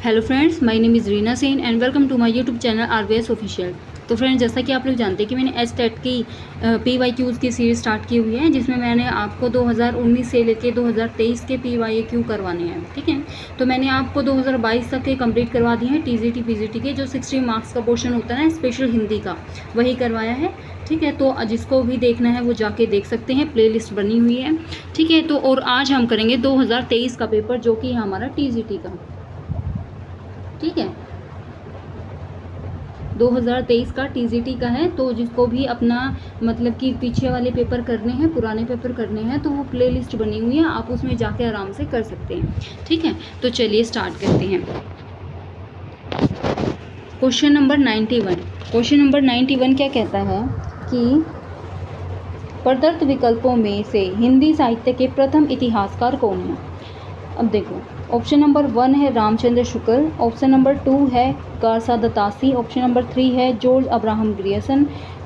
Hello friends, my name is Reena Sen and welcome to my YouTube channel RVS official. तो friends, जैसा कि आप लोग जानते हैं कि मैंने एचटेट की PYQs की सीरीज़ स्टार्ट की हुई है, जिसमें मैंने आपको 2019 से लेके 2023 के PYQ करवाने हैं। ठीक है, तो मैंने आपको 2022 तक के कंप्लीट करवा दिए हैं। TGT PGT के जो 60 मार्क्स का पोर्शन होता है ना, स्पेशल हिंदी का, वही करवाया है। ठीक है, तो जिसको भी देखना है वो जाके देख सकते हैं, प्लेलिस्ट बनी हुई है। ठीक है, तो और आज हम करेंगे 2023 का पेपर, जो कि हमारा TGT का। ठीक है, 2023 का TGT का है। तो जिसको भी अपना मतलब कि पीछे वाले पेपर करने हैं, पुराने पेपर करने हैं, तो वो प्लेलिस्ट बनी हुई है, आप उसमें जाके आराम से कर सकते हैं। ठीक है, तो चलिए स्टार्ट करते हैं। Question number 91। क्वेश्चन नंबर 91 क्या कहता है कि प्रदत्त विकल्पों में से हिंदी साहित्य के प्रथम इतिहासकार कौन है। अब देखो, ऑप्शन नंबर 1 है रामचंद्र शुक्ल, ऑप्शन नंबर 2 है गारसादा तासी, ऑप्शन नंबर 3 है जॉर्ज अब्राहम ग्रियर्सन,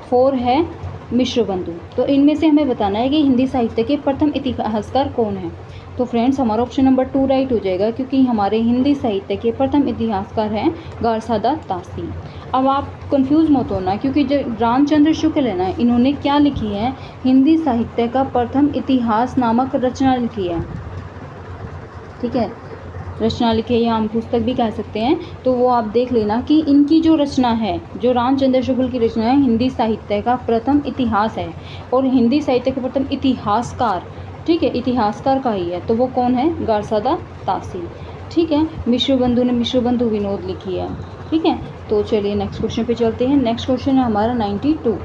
4 है मिश्र बंधु। तो इनमें से हमें बताना है कि हिंदी साहित्य के प्रथम इतिहासकार कौन है। तो फ्रेंड्स, हमारा ऑप्शन नंबर 2 राइट हो जाएगा, क्योंकि हमारे हिंदी साहित्य के प्रथम इतिहासकार हैं गारसादा तासी। अब आप कंफ्यूज मत होना, क्योंकि जो रामचंद्र शुक्ल है ना, इन्होंने क्या लिखी है, हिंदी साहित्य का प्रथम इतिहास नामक रचना लिखी है। ठीक है, रचना लिखी है, या हम पुस्तक भी कह सकते हैं। तो वो आप देख लेना कि इनकी जो रचना है, जो रामचंद्र शुक्ल की रचना है, हिंदी साहित्य का प्रथम इतिहास है। और हिंदी साहित्य के प्रथम इतिहासकार, ठीक है, इतिहासकार का ही है, तो वो कौन है, गारसादा तासी। ठीक है, मिश्र बंधु ने मिश्र बंधु विनोद लिखी है। ठीक है, तो चलिए नेक्स्ट क्वेश्चन पे चलते हैं। नेक्स्ट क्वेश्चन है हमारा 92।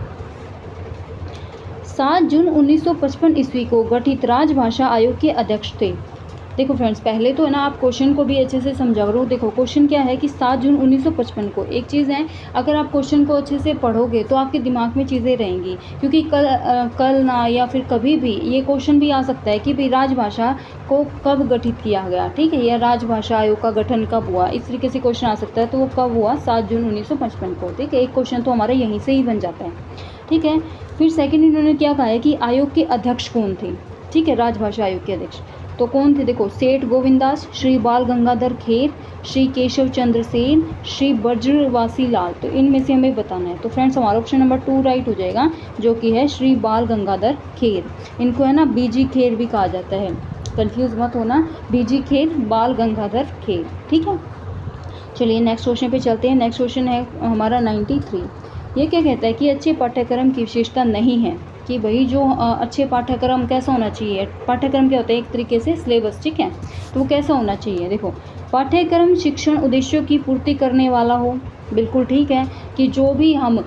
7 जून 1955 ईस्वी को गठित राजभाषा आयोग के अध्यक्ष थे। देखो फ्रेंड्स, पहले तो है ना, आप क्वेश्चन को भी अच्छे से समझा करो। देखो क्वेश्चन क्या है कि 7 जून 1955 को, एक चीज़ है, अगर आप क्वेश्चन को अच्छे से पढ़ोगे तो आपके दिमाग में चीज़ें रहेंगी, क्योंकि कल ना या फिर कभी भी ये क्वेश्चन भी आ सकता है कि भाई राजभाषा को कब गठित किया गया। ठीक है, या राजभाषा आयोग का गठन कब हुआ, इस तरीके से क्वेश्चन आ सकता है। तो वो कब हुआ, 7 जून 1955 को। ठीक है, एक क्वेश्चन तो हमारा यहीं से ही बन जाता है। ठीक है, फिर सेकेंड इन्होंने क्या कहा है कि आयोग के अध्यक्ष कौन थे। ठीक है, राजभाषा आयोग के अध्यक्ष तो कौन थे, देखो, सेठ गोविंदास, श्री बाल गंगाधर खेर, श्री केशव चंद्र सेन, श्री ब्रजवासी लाल। तो इनमें से हमें बताना है। तो फ्रेंड्स, हमारा ऑप्शन नंबर 2 राइट हो जाएगा, जो कि है श्री बाल गंगाधर खेर। इनको है ना BG खेर भी कहा जाता है, कंफ्यूज मत होना, BG खेर, बाल गंगाधर खेर। ठीक है, चलिए नेक्स्ट क्वेश्चन पे चलते हैं। नेक्स्ट क्वेश्चन है हमारा 93। ये क्या कहता है कि अच्छे पाठ्यक्रम की विशेषता नहीं है कि भाई जो अच्छे पाठ्यक्रम कैसा होना चाहिए। पाठ्यक्रम क्या होता है, एक तरीके से सिलेबस। ठीक है, तो वो कैसा होना चाहिए। देखो, पाठ्यक्रम शिक्षण उद्देश्यों की पूर्ति करने वाला हो। बिल्कुल ठीक है, कि जो भी हम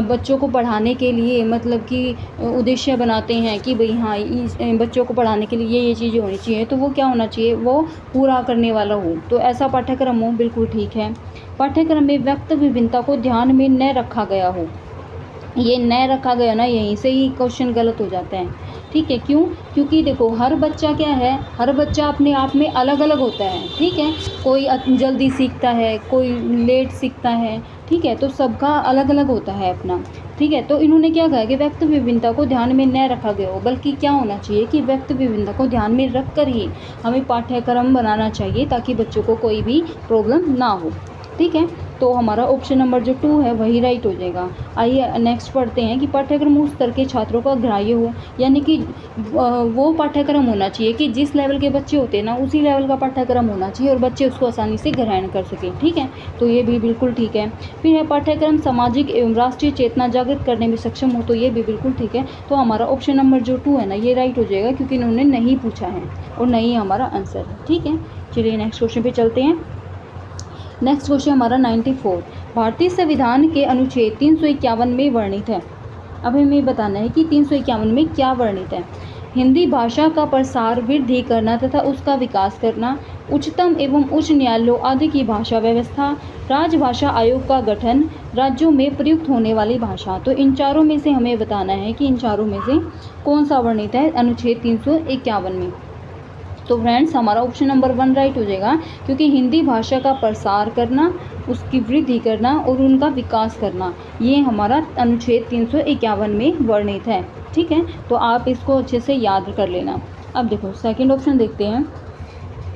बच्चों को पढ़ाने के लिए मतलब कि उद्देश्य बनाते हैं कि भाई हाँ, इस बच्चों को पढ़ाने के लिए ये चीज़ें होनी चाहिए, तो वो क्या होना चाहिए, वो पूरा करने वाला हो। तो ऐसा पाठ्यक्रम हो, बिल्कुल ठीक है। पाठ्यक्रम में व्यक्त विभिन्नता को ध्यान में न रखा गया हो। ये न रखा गया ना, यहीं से ही क्वेश्चन गलत हो जाते हैं। ठीक है, क्यों, क्योंकि देखो हर बच्चा क्या है, हर बच्चा अपने आप में अलग अलग होता है। ठीक है, कोई जल्दी सीखता है, कोई लेट सीखता है। ठीक है, तो सबका अलग अलग होता है अपना। ठीक है, तो इन्होंने क्या कहा कि व्यक्त विभिन्नता को ध्यान में न रखा गया हो, बल्कि क्या होना चाहिए कि व्यक्त विभिन्नता को ध्यान में रख कर ही हमें पाठ्यक्रम बनाना चाहिए, ताकि बच्चों को कोई भी प्रॉब्लम ना हो। ठीक है, तो हमारा ऑप्शन नंबर जो 2 है वही राइट हो जाएगा। आइए नेक्स्ट पढ़ते हैं कि पाठ्यक्रम उस स्तर के छात्रों का ग्राह्य हो, यानी कि वो पाठ्यक्रम होना चाहिए कि जिस लेवल के बच्चे होते हैं ना, उसी लेवल का पाठ्यक्रम होना चाहिए और बच्चे उसको आसानी से ग्रहण कर सकें। ठीक है, तो ये भी बिल्कुल ठीक है। फिर है पाठ्यक्रम सामाजिक एवं राष्ट्रीय चेतना जागृत करने में सक्षम हो, तो ये भी बिल्कुल ठीक है। तो हमारा ऑप्शन नंबर जो 2 है ना, ये राइट हो जाएगा, क्योंकि इन्होंने नहीं पूछा है और नहीं हमारा आंसर है। ठीक है, चलिए नेक्स्ट क्वेश्चन पे चलते हैं। नेक्स्ट क्वेश्चन हमारा 94। भारतीय संविधान के अनुच्छेद 351 में वर्णित है। अब हमें बताना है कि 351 में क्या वर्णित है। हिंदी भाषा का प्रसार, वृद्धि करना तथा उसका विकास करना, उच्चतम एवं उच्च न्यायालयों आदि की भाषा व्यवस्था, राजभाषा आयोग का गठन, राज्यों में प्रयुक्त होने वाली भाषा। तो इन चारों में से हमें बताना है कि इन चारों में से कौन सा वर्णित है अनुच्छेद 351 में। तो फ्रेंड्स, हमारा ऑप्शन नंबर 1 राइट हो जाएगा, क्योंकि हिंदी भाषा का प्रसार करना, उसकी वृद्धि करना और उनका विकास करना, ये हमारा अनुच्छेद 351 में वर्णित है। ठीक है, तो आप इसको अच्छे से याद कर लेना। अब देखो सेकंड ऑप्शन देखते हैं।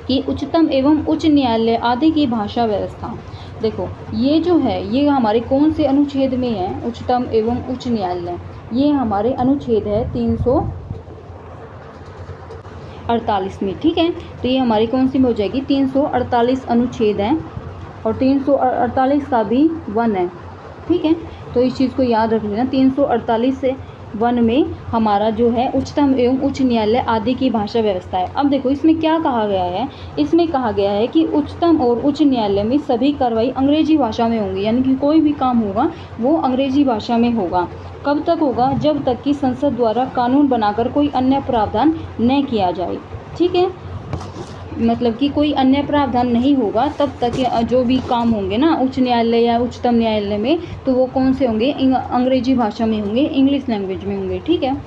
कि उच्चतम एवं उच्च न्यायालय आदि की भाषा व्यवस्था। देखो ये जो है ये हमारे कौन से अनुच्छेद में है, उच्चतम एवं उच्च न्यायालय, ये हमारे अनुच्छेद है 348 में। ठीक है, तो ये हमारी कौन सी में हो जाएगी, 348 अनुच्छेद है और 348 का भी 1 है। ठीक है, तो इस चीज़ को याद रख लेना, 348 से 1 में हमारा जो है उच्चतम एवं उच्च न्यायालय आदि की भाषा व्यवस्था है। अब देखो इसमें क्या कहा गया है, इसमें कहा गया है कि उच्चतम और उच्च न्यायालय में सभी कार्रवाई अंग्रेजी भाषा में होंगी, यानी कि कोई भी काम होगा वो अंग्रेजी भाषा में होगा। कब तक होगा, जब तक कि संसद द्वारा कानून बनाकर कोई अन्य प्रावधान न किया जाए। ठीक है, मतलब कि कोई अन्य प्रावधान नहीं होगा तब तक जो भी काम होंगे ना उच्च न्यायालय या उच्चतम न्यायालय में, तो वो कौन से होंगे, अंग्रेजी भाषा में होंगे, इंग्लिश लैंग्वेज में होंगे। ठीक है,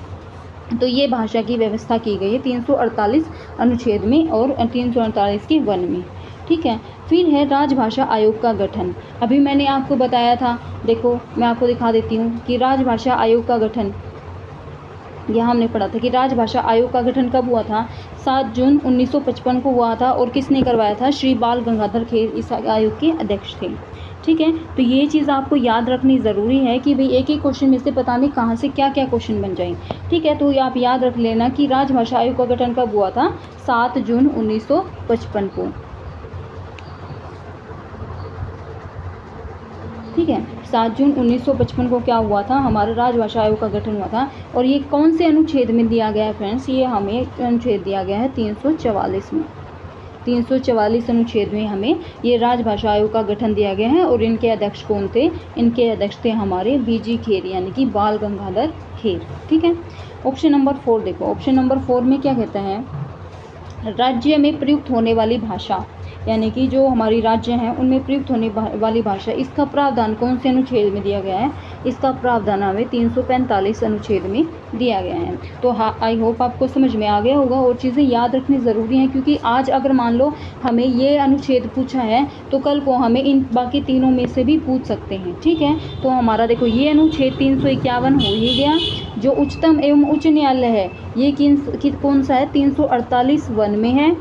तो ये भाषा की व्यवस्था की गई है 348 अनुच्छेद में और 348 के 1 में। ठीक है, फिर है राजभाषा आयोग का गठन। अभी मैंने आपको बताया था, देखो मैं आपको दिखा देती हूँ कि राजभाषा आयोग का गठन, यह हमने पढ़ा था कि राजभाषा आयोग का गठन कब हुआ था, 7 जून 1955 को हुआ था। और किसने करवाया था, श्री बाल गंगाधर खेर इस आयोग के अध्यक्ष थे। ठीक है, तो ये चीज़ आपको याद रखनी ज़रूरी है कि भाई एक ही क्वेश्चन में से पता नहीं कहाँ से क्या क्या क्वेश्चन बन जाए। ठीक है, तो आप याद रख लेना कि राजभाषा आयोग का गठन कब हुआ था, 7 जून 1955 को। ठीक है, 7 जून 1955 को क्या हुआ था, हमारा राजभाषा आयोग का गठन हुआ था। और ये कौन से अनुच्छेद में दिया गया है फ्रेंड्स, ये हमें अनुच्छेद दिया गया है 344 में। 344 अनुच्छेद में हमें ये राजभाषा आयोग का गठन दिया गया है। और इनके अध्यक्ष कौन थे, इनके अध्यक्ष थे हमारे बीजी खेर, यानी कि बाल गंगाधर खेर। ठीक है, ऑप्शन नंबर 4 देखो, ऑप्शन नंबर 4 में क्या कहता है, राज्य में प्रयुक्त होने वाली भाषा, यानी कि जो हमारी राज्य हैं उनमें प्रयुक्त होने वाली भाषा, इसका प्रावधान कौन से अनुच्छेद में दिया गया है, इसका प्रावधान हमें 345 अनुच्छेद में दिया गया है। तो आई होप आपको समझ में आ गया होगा। और चीज़ें याद रखनी ज़रूरी हैं, क्योंकि आज अगर मान लो हमें ये अनुच्छेद पूछा है तो कल को हमें इन बाकी तीनों में से भी पूछ सकते हैं। ठीक है, तो हमारा देखो ये अनुच्छेद 351 हो ही गया। जो उच्चतम एवं उच्च न्यायालय है ये कौन सा है, 348 1 में है।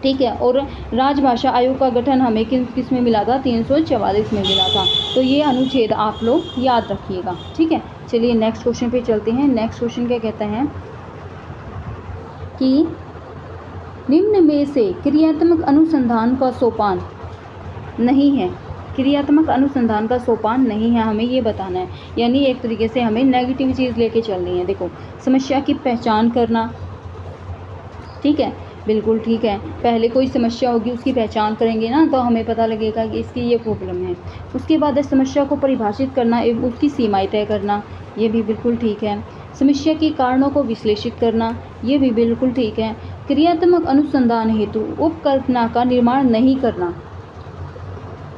ठीक है, और राजभाषा आयोग का गठन हमें किस में मिला था, 344 में मिला था। तो ये अनुच्छेद आप लोग याद रखिएगा। ठीक है, चलिए नेक्स्ट क्वेश्चन पे चलते हैं। नेक्स्ट क्वेश्चन क्या कहता है कि निम्न में से क्रियात्मक अनुसंधान का सोपान नहीं है, क्रियात्मक अनुसंधान का सोपान नहीं है, हमें ये बताना है। यानी एक तरीके से हमें नेगेटिव चीज़ लेके चलनी है। देखो, समस्या की पहचान करना, ठीक है, बिल्कुल ठीक है। पहले कोई समस्या होगी उसकी पहचान करेंगे ना, तो हमें पता लगेगा कि इसकी ये प्रॉब्लम है। उसके बाद है समस्या को परिभाषित करना एवं उसकी सीमाएं तय करना, ये भी बिल्कुल ठीक है। समस्या के कारणों को विश्लेषित करना, ये भी बिल्कुल ठीक है। क्रियात्मक अनुसंधान हेतु उपकल्पना का निर्माण नहीं करना,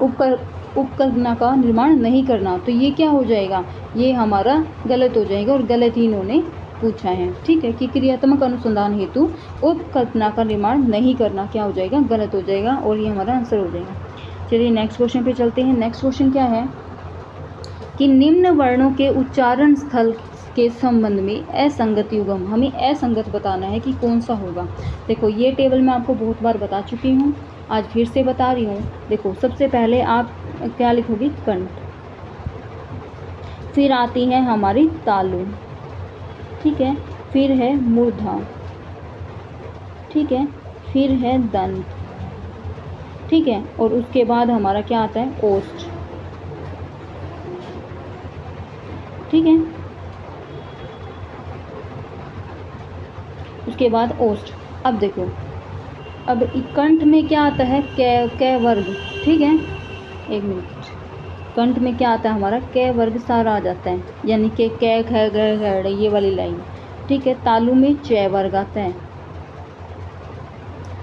उपकल्पना का निर्माण नहीं करना, तो ये क्या हो जाएगा, ये हमारा गलत हो जाएगा। और गलत ही इन्होंने पूछा है। ठीक है, कि क्रियात्मक अनुसंधान हेतु उपकल्पना का निर्माण नहीं करना क्या हो जाएगा, गलत हो जाएगा। और ये हमारा आंसर हो जाएगा। चलिए नेक्स्ट क्वेश्चन पे चलते हैं। नेक्स्ट क्वेश्चन क्या है कि निम्न वर्णों के उच्चारण स्थल के संबंध में असंगत युग्म, हमें असंगत बताना है कि कौन सा होगा। देखो ये टेबल मैं आपको बहुत बार बता चुकी हूँ, आज फिर से बता रही हूँ। देखो सबसे पहले आप क्या लिखोगे, कंठ, फिर आती है हमारी तालु, ठीक है, फिर है मूर्धा, ठीक है, फिर है दंत, ठीक है, और उसके बाद हमारा क्या आता है, ओष्ठ, ठीक है, उसके बाद ओष्ठ। अब देखो, अब कंठ में क्या आता है, कै वर्ग, ठीक है, एक मिनट, कंठ में क्या आता है हमारा, कै वर्ग सारा आ जाता है, यानी कि कै ख ग ये वाली लाइन, ठीक है। तालु में च वर्ग आता है,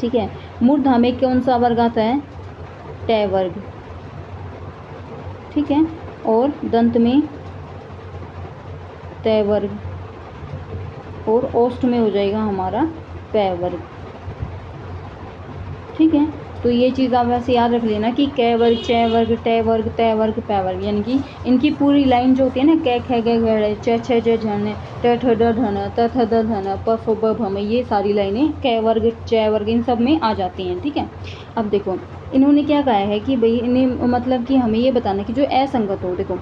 ठीक है। मूर्धा में कौन सा वर्ग आता है, ट वर्ग, ठीक है, और दंत में त वर्ग, और ओष्ठ में हो जाएगा हमारा प वर्ग, ठीक है। तो ये चीज़ आप वैसे याद रख लेना कि कै वर्ग, चै वर्ग, टै वर्ग, तै वर्ग, पै वर्ग, यानी कि इनकी पूरी लाइन जो होती है ना, कै खे गे गड़े, च छ ज झन, ट ठ ड ढन, त थ द धन, प फ ब भ म, ये सारी लाइनें कै वर्ग, चै वर्ग, इन सब में आ जाती हैं। ठीक है। अब देखो इन्होंने क्या कहा है कि भाई इन्हें मतलब कि हमें ये बताना कि जो असंगत हो, देखो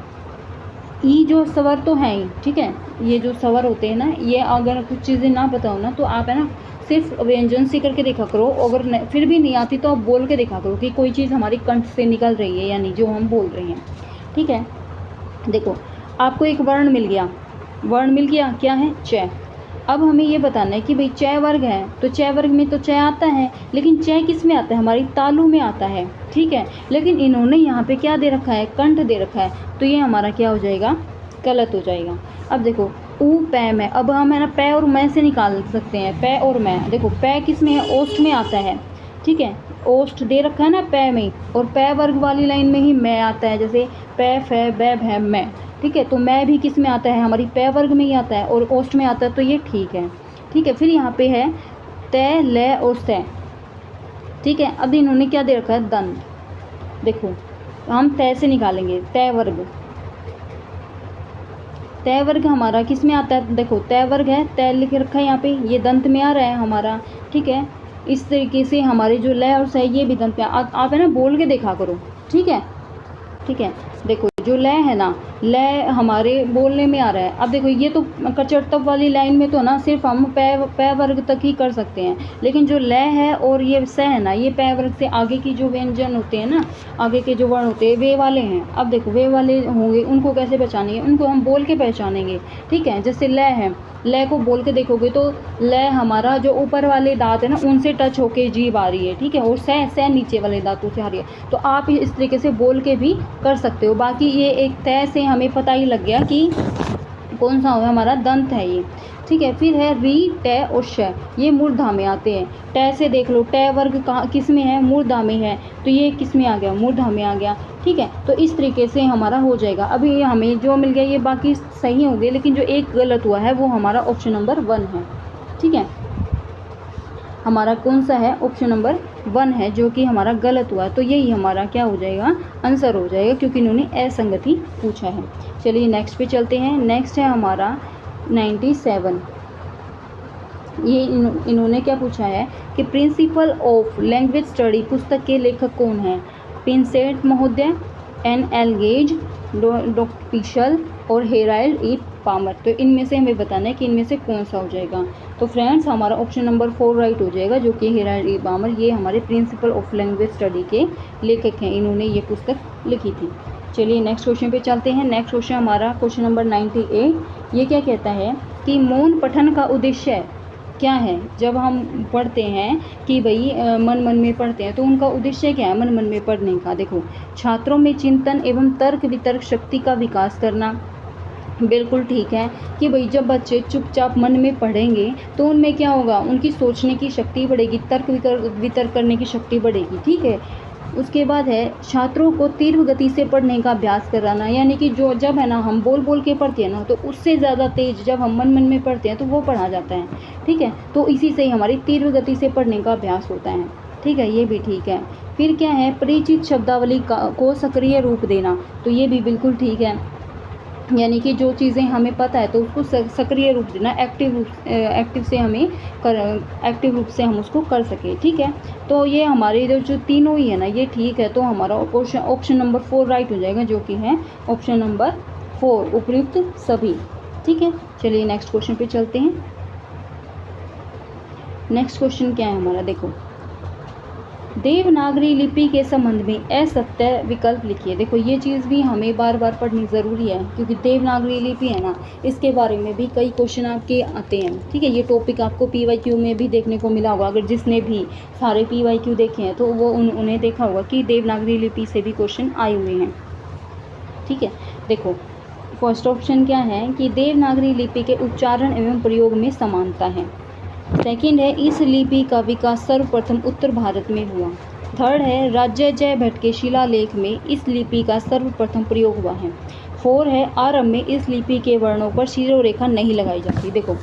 ई जो स्वर तो हैं ही, ठीक है, ये जो स्वर होते हैं ना, ये अगर कुछ चीज़ें ना पता हो ना तो आप है ना सिर्फ व्यंजन से करके देखा करो, अगर फिर भी नहीं आती तो आप बोल के देखा करो कि कोई चीज़ हमारी कंठ से निकल रही है, यानी जो हम बोल रहे हैं। ठीक है। देखो आपको एक वर्ण मिल गया, वर्ण मिल गया, क्या है, च। अब हमें ये बताना है कि भाई च वर्ग है, तो च वर्ग में तो च आता है, लेकिन च किस में आता है, हमारी तालु में आता है। ठीक है। लेकिन इन्होंने यहाँ पे क्या दे रखा है, कंठ दे रखा है, तो ये हमारा क्या हो जाएगा, गलत हो जाएगा। अब देखो ऊ पै में, अब हम है ना पै और मैं से निकाल सकते हैं, पै और मैं। देखो पै किस में है, ओष्ठ में आता है। ठीक है। ओष्ठ दे रखा है ना पै में, और पै वर्ग वाली लाइन में ही मैं आता है, जैसे पै फै बै भै मैं। ठीक है। तो मैं भी किस में आता है, हमारी पै वर्ग में ही आता है, और ओष्ठ में आता है, तो ये ठीक है। ठीक है। फिर यहाँ पे है तै, लय और सै। ठीक है। अब इन्होंने क्या दे रखा है, दंत। देखो हम तय से निकालेंगे, तय वर्ग, तय वर्ग हमारा किस में आता है, देखो तय वर्ग है, तय लिख रखा है यहाँ पे, ये दंत में आ रहा है हमारा। ठीक है। इस तरीके से हमारे जो लय और सय, ये भी दंत में आप है ना बोल के देखा करो। ठीक है। ठीक है। देखो जो लय है ना, लय हमारे बोलने में आ रहा है। अब देखो ये तो कचरतब वाली लाइन में तो ना सिर्फ हम पै वर्ग तक ही कर सकते हैं, लेकिन जो लय है और ये स है ना, ये पै वर्ग से आगे की जो व्यंजन होते हैं ना, आगे के जो वर्ण होते हैं वे वाले हैं। अब देखो वे वाले होंगे, उनको कैसे पहचानेंगे, उनको हम बोल के पहचानेंगे। ठीक है। जैसे लय है, लय को बोल के देखोगे तो लय हमारा जो ऊपर वाले दांत है ना, उनसे टच होके जीभ आ रही है। ठीक है। और सह नीचे वाले दांतों से आ रही है, तो आप इस तरीके से बोल के भी कर सकते हो। बाकी ये एक तय से हमें पता ही लग गया कि कौन सा होगा, हमारा दंत है ये। ठीक है। फिर है री, ट और श, ये मूर्धा में आते हैं। ट से देख लो, ट वर्ग कहाँ किस में है, मूर्धा में है, तो ये किस में आ गया, मूर्धा में आ गया। ठीक है। तो इस तरीके से हमारा हो जाएगा। अभी हमें जो मिल गया ये बाकी सही हो गए, लेकिन जो एक गलत हुआ है वो हमारा ऑप्शन नंबर 1 है। ठीक है। हमारा कौन सा है, ऑप्शन नंबर 1 है, जो कि हमारा गलत हुआ। तो यही हमारा क्या हो जाएगा, आंसर हो जाएगा, क्योंकि इन्होंने असंगति पूछा है। चलिए नेक्स्ट पे चलते हैं। नेक्स्ट है हमारा 97। ये इन्होंने क्या पूछा है कि प्रिंसिपल ऑफ लैंग्वेज स्टडी पुस्तक के लेखक कौन है, पिंसेट महोदय, N L gauge, doctor Pischel और हेराल्ड ई पामर। तो इनमें से हमें बताना है कि इनमें से कौन सा हो जाएगा। तो फ्रेंड्स हमारा ऑप्शन नंबर 4 राइट हो जाएगा, जो कि हेराल्ड ई पामर, ये हमारे प्रिंसिपल ऑफ लैंग्वेज स्टडी के लेखक हैं, इन्होंने ये पुस्तक लिखी थी। चलिए नेक्स्ट क्वेश्चन पे चलते हैं। नेक्स्ट क्वेश्चन हमारा क्वेश्चन नंबर 98। ये क्या कहता है कि मौन पठन का उद्देश्य क्या है। जब हम पढ़ते हैं कि भाई मन मन में पढ़ते हैं, तो उनका उद्देश्य क्या है मन मन में पढ़ने का। देखो छात्रों में चिंतन एवं तर्क वितर्क शक्ति का विकास करना, बिल्कुल ठीक है कि भाई जब बच्चे चुपचाप मन में पढ़ेंगे तो उनमें क्या होगा, उनकी सोचने की शक्ति बढ़ेगी, तर्क वितर्क करने की शक्ति बढ़ेगी। ठीक है। उसके बाद है छात्रों को तीव्र गति से पढ़ने का अभ्यास कराना, यानी कि जो जब है ना हम बोल बोल के पढ़ते हैं ना, तो उससे ज़्यादा तेज जब हम मन मन में पढ़ते हैं तो वो पढ़ा जाता है। ठीक है। तो इसी से हमारी तीव्र गति से पढ़ने का अभ्यास होता है। ठीक है। ये भी ठीक है। फिर क्या है, परिचित शब्दावली को सक्रिय रूप देना, तो ये भी बिल्कुल ठीक है, यानी कि जो चीज़ें हमें पता है तो उसको सक्रिय रूप देना, एक्टिव से हमें एक्टिव रूप से हम उसको कर सकें। ठीक है। तो ये हमारे जो तीनों ही है ना, ये ठीक है, तो हमारा ऑप्शन नंबर 4 राइट हो जाएगा, जो कि है ऑप्शन नंबर 4, उपयुक्त सभी। ठीक है। चलिए नेक्स्ट क्वेश्चन पे चलते हैं। नेक्स्ट क्वेश्चन क्या है हमारा, देखो देवनागरी लिपि के संबंध में असत्य विकल्प लिखिए। देखो ये चीज़ भी हमें बार बार पढ़नी ज़रूरी है, क्योंकि देवनागरी लिपि है ना, इसके बारे में भी कई क्वेश्चन आपके आते हैं। ठीक है। ये टॉपिक आपको PYQ में भी देखने को मिला होगा, अगर जिसने भी सारे PYQ देखे हैं तो वो उन्हें देखा होगा कि देवनागरी लिपि से भी क्वेश्चन आए हुए हैं। ठीक है। देखो फर्स्ट ऑप्शन क्या है कि देवनागरी लिपि के उच्चारण एवं प्रयोग में समानता है। सेकंड है इस लिपि का विकास सर्वप्रथम उत्तर भारत में हुआ। थर्ड है राज्यजय भट्ट के शिलालेख में इस लिपि का सर्वप्रथम प्रयोग हुआ है। 4 है आरंभ में इस लिपि के वर्णों पर शिरोरेखा नहीं लगाई जाती। देखो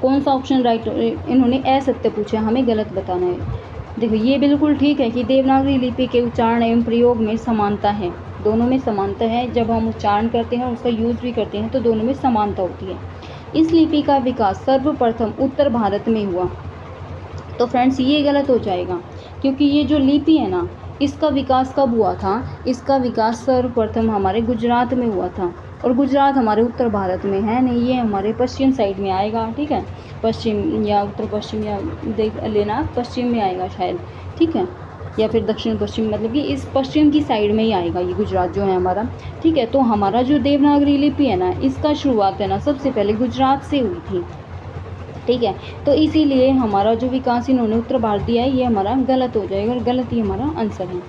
कौन सा ऑप्शन राइट, इन्होंने असत्य पूछा, हमें गलत बताना है। देखो ये बिल्कुल ठीक है कि देवनागरी लिपि के उच्चारण एवं प्रयोग में समानता है, दोनों में समानता है। जब हम उच्चारण करते हैं उसका यूज़ भी करते हैं तो दोनों में समानता होती है। इस लिपि का विकास सर्वप्रथम उत्तर भारत में हुआ। तो फ्रेंड्स ये गलत हो जाएगा, क्योंकि ये जो लिपि है ना, इसका विकास कब हुआ था? इसका विकास सर्वप्रथम हमारे गुजरात में हुआ था, और गुजरात हमारे उत्तर भारत में है नहीं, ये हमारे पश्चिम साइड में आएगा। ठीक है, पश्चिम या उत्तर पश्चिम, या देख लेना पश्चिम में आएगा शायद। ठीक है, या फिर दक्षिण पश्चिम, मतलब कि इस पश्चिम की साइड में ही आएगा ये गुजरात जो है हमारा। ठीक है, तो हमारा जो देवनागरी लिपि है ना, इसका शुरुआत है ना सबसे पहले गुजरात से हुई थी। ठीक है, तो इसीलिए हमारा जो विकास इन्होंने उत्तर भारत दिया है, ये हमारा गलत हो जाएगा, और गलत ही हमारा आंसर है।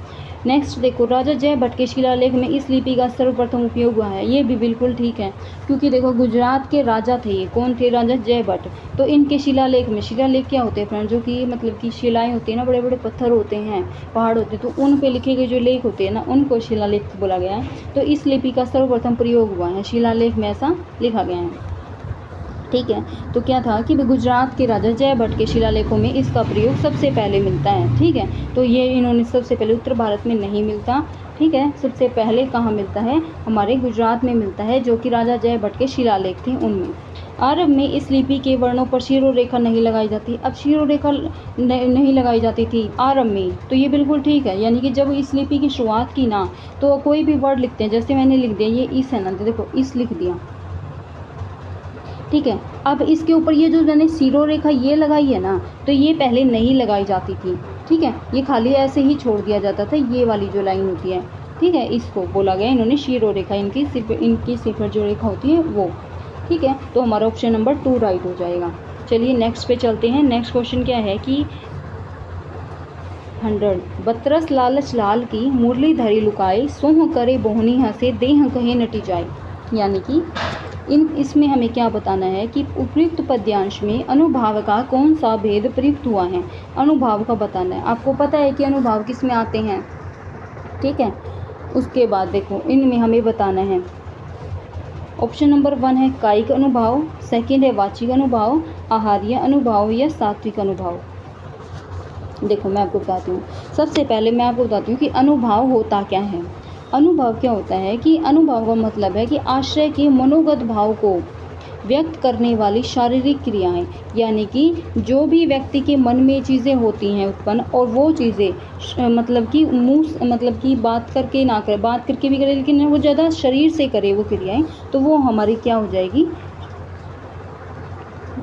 नेक्स्ट देखो, राजा जयभट्ट के शिलालेख में इस लिपि का सर्वप्रथम उपयोग हुआ है। ये भी बिल्कुल ठीक है, क्योंकि देखो गुजरात के राजा थे, ये कौन थे? राजा जयभट्ट। तो इनके शिलालेख में, शिलालेख क्या होते हैं फ्रेंड? जो कि मतलब कि शिलाएँ होती हैं ना, बड़े बड़े पत्थर होते हैं, पहाड़ होते हैं, तो उन पे लिखे गए जो लेख होते हैं ना, उनको शिलालेख बोला गया है। तो इस लिपि का सर्वप्रथम प्रयोग हुआ है, शिलालेख में ऐसा लिखा गया है। ठीक है, तो क्या था कि गुजरात के राजा जयभट्ट के शिलालेखों में इसका प्रयोग सबसे पहले मिलता है। ठीक है, तो ये इन्होंने सबसे पहले उत्तर भारत में नहीं मिलता। ठीक है, सबसे पहले कहाँ मिलता है? हमारे गुजरात में मिलता है, जो कि राजा जयभट्ट के शिलालेख थे उनमें। आरंभ में इस लिपि के वर्णों पर शिरो रेखा नहीं लगाई जाती। अब शिरो रेखा नहीं लगाई जाती थी आरंभ में, तो ये बिल्कुल ठीक है। यानी कि जब इस लिपि की शुरुआत की ना, तो कोई भी वर्ड लिखते हैं, जैसे मैंने लिख दिया ये इस है ना, तो देखो इस लिख दिया। ठीक है, अब इसके ऊपर ये जो मैंने सीरो रेखा ये लगाई है ना, तो ये पहले नहीं लगाई जाती थी। ठीक है, ये खाली ऐसे ही छोड़ दिया जाता था, ये वाली जो लाइन होती है। ठीक है, इसको बोला गया इन्होंने शीरो रेखा, इनकी सिफर जो रेखा होती है वो। ठीक है, तो हमारा ऑप्शन नंबर 2 राइट हो जाएगा। चलिए नेक्स्ट पे चलते हैं। नेक्स्ट क्वेश्चन क्या है कि 100 बतरस लालच लाल की मुरली धरी लुकाई, सोह करे बोहनी हंसे देह कहे नटी जाए। यानी कि इसमें हमें क्या बताना है कि उपयुक्त पद्यांश में अनुभाव का कौन सा भेद प्रयुक्त हुआ है? अनुभाव का बताना है। आपको पता है कि अनुभाव किस में आते हैं। ठीक है, उसके बाद देखो इनमें हमें बताना है। ऑप्शन नंबर 1 है कायिक अनुभाव, सेकंड है वाचिक अनुभाव, आहार्य अनुभाव या सात्विक अनुभाव। देखो मैं आपको बताती हूँ। सबसे पहले मैं आपको बताती हूँ कि अनुभाव होता क्या है। अनुभव क्या होता है कि अनुभव का मतलब है कि आश्रय के मनोगत भाव को व्यक्त करने वाली शारीरिक क्रियाएं। यानी कि जो भी व्यक्ति के मन में चीज़ें होती हैं उत्पन्न, और वो चीज़ें मतलब कि मुँह मतलब कि बात करके ना करे, बात करके भी करे लेकिन वो ज़्यादा शरीर से करे वो क्रियाएं, तो वो हमारी क्या हो जाएगी?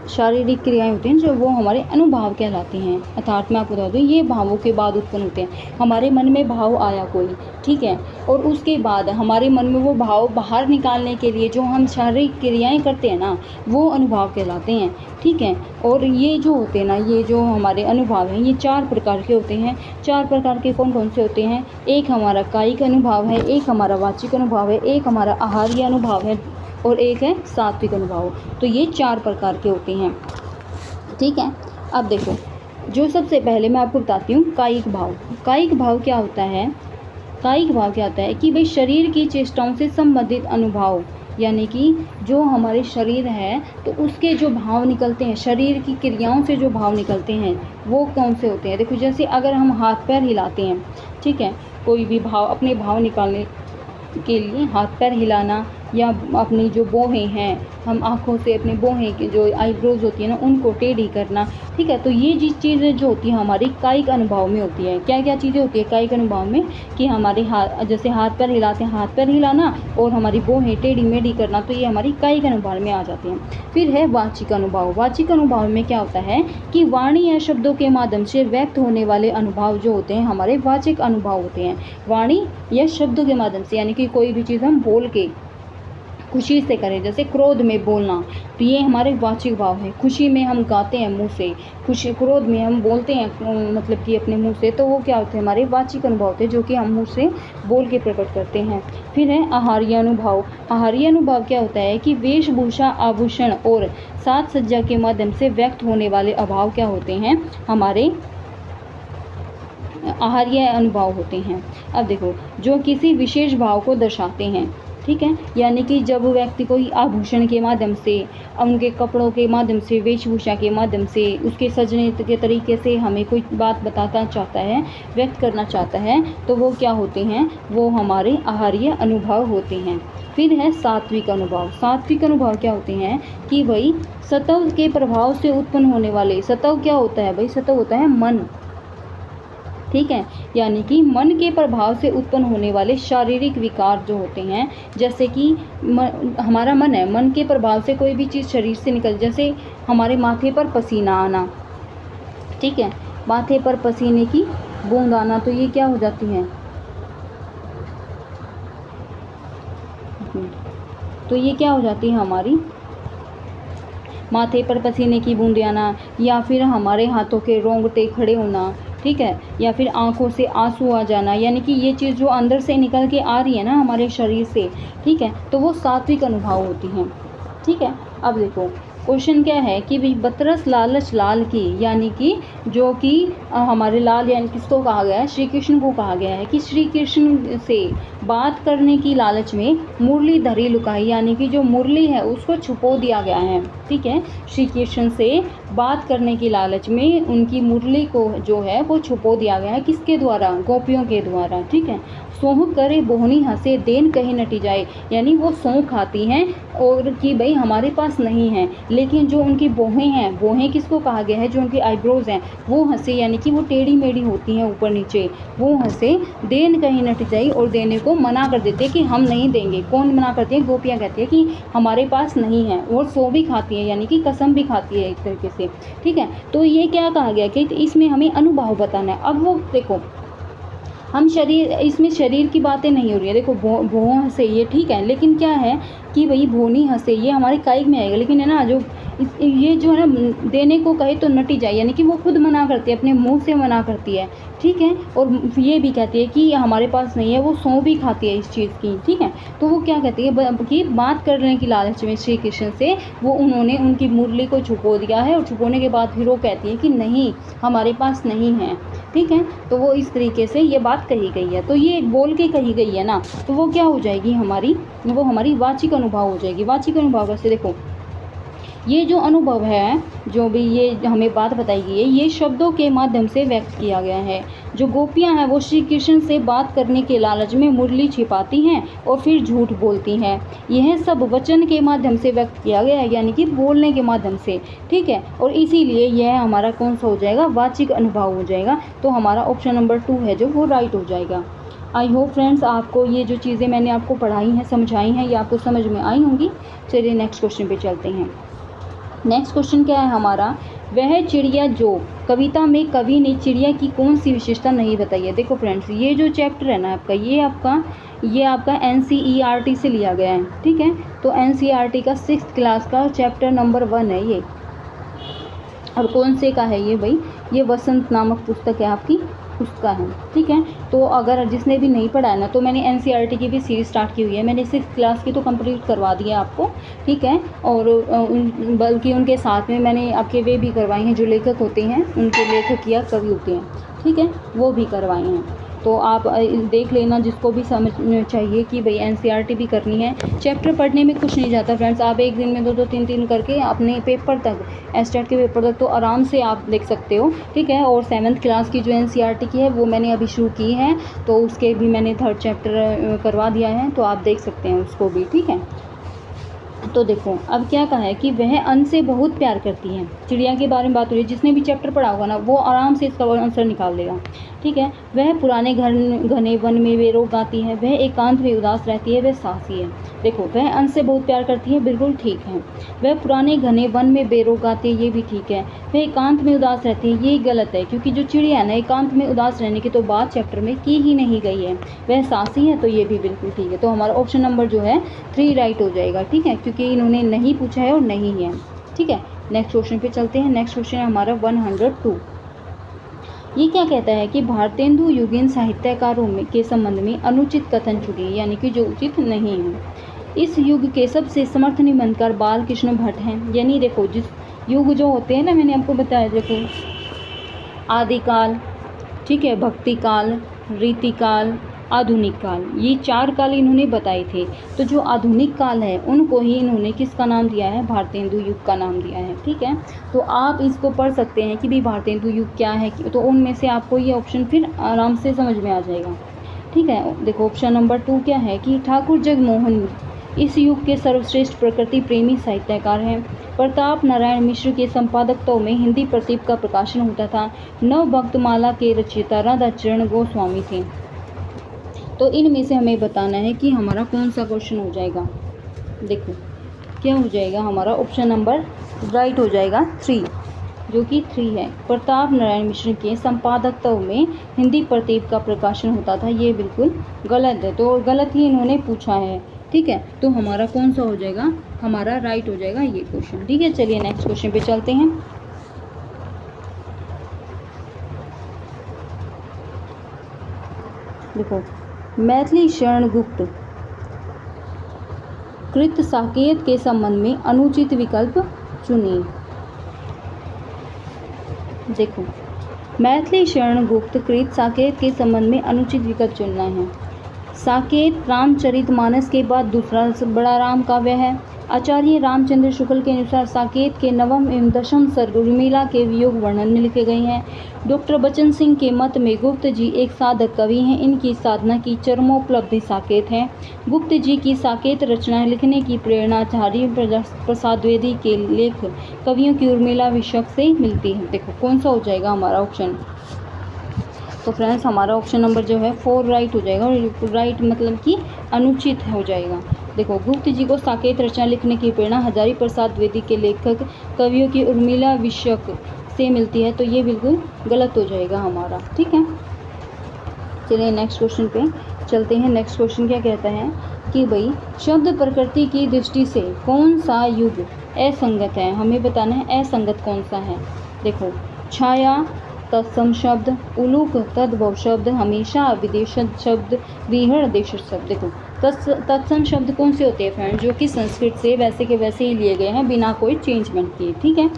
शारीरिक क्रियाएं होती हैं जो वो हमारे अनुभाव कहलाती हैं। अर्थात मैं आपको बता दूँ ये भावों के बाद उत्पन्न होते हैं। हमारे मन में भाव आया कोई, ठीक है, और उसके बाद हमारे मन में वो भाव बाहर निकालने के लिए जो हम शारीरिक क्रियाएं करते हैं ना, वो अनुभाव कहलाते हैं। ठीक है, और ये जो होते हैं ना, ये जो हमारे अनुभाव हैं, ये 4 प्रकार के होते हैं। 4 प्रकार के कौन कौन से होते हैं? एक हमारा कायिक अनुभाव है, एक हमारा वाचिक अनुभाव है, एक हमारा आहार्य अनुभाव है, और एक है सात्विक अनुभाव। तो ये 4 प्रकार के होते हैं। ठीक है, अब देखो जो सबसे पहले मैं आपको बताती हूँ कायिक भाव। कायिक भाव क्या होता है? कायिक भाव क्या होता है कि भाई शरीर की चेष्टाओं से संबंधित अनुभाव, यानी कि जो हमारे शरीर है तो उसके जो भाव निकलते हैं, शरीर की क्रियाओं से जो भाव निकलते हैं वो कौन से होते हैं? देखो जैसे अगर हम हाथ पैर हिलाते हैं, ठीक है, कोई भी भाव, अपने भाव निकालने के लिए हाथ पैर हिलाना, या अपनी जो बोहें हैं, हम आँखों से अपने बोहें की जो आईब्रोज होती है ना उनको टेढ़ी करना। ठीक है, तो ये चीज़ें जो होती हैं हमारी कायिक अनुभव में होती है। क्या क्या चीज़ें होती है कायिक अनुभव में? कि हमारे हाथ, जैसे हाथ पैर हिलाते हैं, हाथ पैर हिलाना, और हमारी बोहें टेढ़ी मेढ़ी करना, तो ये हमारी कायिक अनुभव में आ जाते हैं। फिर है वाचिक अनुभव। वाचिक अनुभव में क्या होता है कि वाणी या शब्दों के माध्यम से व्यक्त होने वाले अनुभव जो होते हैं हमारे वाचिक अनुभव होते हैं। वाणी या शब्दों के माध्यम से, यानी कि कोई भी चीज़ हम बोल के खुशी से करें, जैसे क्रोध में बोलना, तो ये हमारे वाचिक भाव है। खुशी में हम गाते हैं मुंह से, खुशी क्रोध में हम बोलते हैं मतलब कि अपने मुंह से, तो वो क्या होते हैं? हमारे वाचिक अनुभव होते हैं जो कि हम मुंह से बोल के प्रकट करते हैं। फिर है आहार्य अनुभव। आहार्य अनुभव क्या होता है कि वेशभूषा, आभूषण और साज सज्जा के माध्यम से व्यक्त होने वाले अभाव क्या होते हैं? हमारे आहार्य अनुभव होते हैं। अब देखो जो किसी विशेष भाव को दर्शाते हैं, ठीक है। यानी कि जब व्यक्ति कोई आभूषण के माध्यम से, उनके कपड़ों के माध्यम से, वेशभूषा के माध्यम से, उसके सजने के तरीके से हमें कोई बात बताना चाहता है, व्यक्त करना चाहता है, तो वो क्या होते हैं, वो हमारे आहार्य अनुभव होते हैं। फिर है सात्विक अनुभव। सात्विक अनुभव क्या होते हैं कि भाई सत्व के प्रभाव से उत्पन्न होने वाले, सत्व क्या होता है भाई, सत्व होता है मन, ठीक है। यानी कि मन के प्रभाव से उत्पन्न होने वाले शारीरिक विकार जो होते हैं, जैसे कि हमारा मन है, मन के प्रभाव से कोई भी चीज़ शरीर से निकल, जैसे हमारे माथे पर पसीना आना, ठीक है, माथे पर पसीने की बूंद आना, तो ये क्या हो जाती है, तो ये क्या हो जाती है हमारी माथे पर पसीने की बूंदें आना, या फिर हमारे हाथों के रोंगटे खड़े होना, ठीक है, या फिर आंखों से आंसू आ जाना, यानी कि ये चीज़ जो अंदर से निकल के आ रही है ना हमारे शरीर से, ठीक है, तो वो सात्विक अनुभव होती हैं, ठीक है। अब देखो क्वेश्चन क्या है कि भाई बतरस लालच लाल की, यानी कि जो कि हमारे लाल, यानी किसको कहा गया है, श्री कृष्ण को कहा गया है कि श्री कृष्ण से बात करने की लालच में मुरली धरी लुकाई, यानी कि जो मुरली है उसको छुपो दिया गया है, ठीक है। श्री कृष्ण से बात करने की लालच में उनकी मुरली को जो है वो छुपो दिया गया है, किसके द्वारा, गोपियों के द्वारा, ठीक है। सोह करे बोहनी हंसे देन कहीं नटी जाए, यानी वो सौंह खाती हैं और कि भाई हमारे पास नहीं है, लेकिन जो उनकी बोहें हैं, बोहें किसको कहा गया है, जो उनकी आईब्रोज हैं वो हंसे, यानी कि वो टेढ़ी मेढ़ी होती हैं ऊपर नीचे, वो हंसे देन कहीं नट जाए, और देने को मना कर देते हैं कि हम नहीं देंगे। कौन मना करती है, गोपियाँ कहती है कि हमारे पास नहीं है, और सो भी खाती है, यानी कि कसम भी खाती है एक तरीके से, ठीक है। तो ये क्या कहा गया कि इसमें हमें अनुभव बताना है। अब वो देखो हम शरीर, इसमें शरीर की बातें नहीं हो रही है, देखो भो हंसे ये ठीक है, लेकिन क्या है कि भाई भोनी हंसे ये हमारे कायिक में आएगा, लेकिन है ना जो ये जो है ना देने को कहे तो नटी जाए, यानी कि वो खुद मना करती है, अपने मुंह से मना करती है, ठीक है। और ये भी कहती है कि हमारे पास नहीं है, वो सौं भी खाती है इस चीज़ की, ठीक है। तो वो क्या कहती है कि बात करने की लालच में श्री कृष्ण से वो उन्होंने उनकी मुरली को छुपो दिया है, और छुपोने के बाद फिर वो कहती है कि नहीं हमारे पास नहीं है, ठीक है। तो वो इस तरीके से ये बात कही गई है, तो ये बोल के कही गई है ना, तो वो क्या हो जाएगी हमारी, वो हमारी वाचिक अनुभव हो जाएगी। वाचिक अनुभव कैसे, देखो ये जो अनुभव है, जो भी ये हमें बात बताई गई है, ये शब्दों के माध्यम से व्यक्त किया गया है। जो गोपियां हैं वो श्री कृष्ण से बात करने के लालच में मुरली छिपाती हैं और फिर झूठ बोलती हैं। यह सब वचन के माध्यम से व्यक्त किया गया है, यानी कि बोलने के माध्यम से, ठीक है। और इसीलिए यह हमारा कौन सा हो जाएगा, वाचिक अनुभव हो जाएगा। तो हमारा ऑप्शन नंबर 2 है जो वो राइट हो जाएगा। आई होप फ्रेंड्स आपको ये जो चीज़ें मैंने आपको पढ़ाई हैं, समझाई हैं, ये आपको समझ में आई होंगी। चलिए नेक्स्ट क्वेश्चन पे चलते हैं। नेक्स्ट क्वेश्चन क्या है हमारा, वह चिड़िया जो, कविता में कवि ने चिड़िया की कौन सी विशेषता नहीं बताई है। देखो फ्रेंड्स ये जो चैप्टर है ना आपका, ये आपका NCERT से लिया गया है, ठीक है। तो NCERT का 6th क्लास का चैप्टर नंबर 1 है ये, और कौन से का है ये भाई, ये वसंत नामक पुस्तक है आपकी, उसका है, ठीक है। तो अगर जिसने भी नहीं पढ़ा है ना, तो मैंने NCERT की भी सीरीज स्टार्ट की हुई है, मैंने 6th क्लास की तो कंप्लीट करवा दिया आपको, ठीक है। और बल्कि उनके साथ में मैंने आपके वे भी करवाई हैं, जो लेखक होते हैं उनके लेखक या कवि होते हैं, ठीक है, वो भी करवाए हैं। तो आप देख लेना, जिसको भी समझ चाहिए कि भाई NCERT भी करनी है। चैप्टर पढ़ने में कुछ नहीं जाता फ्रेंड्स, आप एक दिन में 2-2 3-3 करके अपने पेपर तक, STAT के पेपर तक तो आराम से आप देख सकते हो, ठीक है। और 7th क्लास की जो NCERT की है वो मैंने अभी शुरू की है, तो उसके भी मैंने 3rd चैप्टर करवा दिया है, तो आप देख सकते हैं उसको भी, ठीक है। तो देखो अब क्या कहा है कि वह अन्न से बहुत प्यार करती है। चिड़िया के बारे में बात हो रही है, जिसने भी चैप्टर पढ़ा होगा ना वो आराम से इसका आंसर निकाल देगा, ठीक है। वह पुराने घने वन में बेरोग गाती है, वह एकांत में उदास रहती है, वह साहसी है। देखो वह अन्न से बहुत प्यार करती है, बिल्कुल ठीक है। वह पुराने घने वन में बेरोग गाती है, ये भी ठीक है। वह एकांत में उदास रहती है, ये गलत है, क्योंकि जो चिड़िया है ना एकांत में उदास रहने की तो बात चैप्टर में की ही नहीं गई है। वह साहसी है, तो ये भी बिल्कुल ठीक है। तो हमारा ऑप्शन नंबर जो है 3 राइट हो जाएगा, ठीक है, क्योंकि इन्होंने नहीं पूछा है और नहीं है, ठीक है। नेक्स्ट क्वेश्चन पे चलते हैं। नेक्स्ट क्वेश्चन है हमारा 102। ये क्या कहता है कि भारतेंदु युगीन साहित्यकारों में के संबंध में अनुचित कथन चुनिए, यानी कि जो उचित नहीं है। इस युग के सबसे समर्थ निबंधकार बाल कृष्ण भट्ट हैं। यानी देखो जिस युग जो होते हैं ना, मैंने आपको बताया, देखो आदिकाल, ठीक है, भक्ति काल, रीतिकाल, आधुनिक काल, ये 4 काल इन्होंने बताए थे। तो जो आधुनिक काल है उनको ही इन्होंने किसका नाम दिया है, भारतेंदु युग का नाम दिया है। ठीक है, तो आप इसको पढ़ सकते हैं कि भाई भारतेंदु युग क्या है, तो उनमें से आपको ये ऑप्शन फिर आराम से समझ में आ जाएगा। ठीक है, देखो ऑप्शन नंबर 2 क्या है कि ठाकुर जगमोहन इस युग के सर्वश्रेष्ठ प्रकृति प्रेमी साहित्यकार हैं। प्रताप नारायण मिश्र के संपादकत्व में हिंदी प्रतीप का प्रकाशन होता था। नवभक्तमाला के रचयिता राधाचरण गोस्वामी थे। तो इनमें से हमें बताना है कि हमारा कौन सा क्वेश्चन हो जाएगा। देखो क्या हो जाएगा हमारा, ऑप्शन नंबर राइट हो जाएगा 3, जो कि 3 है। प्रताप नारायण मिश्र के संपादकत्व में हिंदी प्रतीप का प्रकाशन होता था, ये बिल्कुल गलत है, तो गलत ही इन्होंने पूछा है। ठीक है, तो हमारा कौन सा हो जाएगा, हमारा राइट हो जाएगा ये क्वेश्चन। ठीक है, चलिए नेक्स्ट क्वेश्चन पे चलते हैं। देखो मैथिली शरण गुप्त कृत साकेत के संबंध में अनुचित विकल्प चुनिए। देखो मैथिली शरण गुप्त कृत साकेत के संबंध में अनुचित विकल्प चुनना है। साकेत रामचरितमानस के बाद दूसरा बड़ा राम काव्य है। आचार्य रामचंद्र शुक्ल के अनुसार साकेत के 9वें एवं 10वें सर्ग उर्मिला के वियोग वर्णन में लिखे गए हैं। डॉक्टर बच्चन सिंह के मत में गुप्त जी एक साधक कवि हैं। इनकी साधना की चरमोपलब्धि साकेत है। गुप्त जी की साकेत रचना लिखने की प्रेरणा आचार्य प्रसाद द्विवेदी के लेख कवियों की उर्मिला विषयक से मिलती है। देखो कौन सा हो जाएगा हमारा ऑप्शन, तो फ्रेंड्स हमारा ऑप्शन नंबर जो है 4 राइट हो जाएगा, और राइट मतलब कि अनुचित हो जाएगा। देखो गुप्त जी को साकेत रचना लिखने की प्रेरणा हजारी प्रसाद द्विवेदी के लेखक कवियों की उर्मिला विषयक से मिलती है, तो ये बिल्कुल गलत हो जाएगा हमारा। ठीक है, चलिए नेक्स्ट क्वेश्चन पे चलते हैं। नेक्स्ट क्वेश्चन क्या कहता है कि भाई शब्द प्रकृति की दृष्टि से कौन सा युग असंगत है, हमें बताना है असंगत कौन सा है। देखो छाया तत्सम शब्द, उलूक तद्भव शब्द, हमेशा विदेशज शब्द, विहड़ देशज शब्द। देखो तत्सम शब्द कौन से होते हैं फ्रेंड, जो कि संस्कृत से वैसे के वैसे ही लिए गए हैं बिना कोई चेंजमेंट किए। ठीक है,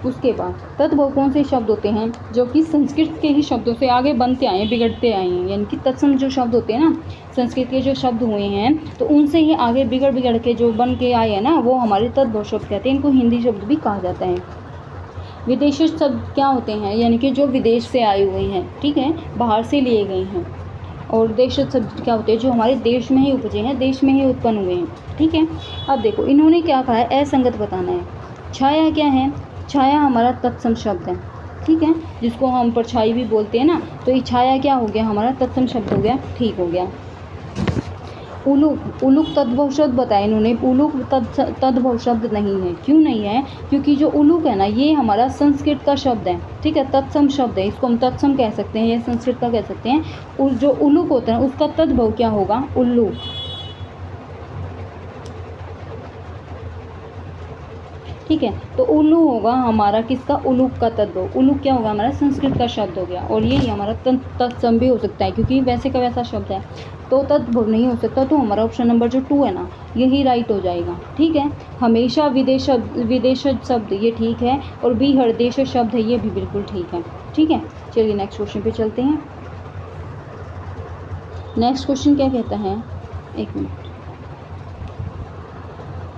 उसके बाद तद्भव कौन से शब्द होते हैं, जो कि संस्कृत के ही शब्दों से आगे बनते आए हैं, बिगड़ते आए हैं। यानी कि तत्सम जो शब्द होते हैं ना, संस्कृत के जो शब्द हुए हैं तो उनसे ही आगे बिगड़ के जो बन के आए हैं ना, वो हमारे तद्भव शब्द कहते हैं। इनको हिंदी शब्द भी कहा जाता है। विदेशी शब्द क्या होते हैं, यानी कि जो विदेश से आए हुए हैं, ठीक है, बाहर से लिए गए हैं। और देशज शब्द क्या होते हैं, जो हमारे देश में ही उपजे हैं, देश में ही उत्पन्न हुए हैं। ठीक है, अब देखो इन्होंने क्या कहा है, असंगत बताना है। छाया क्या है, छाया हमारा तत्सम शब्द है। ठीक है, जिसको हम परछाई भी बोलते हैं ना, तो ये छाया क्या हो गया, हमारा तत्सम शब्द हो गया। ठीक हो गया। उलूक, उलूक तद्भव शब्द बताया इन्होंने, उलूक तद्भव शब्द नहीं है। क्यों नहीं है, क्योंकि जो उलूक है ना, ये हमारा संस्कृत का शब्द है। ठीक है, तत्सम शब्द है, इसको हम तत्सम कह सकते हैं या संस्कृत का कह सकते हैं। जो उलूक होता है उसका तद्भव क्या होगा, उल्लू। ठीक है, तो उल्लू होगा हमारा किसका, उलूक का तद्भव। उलूक क्या होगा, हमारा संस्कृत का शब्द हो गया। और ये हमारा तत्सम भी हो सकता है, क्योंकि वैसे का वैसा शब्द है, तो तद्भव नहीं हो सकता। तो हमारा ऑप्शन नंबर जो 2 है ना, यही राइट हो जाएगा। ठीक है, हमेशा विदेशज शब्द ये ठीक है, और विहड़ देशज शब्द है, ये भी बिल्कुल ठीक है। ठीक है, चलिए नेक्स्ट क्वेश्चन पे चलते हैं। नेक्स्ट क्वेश्चन क्या कहता है, एक मिनट,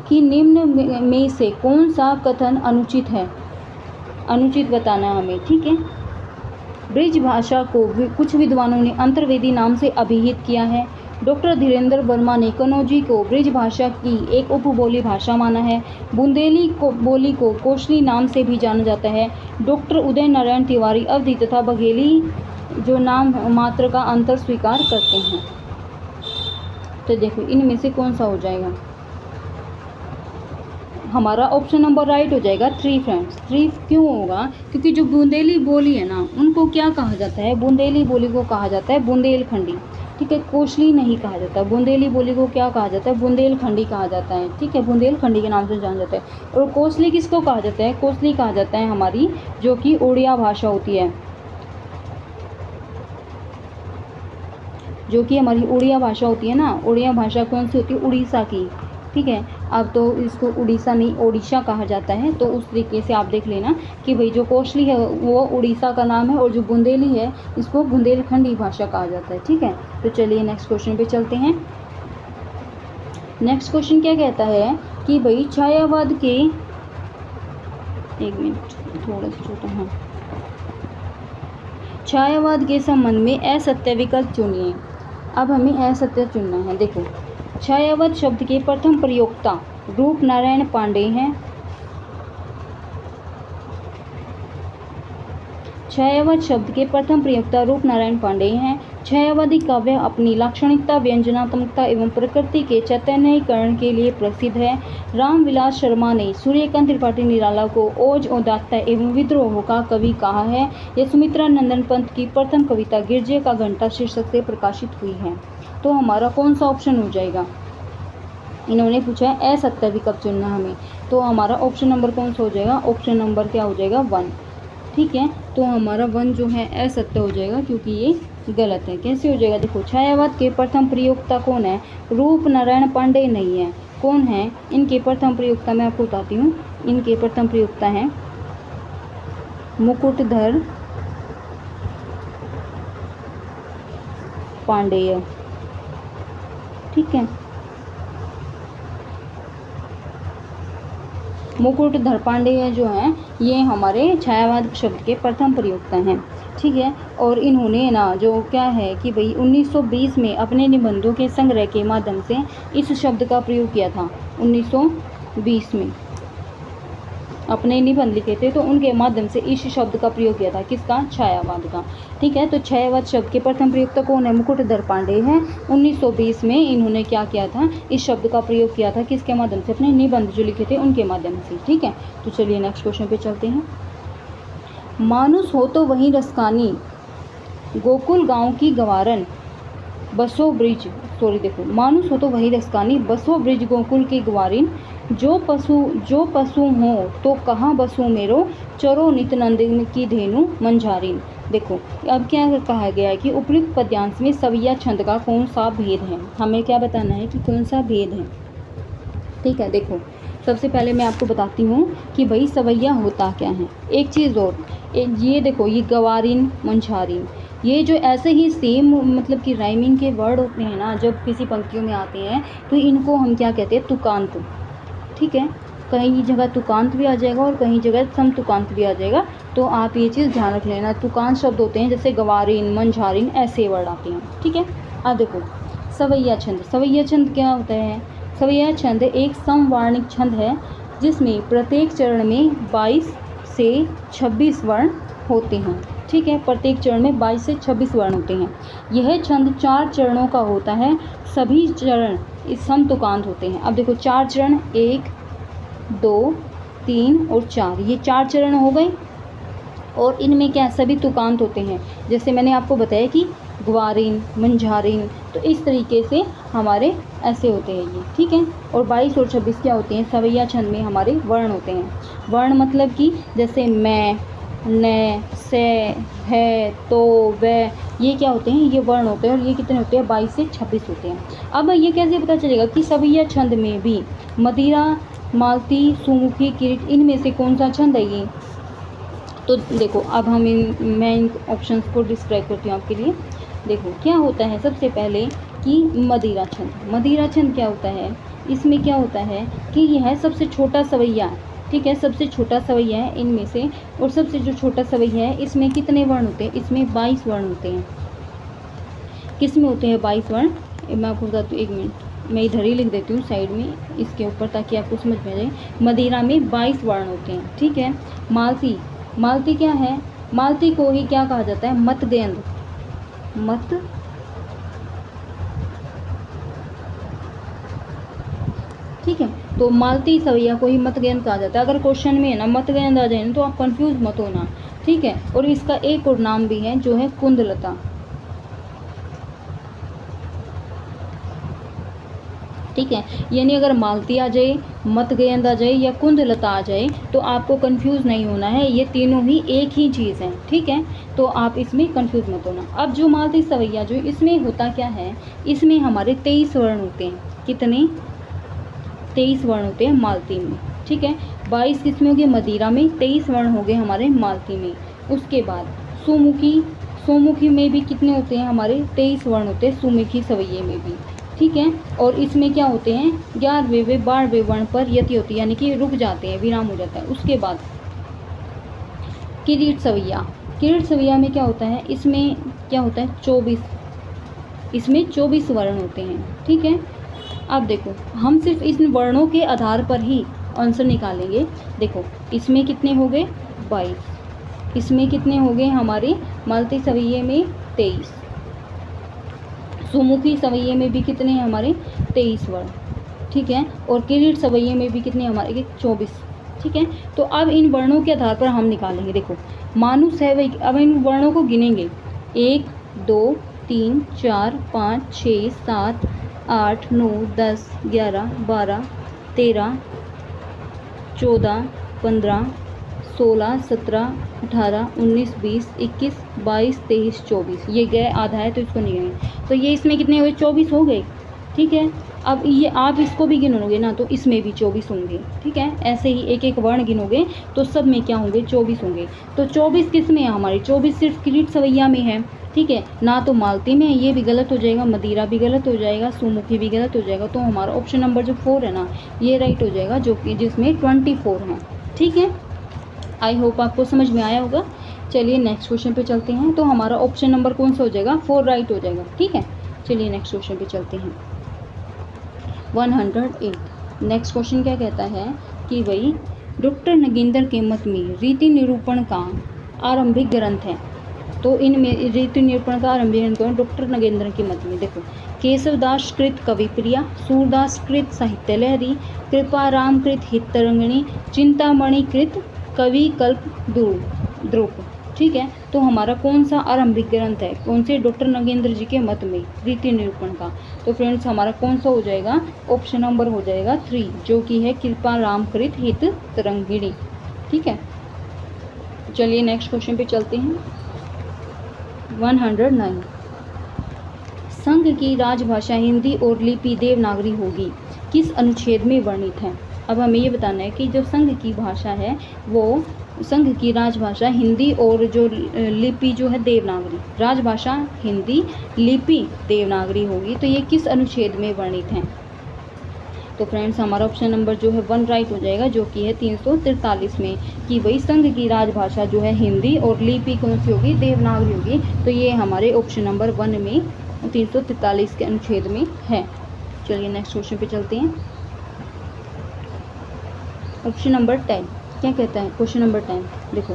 कि निम्न में से कौन सा कथन अनुचित है, अनुचित बताना हमें। ठीक है, ब्रिज भाषा को कुछ विद्वानों ने अंतर्वेदी नाम से अभिहित किया है। डॉक्टर धीरेन्द्र वर्मा ने कनौजी को ब्रिज भाषा की एक उपबोली भाषा माना है। बुंदेली बोली को कोशली नाम से भी जाना जाता है। डॉक्टर उदय नारायण तिवारी अवधी तथा बघेली जो नाम मात्र का अंतर स्वीकार करते हैं। तो देखो इनमें से कौन सा हो जाएगा, हमारा ऑप्शन नंबर राइट हो जाएगा 3 फ्रेंड्स। 3 क्यों होगा, क्योंकि जो बुंदेली बोली है ना, उनको क्या कहा जाता है, बुंदेली बोली को कहा जाता है बुंदेलखंडी। ठीक है, कोशली नहीं कहा जाता, बुंदेली बोली को क्या कहा जाता है, बुंदेलखंडी कहा जाता है। ठीक है, बुंदेलखंडी के नाम से जाना जाता है। और कोसली किसको कहा जाता है, कोसली कहा जाता है हमारी जो कि उड़िया भाषा होती है, जो कि हमारी उड़िया भाषा होती है ना। उड़िया भाषा कौन सी होती है, उड़ीसा की। ठीक है। अब तो इसको उड़ीसा नहीं ओडिशा कहा जाता है, तो उस तरीके से आप देख लेना कि भाई जो कोशली है वो उड़ीसा का नाम है और जो बुंदेली है इसको बुंदेलखंडी भाषा कहा जाता है। ठीक है, तो चलिए नेक्स्ट क्वेश्चन पे चलते हैं। नेक्स्ट क्वेश्चन क्या कहता है कि भाई छायावाद के, एक मिनट थोड़ा सा छोटा, हाँ, छायावाद के संबंध में असत्य विकल्प चुनिए। अब हमें असत्य चुनना है। देखो, छायावाद शब्द के प्रथम प्रयोक्ता रूप नारायण पांडे हैं। छायावाद शब्द के प्रथम प्रयोक्ता रूप नारायण पांडे हैं। छायावादी काव्य अपनी लाक्षणिकता, व्यंजनात्मकता एवं प्रकृति के चैतन्यीकरण के लिए प्रसिद्ध है। रामविलास शर्मा ने सूर्यकांत त्रिपाठी निराला को ओज, उदात्त एवं विद्रोह का कवि कहा है। यह सुमित्रा नंदन पंत की प्रथम कविता गिरजे का घंटा शीर्षक से प्रकाशित हुई है। तो हमारा कौन सा ऑप्शन हो जाएगा? इन्होंने पूछा है असत्य विकल्प चुनना हमें, तो हमारा ऑप्शन नंबर कौन सा हो जाएगा? ऑप्शन नंबर क्या हो जाएगा? 1। ठीक है, तो हमारा 1 जो है असत्य हो जाएगा क्योंकि ये गलत है। कैसे हो जाएगा? देखो, छायावाद के प्रथम प्रयोक्ता कौन है? रूप नारायण पांडे नहीं है। कौन है इनके प्रथम प्रयोक्ता? मैं आपको बताती हूँ। इनके प्रथम प्रयोक्ता हैं मुकुटधर पांडेय। ठीक है, मुकुटधर पांडेय जो हैं ये हमारे छायावाद शब्द के प्रथम प्रयोक्ता हैं। ठीक है, और इन्होंने ना जो क्या है कि भाई 1920 में अपने निबंधों के संग्रह के माध्यम से इस शब्द का प्रयोग किया था। 1920 में अपने निबंध लिखे थे तो उनके माध्यम से इस शब्द का प्रयोग किया था। किसका? छायावाद का। ठीक है, तो छायावाद शब्द के प्रथम प्रयोक्ता कौन है? मुकुटधर पांडे हैं। 1920 में इन्होंने क्या किया था? इस शब्द का प्रयोग किया था। किसके माध्यम से? अपने निबंध जो लिखे थे उनके माध्यम से। ठीक है, तो चलिए नेक्स्ट क्वेश्चन पे चलते हैं। मानुस हो तो वही रसकानी, गोकुल गाँव की गवारन, बसो ब्रिज, देखो, मानुस हो तो वही रसकानी, बसो ब्रिज गोकुल की गवारिन, जो पशु हो तो कहाँ बसो मेरो, चरो नित नंदिन की धेनु मंझारिन। देखो, अब क्या कहा गया है कि उपयुक्त पद्यांश में सवैया छंद का कौन सा भेद है? हमें क्या बताना है कि कौन सा भेद है। ठीक है, देखो, सबसे पहले मैं आपको बताती हूँ कि भाई सवैया होता क्या है। एक चीज़ और, ये देखो, ये गवारिन, मंझारिन, ये जो ऐसे ही सेम मतलब कि राइमिंग के वर्ड होते हैं ना, जब किसी पंक्तियों में आते हैं तो इनको हम क्या कहते हैं? तुकांत। ठीक है, कहीं जगह तुकांत भी आ जाएगा और कहीं जगह सम तुकांत भी आ जाएगा, तो आप ये चीज़ ध्यान रख लेना। तुकांत शब्द होते हैं जैसे गवारिन, मंझारिन, ऐसे वर्ड आते हैं। ठीक है, अब देखो सवैया छंद। सवैया छंद क्या होता है? सवैया छंद एक समवर्णिक छंद है जिसमें प्रत्येक चरण में 22 से 26 वर्ण होते हैं। ठीक है, प्रत्येक चरण में 22 से 26 वर्ण होते हैं। यह छंद 4 चरणों का होता है। सभी चरण इस सम तुकांत होते हैं। अब देखो 4 चरण, 1, 2, 3 और 4, ये 4 चरण हो गए और इनमें क्या सभी तुकांत होते हैं। जैसे मैंने आपको बताया कि ग्वारिन, मंझारिन, तो इस तरीके से हमारे ऐसे होते हैं ये। ठीक है, और 22 और 26 क्या होते हैं? सवैया छंद में हमारे वर्ण होते हैं। वर्ण मतलब कि जैसे मैं, न, से, है, तो, वह, ये क्या होते हैं? ये वर्ण होते हैं और ये कितने होते हैं? 22 से 26 होते हैं। अब ये कैसे पता चलेगा कि सवैया छंद में भी मदिरा, मालती, सुमुखी, किरीट, इनमें से कौन सा छंद है ये? तो देखो, अब मैं इन ऑप्शंस को डिस्क्राइब करती हूँ आपके लिए। देखो क्या होता है सबसे पहले कि मदिरा छंद। मदिरा छंद क्या होता है? इसमें क्या होता है कि यह सबसे छोटा सवैया है। ठीक है, सबसे छोटा सवैया है इनमें से, और सबसे जो छोटा सवैया है इसमें कितने वर्ण होते हैं? इसमें 22 वर्ण होते हैं। किस में होते हैं 22 वर्ण? मैं आपको बताती हूँ, 1 मिनट, मैं इधर ही लिख देती हूँ साइड में इसके ऊपर ताकि आपको समझ में आ जाए। मदिरा में 22 वर्ण होते हैं। ठीक है, मालती, मालती क्या है? मालती को ही क्या कहा जाता है? मतगेंद। मत ठीक है, तो मालती सवैया को ही मतगेंद कहा जाता है। अगर क्वेश्चन में है ना मतगेंद आ जाए ना तो आप कंफ्यूज मत होना। ठीक है, और इसका एक और नाम भी है जो है कुंदलता। ठीक है, यानी अगर मालती आ जाए, मतगेंद आ जाए या कुंदलता आ जाए तो आपको कंफ्यूज नहीं होना है, ये तीनों ही एक ही चीज़ है। ठीक है, तो आप इसमें कंफ्यूज मत होना। अब जो मालती सवैया जो इसमें होता क्या है? इसमें हमारे 23 वर्ण होते हैं। कितने? 23 वर्ण होते हैं मालती में। ठीक है, 22 किसमें हो गए? मदिरा में। 23 वर्ण हो गए हमारे मालती में। उसके बाद सुमुखी, सुमुखी में भी कितने होते हैं हमारे? 23 वर्ण होते हैं सुमुखी सवैये में भी। ठीक है, और इसमें क्या होते हैं? 11वें 12वें वर्ण पर यति होती है, यानी कि रुक जाते हैं, विराम हो जाता है। उसके बाद किरीट सवैया, किरीट सवैया में क्या होता है? इसमें क्या होता है? 24, इसमें 24 वर्ण होते हैं। ठीक है, अब देखो हम सिर्फ इन वर्णों के आधार पर ही आंसर निकालेंगे। देखो इसमें कितने हो गए? 22, इसमें कितने हो गए हमारे? मालती सवैये में 23, सुमुखी सवैये में भी कितने हैं हमारे? 23 वर्ण। ठीक है, और किरीट सवैये में भी कितने हमारे? 24। ठीक है, तो अब इन वर्णों के आधार पर हम निकालेंगे। देखो मानुस है वही, अब इन वर्णों को गिनेंगे। 1 2 3 4 5 6 7 8 9 10 11 12 13 14 15 16 17 18 19 20 21 22 23 24, ये गए आधा है तो इसको नहीं गिनेंगे। तो ये इसमें कितने हो गए? 24 हो गए। ठीक है, अब ये आप इसको भी गिनोगे ना तो इसमें भी 24 होंगे। ठीक है, ऐसे ही एक एक वर्ण गिनोगे तो सब में क्या होंगे? 24 होंगे। तो 24 किस में है हमारी? 24 सिर्फ किरीट सवैया में है। ठीक है, ना तो मालती में है, ये भी गलत हो जाएगा, मदिरा भी गलत हो जाएगा, सुमुखी भी गलत हो जाएगा। तो हमारा ऑप्शन नंबर जो 4 है ना, ये राइट हो जाएगा, जो कि जिसमें 24 है। ठीक है, आई होप आपको समझ में आया होगा। चलिए नेक्स्ट क्वेश्चन पे चलते हैं। तो हमारा ऑप्शन नंबर कौन सा हो जाएगा? 4 राइट हो जाएगा। ठीक है, चलिए नेक्स्ट क्वेश्चन पे चलते हैं। 108 नेक्स्ट क्वेश्चन क्या कहता है कि भाई डॉक्टर नगेंद्र के मत में रीति निरूपण का आरंभिक ग्रंथ है। तो इनमें रीति निरूपण का आरंभिक ग्रंथ कौन? डॉक्टर नगेंद्र के मत में। देखो केशवदास कृत कविप्रिया, सूरदास कृत साहित्य लहरी, कृपाराम कृत हितरंगिणी, चिंतामणि कृत कवि कल्प द्रुप। ठीक है, तो हमारा कौन सा आरंभिक ग्रंथ है? कौन से? डॉक्टर नगेंद्र जी के मत में रीति निरूपण का। तो फ्रेंड्स हमारा कौन सा हो जाएगा? ऑप्शन नंबर हो जाएगा 3, जो कि है कृपाराम कृत हित तरंगिणी। ठीक है, चलिए नेक्स्ट क्वेश्चन पे चलते हैं। 109 संघ की राजभाषा हिंदी और लिपि देवनागरी होगी, किस अनुच्छेद में वर्णित है? अब हमें ये बताना है कि जो संघ की भाषा है वो संघ की राजभाषा हिंदी और जो लिपि जो है देवनागरी, राजभाषा हिंदी, लिपि देवनागरी होगी। तो ये किस अनुच्छेद में वर्णित है? तो फ्रेंड्स हमारा ऑप्शन नंबर जो है 1 राइट हो जाएगा, जो कि है 343 में, कि वही संघ की राजभाषा जो है हिंदी और लिपि कौन सी होगी? देवनागरी होगी। तो ये हमारे ऑप्शन नंबर 1 में 343 के अनुच्छेद में है। चलिए नेक्स्ट क्वेश्चन पे चलते हैं। ऑप्शन नंबर 10 क्या कहता है? क्वेश्चन नंबर 10 देखो,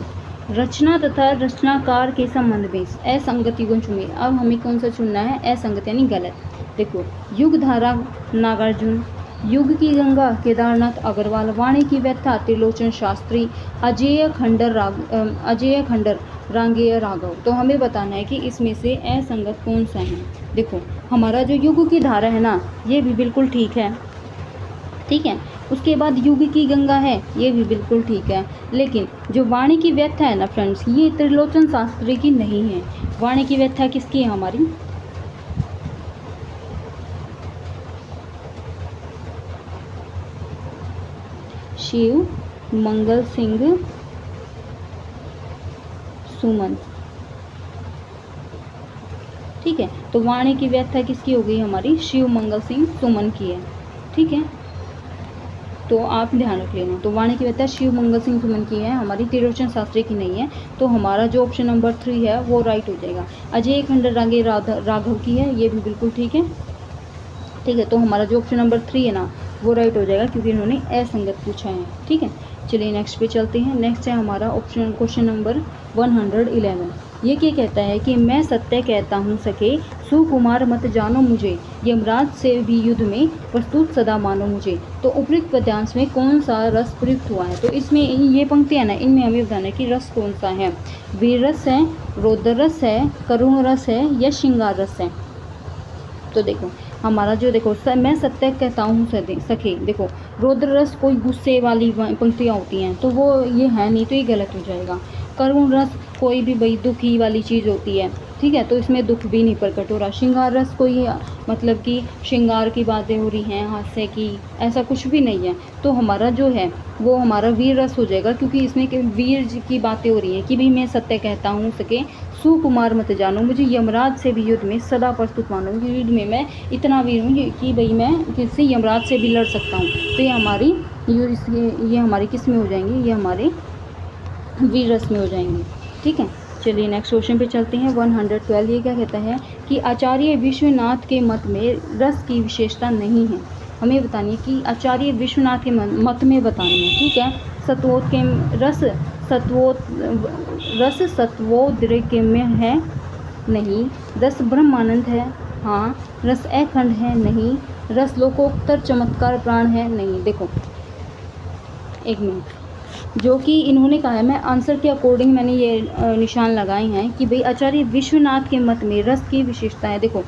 रचना तथा रचनाकार के संबंध में असंगति को चुनिए। अब हमें कौन सा चुनना है? असंगति यानी गलत। देखो युग धारा नागार्जुन, युग की गंगा केदारनाथ अग्रवाल, वाणी की व्यथा त्रिलोचन शास्त्री, अजेय खंडर रांगेय राघव। तो हमें बताना है कि इसमें से असंगत कौन सा है। देखो हमारा जो युग की धारा है ना, ये भी बिल्कुल ठीक है। ठीक है, उसके बाद युग की गंगा है, ये भी बिल्कुल ठीक है। लेकिन जो वाणी की व्यथा है ना फ्रेंड्स, ये त्रिलोचन शास्त्री की नहीं है। वाणी की व्यथा किसकी है? हमारी शिव मंगल सिंह सुमन। ठीक है, तो वाणी की व्याख्या किसकी हो गई? हमारी शिव मंगल सिंह सुमन की है। ठीक है, तो आप ध्यान रख लेना। तो वाणी की व्याख्या शिव मंगल सिंह सुमन की है, हमारी त्रिलोचन शास्त्री की नहीं है। तो हमारा जो ऑप्शन नंबर 3 है वो राइट हो जाएगा। अजय खंडर रागे राघव की है, ये भी बिल्कुल ठीक है। ठीक है, तो हमारा जो ऑप्शन नंबर 3 है ना वो राइट हो जाएगा, क्योंकि इन्होंने असंगत पूछा है। ठीक है, चलिए नेक्स्ट पे चलते हैं। नेक्स्ट है हमारा ऑप्शन क्वेश्चन नंबर 111। ये क्या कहता है कि मैं सत्य कहता हूँ सके, सुकुमार मत जानो मुझे, यमराज से भी युद्ध में प्रस्तुत सदा मानो मुझे। तो उपयुक्त पद्यांश में कौन सा रस प्रयुक्त हुआ है? तो इसमें ये पंक्ति है ना, इनमें हमें बताना है कि रस कौन सा है। वीर रस है, रौद्र रस है, करुण रस है या श्रृंगार रस है? तो देखो हमारा जो देखो मैं सत्य कहता हूँ सखे, देखो रौद्र रस कोई गुस्से वाली पंक्तियाँ होती हैं, तो वो ये है नहीं, तो ये गलत हो जाएगा। करुण रस कोई भी भाई दुखी वाली चीज़ होती है। ठीक है, तो इसमें दुख भी नहीं प्रकट हो रहा। श्रृंगार रस कोई मतलब कि श्रृंगार की बातें हो रही हैं, हास्य की, ऐसा कुछ भी नहीं है। तो हमारा जो है वो हमारा वीर रस हो जाएगा, क्योंकि इसमें वीर जी की बातें हो रही हैं कि भाई मैं सत्य कहता हूँ सके सुकुमार मत जानो, मुझे यमराज से भी युद्ध में सदा प्रस्तुत मानो, युद्ध में मैं इतना वीर हूँ कि भाई मैं किसी यमराज से भी लड़ सकता हूँ। तो ये हमारी किस में हो जाएंगे, ये हमारे वीर रस में हो जाएंगे। ठीक है, चलिए नेक्स्ट क्वेश्चन पे चलते हैं। 112 ये क्या कहता है कि आचार्य विश्वनाथ के मत में रस की विशेषता नहीं है। हमें बतानी है कि आचार्य विश्वनाथ के मत में बतानी है। ठीक है, रस सत्वोद्रेक में है नहीं, रस ब्रह्मानंद है हाँ, रस अखंड है नहीं, रस लोकोत्तर चमत्कार प्राण है नहीं। देखो एक मिनट, जो कि इन्होंने कहा है, मैं आंसर के अकॉर्डिंग मैंने ये निशान लगाए हैं कि भाई आचार्य विश्वनाथ के मत में रस की विशेषता है। देखो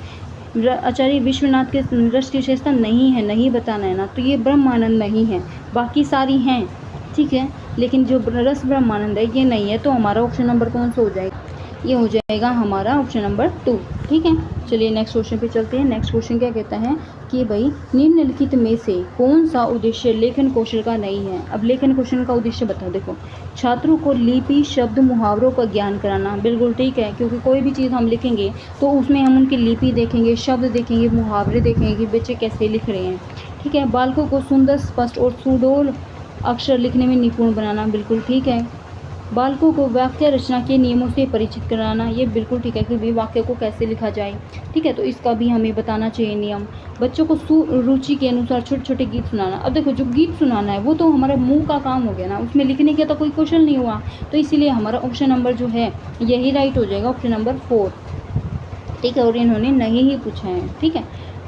आचार्य विश्वनाथ के रस की विशेषता नहीं है, नहीं बताना है ना, तो ये ब्रह्मानंद नहीं है, बाकी सारी हैं। ठीक है, लेकिन जो रस ब्रह्मानंद है ये नहीं है। तो हमारा ऑप्शन नंबर कौन सा हो जाएगा, ये हो जाएगा हमारा ऑप्शन नंबर 2। ठीक है, चलिए नेक्स्ट क्वेश्चन पे चलते हैं। नेक्स्ट क्वेश्चन क्या कहता है कि भाई निम्नलिखित में से कौन सा उद्देश्य लेखन कौशल का नहीं है। अब लेखन कौशल का उद्देश्य बताओ। देखो छात्रों को लिपि शब्द मुहावरों का ज्ञान कराना, बिल्कुल ठीक है, क्योंकि कोई भी चीज़ हम लिखेंगे तो उसमें हम उनकी लिपि देखेंगे, शब्द देखेंगे, मुहावरे देखेंगे कि बच्चे कैसे लिख रहे हैं। ठीक है, बालकों को सुंदर स्पष्ट और सुडौल अक्षर लिखने में निपुण बनाना, बिल्कुल ठीक है। बालकों को वाक्य रचना के नियमों से परिचित कराना, ये बिल्कुल ठीक है कि भी वाक्य को कैसे लिखा जाए। ठीक है, तो इसका भी हमें बताना चाहिए नियम। बच्चों को रुचि के अनुसार छोटे छोटे गीत सुनाना। अब देखो जो गीत सुनाना है वो तो हमारा मुंह का काम हो गया ना, उसमें लिखने का तो कोई क्वेश्चन नहीं हुआ, तो इसीलिए हमारा ऑप्शन नंबर जो है यही राइट हो जाएगा, ऑप्शन नंबर 4। ठीक है, और इन्होंने नहीं ही पूछा है। ठीक है,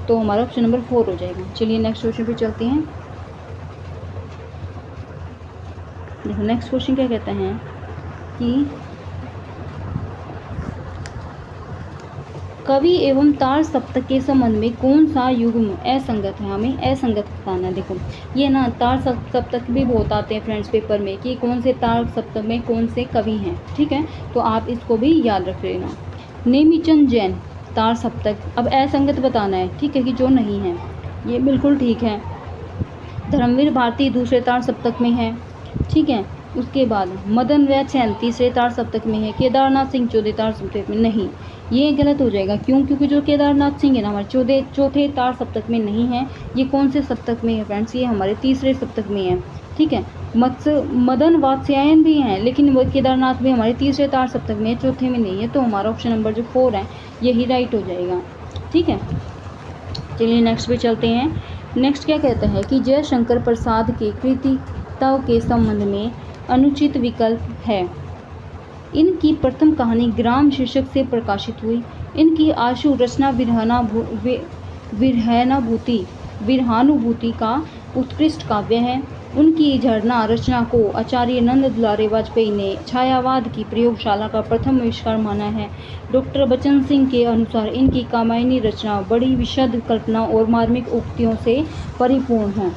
तो हमारा ऑप्शन नंबर 4 हो जाएगा। चलिए नेक्स्ट क्वेश्चन पे चलते हैं। देखो नेक्स्ट क्वेश्चन क्या कहता है कि कवि एवं तार सप्तक के संबंध में कौन सा युग्म असंगत है, हमें असंगत बताना। देखो ये ना तार सप्तक भी बहुत आते हैं फ्रेंड्स पेपर में कि कौन से तार सप्तक में कौन से कवि हैं। ठीक है, तो आप इसको भी याद रख लेना। नेमीचंद जैन तार सप्तक, अब असंगत बताना है। ठीक है, कि जो नहीं है, ये बिल्कुल ठीक है। धर्मवीर भारती दूसरे तार सप्तक में है। ठीक है, उसके बाद मदन व सैन तीसरे तार सप्तक में है। केदारनाथ सिंह चौथे तार सप्तक में नहीं, ये गलत हो जाएगा। क्यों, क्योंकि जो केदारनाथ सिंह है ना हमारे चौथे तार सप्तक में नहीं है। ये कौन से सप्तक में है फ्रेंड्स, ये हमारे तीसरे सप्तक में है। ठीक है, मदन वात्स्यायन भी हैं, लेकिन वो केदारनाथ भी हमारे तीसरे तार सप्तक में है, चौथे में नहीं है। तो हमारा ऑप्शन नंबर जो 4 है यही राइट हो जाएगा। ठीक है, चलिए नेक्स्ट पे चलते हैं। नेक्स्ट क्या कहता है कि जयशंकर प्रसाद की कृतित्व के संबंध में अनुचित विकल्प है। इनकी प्रथम कहानी ग्राम शीर्षक से प्रकाशित हुई। इनकी आशु रचना विरहानुभूति का उत्कृष्ट काव्य है। उनकी झरना रचना को आचार्य नंद दुलारे वाजपेयी ने छायावाद की प्रयोगशाला का प्रथम आविष्कार माना है। डॉक्टर बच्चन सिंह के अनुसार इनकी कामायनी रचना बड़ी विशद कल्पना और मार्मिक उक्तियों से परिपूर्ण है।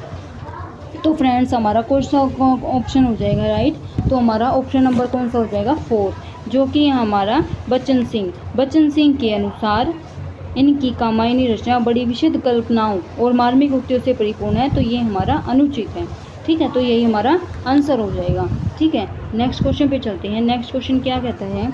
तो फ्रेंड्स हमारा कौन सा ऑप्शन हो जाएगा राइट, तो हमारा ऑप्शन नंबर कौन सा हो जाएगा 4, जो कि हमारा बच्चन सिंह के अनुसार इनकी कामायनी रचना बड़ी विशद कल्पनाओं और मार्मिक उक्तियों से परिपूर्ण है। तो ये हमारा अनुचित है। ठीक है, तो यही हमारा आंसर हो जाएगा। ठीक है, नेक्स्ट क्वेश्चन पे चलते हैं। नेक्स्ट क्वेश्चन क्या कहता है,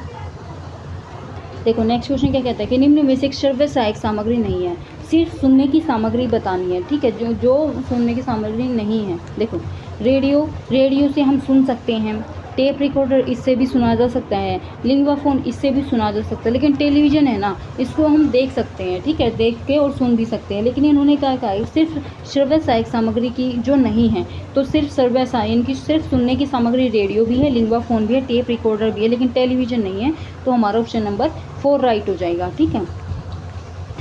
देखो नेक्स्ट क्वेश्चन क्या कहता है कि निम्न में से श्रव्य सहायक सामग्री नहीं है, सिर्फ सुनने की सामग्री बतानी है। ठीक है, जो सुनने की सामग्री नहीं है। देखो रेडियो से हम सुन सकते हैं, टेप रिकॉर्डर इससे भी सुना जा सकता है, लिंगवा फोन इससे भी सुना जा सकता है, लेकिन टेलीविज़न है ना इसको हम देख सकते हैं। ठीक है, देख के और सुन भी सकते हैं। लेकिन इन्होंने क्या कहा, सिर्फ श्रव्य सहायक सामग्री की जो नहीं है, तो सिर्फ श्रव्य सहायक की सिर्फ सुनने की सामग्री रेडियो भी है, लिंगवा फोन भी है, टेप रिकॉर्डर भी है, लेकिन टेलीविज़न नहीं है। तो हमारा ऑप्शन नंबर 4 राइट हो जाएगा। ठीक है,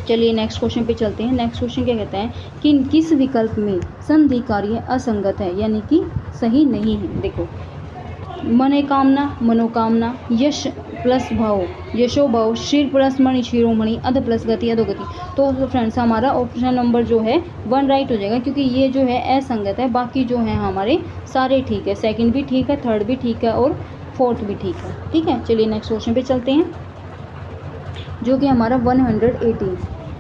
चलिए नेक्स्ट क्वेश्चन पे चलते हैं। नेक्स्ट क्वेश्चन क्या कहता है कि किस विकल्प में संधि कार्य असंगत है, यानी कि सही नहीं है। देखो मनोकामना, यश प्लस भाव यशो भाव, शीर प्लस मणि शिरोमणि, अध प्लस गति अधोगति। तो फ्रेंड्स हमारा ऑप्शन नंबर जो है 1 राइट हो जाएगा, क्योंकि ये जो है असंगत है, बाकी जो है हमारे सारे ठीक है, सेकंड भी ठीक है, थर्ड भी ठीक है और फोर्थ भी ठीक है। ठीक है, चलिए नेक्स्ट क्वेश्चन पे चलते हैं। जो कि हमारा 180।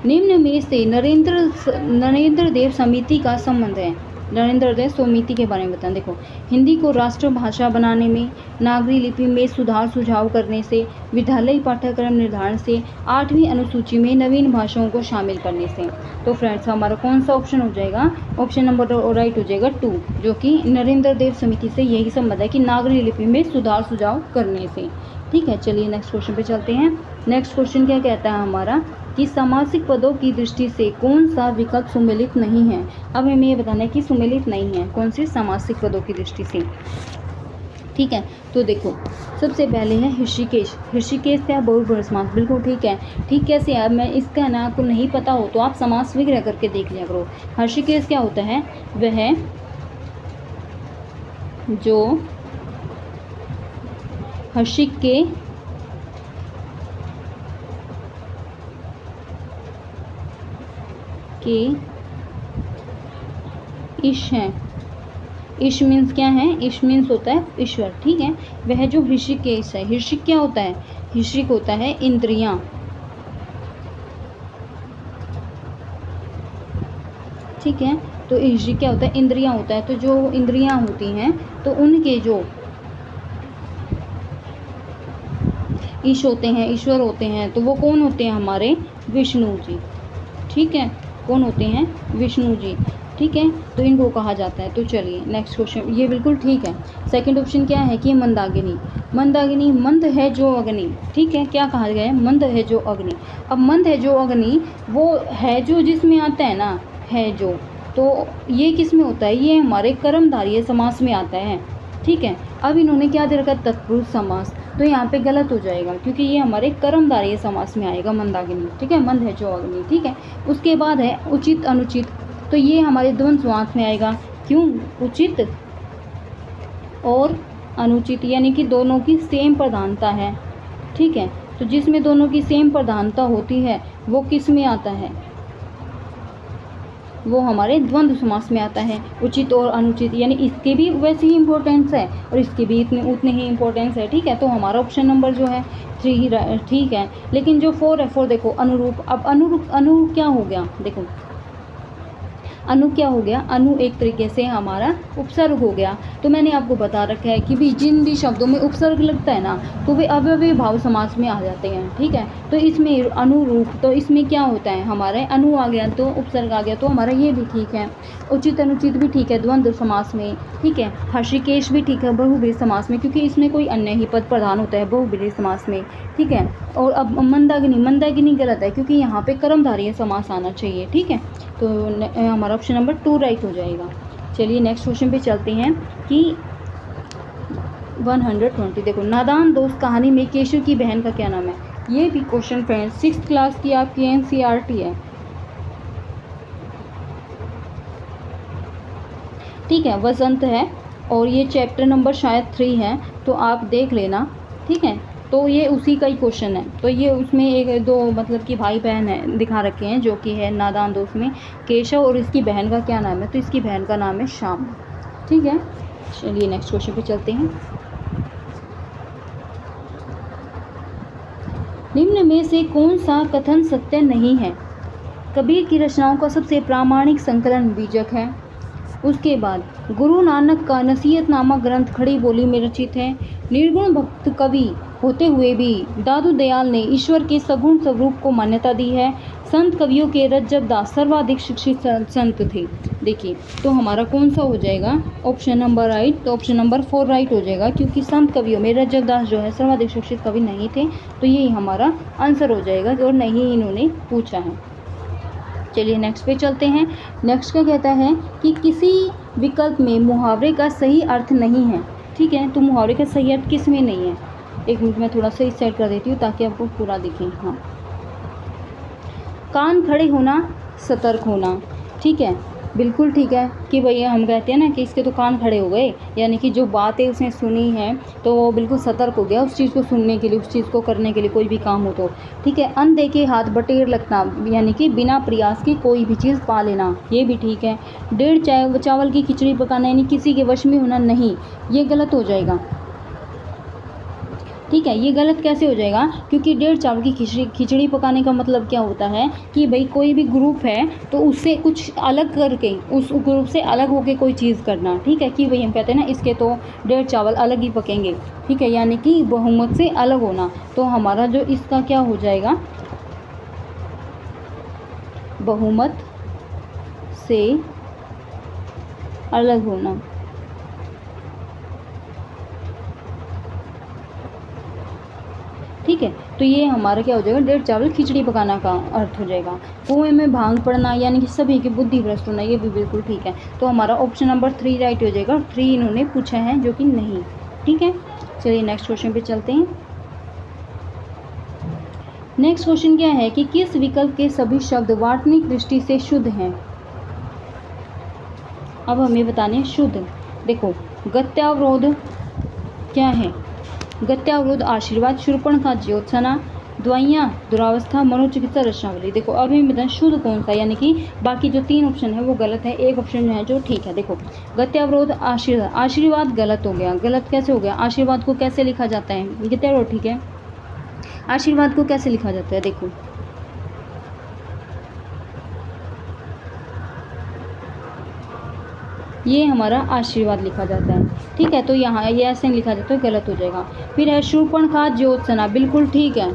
निम्न में से नरेंद्र देव समिति का संबंध है। नरेंद्र देव समिति के बारे में बताएं। देखो, हिंदी को राष्ट्रभाषा बनाने में, नागरी लिपि में सुधार सुझाव करने से, विद्यालय पाठ्यक्रम निर्धारण से, 8वीं अनुसूची में नवीन भाषाओं को शामिल करने से। तो फ्रेंड्स हमारा कौन सा ऑप्शन हो जाएगा? ऑप्शन नंबर राइट हो जाएगा 2, जो कि नरेंद्र देव समिति से यही संबंध है कि नागरी लिपि में सुधार सुझाव करने से। ठीक है, चलिए नेक्स्ट क्वेश्चन पे चलते हैं। नेक्स्ट क्वेश्चन क्या कहता है हमारा कि समासिक पदों की दृष्टि से कौन सा विकल्प सुमेलित नहीं है। अब हमें ये बताना है कि सुमेलित नहीं है कौन से समासिक पदों की दृष्टि से। ठीक है, तो देखो सबसे पहले है ऋषिकेश। ऋषिकेश क्या? बहुवचन समास। बिल्कुल ठीक है। ठीक कैसे है? मैं इसका ना आपको नहीं पता हो तो आप समास विग्रह करके देख लिया करो। ऋषिकेश क्या होता है? वह जो हर्षिक के ईश हैं। ईश मीन्स क्या है? ईश मीन्स होता है ईश्वर। ठीक है, वह जो ऋषिकेश है। ऋषिक क्या होता है? ऋषिक होता है इंद्रियां। ठीक है, तो ऋषिक क्या होता है? इंद्रियां होता है। तो जो इंद्रियां होती हैं तो उनके जो ईश होते हैं, ईश्वर होते हैं, तो वो कौन होते हैं? हमारे विष्णु जी। ठीक है, कौन होते हैं? विष्णु जी। ठीक है, तो इनको कहा जाता है। तो चलिए नेक्स्ट क्वेश्चन, ये बिल्कुल ठीक है। सेकंड ऑप्शन क्या है कि मंदाकिनी। मंदाकिनी, मंद है जो अग्नि। ठीक है, क्या कहा गया है? मंद है जो अग्नि। अब मंद है जो अग्नि वो है जो जिसमें आता है ना, है जो, तो ये किस में होता है? ये हमारे कर्मधारय समास में आता है। ठीक है, अब इन्होंने क्या दे रखा? तत्पुरुष समास। तो यहाँ पे गलत हो जाएगा क्योंकि ये हमारे कर्मधारय समास में आएगा मंदाकिनी। ठीक है, मंद है जो अग्नि। ठीक है, उसके बाद है उचित अनुचित। तो ये हमारे द्वंद्व समास में आएगा। क्यों? उचित और अनुचित यानी कि दोनों की सेम प्रधानता है। ठीक है, तो जिसमें दोनों की सेम प्रधानता होती है वो किस में आता है? वो हमारे द्वंद्व समास में आता है। उचित और अनुचित, यानी इसके भी वैसे ही इम्पोर्टेंस है और इसके भी उतने ही इम्पोर्टेंस है। ठीक है, तो हमारा ऑप्शन नंबर जो है 3 ठीक है। लेकिन जो 4 है, 4 देखो अनुरूप। अब अनुरूप क्या हो गया? देखो अनु क्या हो गया? अनु एक तरीके से हमारा उपसर्ग हो गया। तो मैंने आपको बता रखा है कि भी जिन भी शब्दों में उपसर्ग लगता है ना तो वे अव्ययी भाव समास में आ जाते हैं। ठीक है, तो इसमें अनुरूप, तो इसमें क्या होता है? हमारे अनु आ गया तो उपसर्ग आ गया, तो हमारा ये भी ठीक है। उचित अनुचित भी ठीक है द्वंद्व समास में। ठीक है, ऋषिकेश भी ठीक है बहुब्रीहि समास में, क्योंकि इसमें कोई अन्य ही पद प्रधान होता है बहुब्रीहि समास में। ठीक है, और अब मंदाकिनी, मंदाकिनी गलत है क्योंकि यहाँ पे कर्मधारय समास आना चाहिए। ठीक है, तो हमारा ऑप्शन नंबर 2 राइट हो जाएगा। चलिए नेक्स्ट क्वेश्चन पे चलते हैं कि 120। देखो, नादान दोस्त कहानी में केशव की बहन का क्या नाम है? ये भी क्वेश्चन फ्रेंड्स 6th क्लास की आपकी एनसीईआरटी है। ठीक है, वसंत है और ये चैप्टर नंबर शायद 3 है, तो आप देख लेना। ठीक है, तो ये उसी का ही क्वेश्चन है। तो ये उसमें एक दो मतलब कि भाई बहन है दिखा रखे हैं, जो कि है नादान दोस्त में केशव और इसकी बहन का क्या नाम है? तो इसकी बहन का नाम है श्याम। ठीक है, चलिए नेक्स्ट क्वेश्चन पे चलते हैं। निम्न में से कौन सा कथन सत्य नहीं है? कबीर की रचनाओं का सबसे प्रामाणिक संकलन बीजक है। उसके बाद गुरु नानक का नसीहत नामक ग्रंथ खड़ी बोली में रचित है। निर्गुण भक्त कवि होते हुए भी दादू दयाल ने ईश्वर के सगुण स्वरूप को मान्यता दी है। संत कवियों के रज्जब दास सर्वाधिक शिक्षित संत थे। देखिए, तो हमारा कौन सा हो जाएगा? ऑप्शन नंबर राइट, तो ऑप्शन नंबर 4 राइट हो जाएगा, क्योंकि संत कवियों में रज्जब दास जो है सर्वाधिक शिक्षित कवि नहीं थे। तो यही हमारा आंसर हो जाएगा और नहीं इन्होंने पूछा है। चलिए नेक्स्ट पे चलते हैं। नेक्स्ट क्या कहता है कि किसी विकल्प में मुहावरे का सही अर्थ नहीं है। ठीक है, तो मुहावरे का सही अर्थ किस में नहीं है? एक मिनट में थोड़ा सा इस साइड कर देती हूँ ताकि आपको पूरा दिखे। हाँ, कान खड़े होना, सतर्क होना। ठीक है, बिल्कुल ठीक है कि भैया हम कहते हैं ना कि इसके तो कान खड़े हो गए, यानी कि जो बात है उसने सुनी है तो वो बिल्कुल सतर्क हो गया उस चीज़ को सुनने के लिए, उस चीज़ को करने के लिए, कोई भी काम हो तो। ठीक है, अनदेखे हाथ बटेर लगना, यानी कि बिना प्रयास के कोई भी चीज़ पा लेना, ये भी ठीक है। डेढ़ चावल की खिचड़ी पकाना, यानी किसी के वश में होना नहीं, ये गलत हो जाएगा। ठीक है, ये गलत कैसे हो जाएगा, क्योंकि डेढ़ चावल की खिचड़ी पकाने का मतलब क्या होता है कि भाई कोई भी ग्रुप है तो उससे कुछ अलग करके, उस ग्रुप से अलग होके कोई चीज़ करना। ठीक है, कि भाई हम कहते हैं ना इसके तो डेढ़ चावल अलग ही पकेंगे। ठीक है, यानी कि बहुमत से अलग होना। तो हमारा जो इसका क्या हो जाएगा, बहुमत से अलग होना। ठीक है, तो ये हमारा क्या हो जाएगा, डेढ़ चावल खिचड़ी पकाना का अर्थ हो जाएगा। कुएं में भांग पड़ना यानी कि सभी की बुद्धि भ्रष्ट होना, ये भी बिल्कुल ठीक है। तो हमारा ऑप्शन नंबर 3 राइट हो जाएगा। 3 इन्होंने पूछा है, जो कि नहीं। ठीक है, चलिए नेक्स्ट क्वेश्चन पे चलते हैं। नेक्स्ट क्वेश्चन क्या है कि किस विकल्प के सभी शब्द वार्तनिक दृष्टि से शुद्ध हैं। अब हमें बताने शुद्ध। देखो, गत्यावरोध क्या है, गत्यावरोध आशीर्वाद, शूर्पणखा ज्योत्सना, दवाइयाँ दुरावस्था, मनोचिकित्सा रचनावली। देखो अब हमें बताएं शुद्ध कौन सा, यानी कि बाकी जो 3 ऑप्शन है वो गलत है, एक ऑप्शन है जो ठीक है। देखो गत्यावरोध आशीर्वाद, आशीर्वाद गलत हो गया। गलत कैसे हो गया, आशीर्वाद को कैसे लिखा जाता है, गत्यावरोध ठीक है। आशीर्वाद को कैसे लिखा जाता है, देखो ये हमारा आशीर्वाद लिखा जाता है। ठीक है, तो यहाँ ये ऐसे लिखा जाता है, गलत हो जाएगा। फिर है शूर्पणखा ज्योत्सना, बिल्कुल ठीक है।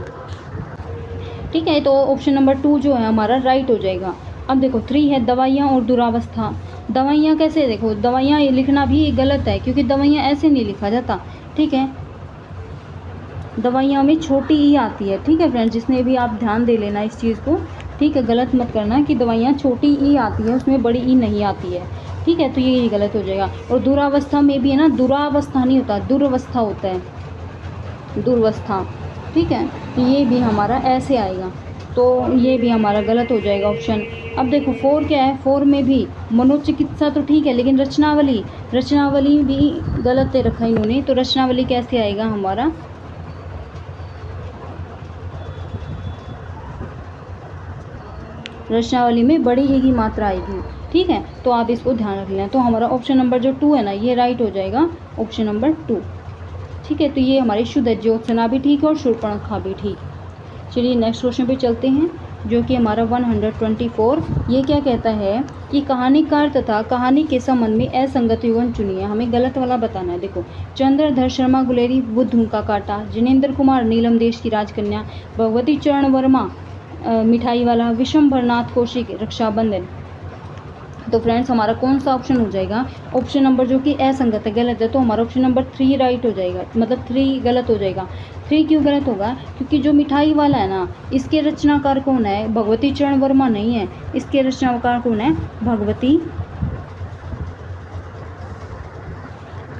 ठीक है, तो ऑप्शन नंबर 2 जो है हमारा राइट हो जाएगा। अब देखो 3 है दवाइयाँ और दुरावस्था। दवाइयाँ कैसे, देखो दवाइयाँ लिखना भी गलत है, क्योंकि दवाइयाँ ऐसे नहीं लिखा जाता। ठीक है, दवाइयाँ में छोटी ई आती है। ठीक है फ्रेंड्स, जिसने भी आप ध्यान दे लेना इस चीज़ को। ठीक है, गलत मत करना कि दवाइयाँ छोटी ई आती है, उसमें बड़ी ई नहीं आती है। ठीक है, तो ये गलत हो जाएगा। और दुरावस्था में भी है ना, दुरावस्था नहीं होता, दुर्वस्था होता है, दुर्वस्था। ठीक है, तो ये भी हमारा ऐसे आएगा, तो ये भी हमारा गलत हो जाएगा ऑप्शन। अब देखो 4 क्या है, 4 में भी मनोचिकित्सा तो ठीक है, लेकिन रचनावली, रचनावली भी गलत दे रखा इन्होंने। तो रचनावली कैसे आएगा हमारा, रचनावली में बड़ी ई की मात्रा आएगी। ठीक है, तो आप इसको ध्यान रख लेना। तो हमारा ऑप्शन नंबर जो 2 है ना, ये राइट हो जाएगा, ऑप्शन नंबर 2। ठीक है, तो ये हमारी शुद्ध है, ज्योत्सना भी ठीक है और शूर्पणखा भी ठीक। चलिए नेक्स्ट क्वेश्चन पे चलते हैं, जो कि हमारा 124। ये क्या कहता है कि कहानीकार तथा कहानी के संबंध में असंगत युगल चुनिए। हमें गलत वाला बताना है। देखो चंद्रधर शर्मा गुलेरी, बुद्ध का कांटा, जिनेंद्र कुमार नीलम देश की राजकन्या, भगवती चरण वर्मा मिठाई वाला, विशंभरनाथ कौशिक रक्षाबंधन। तो फ्रेंड्स हमारा कौन सा ऑप्शन हो जाएगा, ऑप्शन नंबर जो कि असंगत है, गलत है, तो हमारा ऑप्शन नंबर 3 राइट हो जाएगा, मतलब 3 गलत हो जाएगा। 3 क्यों गलत होगा, क्योंकि जो मिठाई वाला है ना, इसके रचनाकार कौन है, भगवती चरण वर्मा नहीं है, इसके रचनाकार कौन है, भगवती